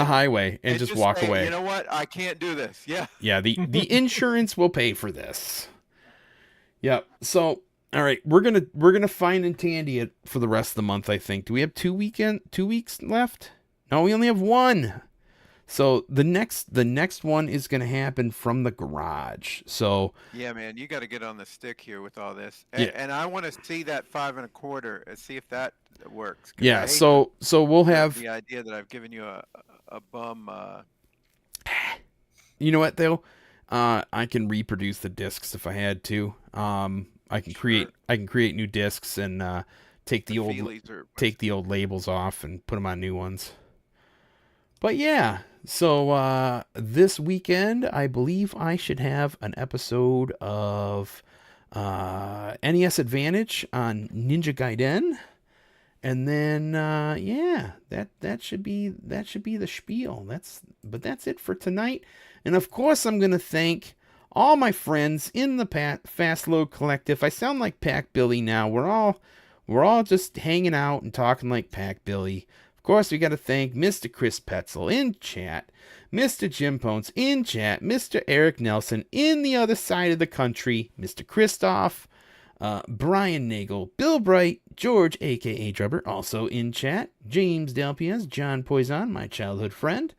highway and just walk say, away. You know what? I can't do this. Yeah. Yeah. The insurance will pay for this. Yep. So, all right, we're gonna find and Tandy it for the rest of the month. I think. Do we have 2 weeks left? No, we only have one. So the next one is going to happen from the garage. So yeah, man, you got to get on the stick here with all this, yeah. And I want to see that 5 1/4 and see if that works. Yeah, so we'll have the idea that I've given you a bum. You know what though? I can reproduce the discs if I had to. I can create new discs and take the old labels off and put them on new ones. But yeah, so this weekend, I believe I should have an episode of NES Advantage on Ninja Gaiden, and then yeah, that should be the spiel. That's it for tonight. And of course, I'm gonna thank all my friends in the Fast Load Collective. I sound like Pac Billy now. We're all just hanging out and talking like Pac Billy. Of course, we got to thank Mr. Chris Petzel in chat, Mr. Jim Pones in chat, Mr. Eric Nelson in the other side of the country, Mr. Christoph, Brian Nagel, Bill Bright, George, a.k.a. Drubber, also in chat, James Delpias, John Poison, my childhood friend,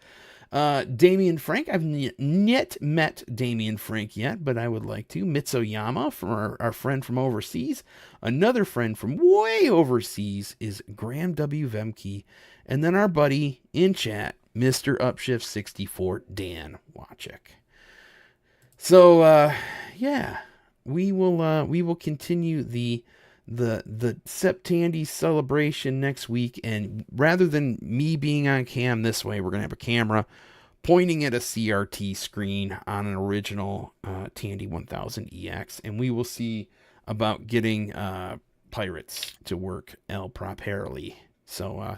Damian Frank. I've yet met Damian Frank yet, but I would like to. Mitsoyama, from our friend from overseas. Another friend from way overseas is Graham W. Vemke. And then our buddy in chat, Mr. Upshift64, Dan Wachek. So, yeah, we will continue the SepTANDY celebration next week, and rather than me being on cam this way, we're gonna have a camera pointing at a CRT screen on an original Tandy 1000 EX, and we will see about getting pirates to work El Properly. So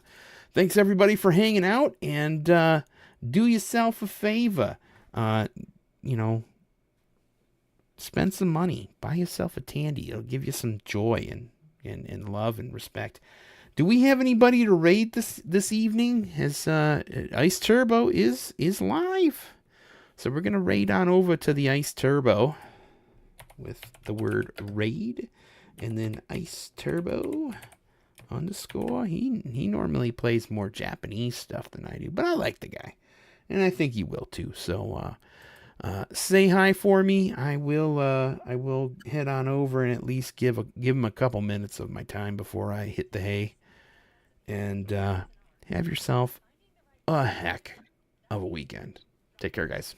thanks everybody for hanging out, and do yourself a favor, spend some money. Buy yourself a Tandy. It'll give you some joy and love and respect. Do we have anybody to raid this evening? As Ice Turbo is live. So we're going to raid on over to the Ice Turbo with the word raid. And then Ice Turbo _ He normally plays more Japanese stuff than I do. But I like the guy. And I think he will too. So say hi for me. I will head on over and at least give him a couple minutes of my time before I hit the hay. And have yourself a heck of a weekend. Take care, guys.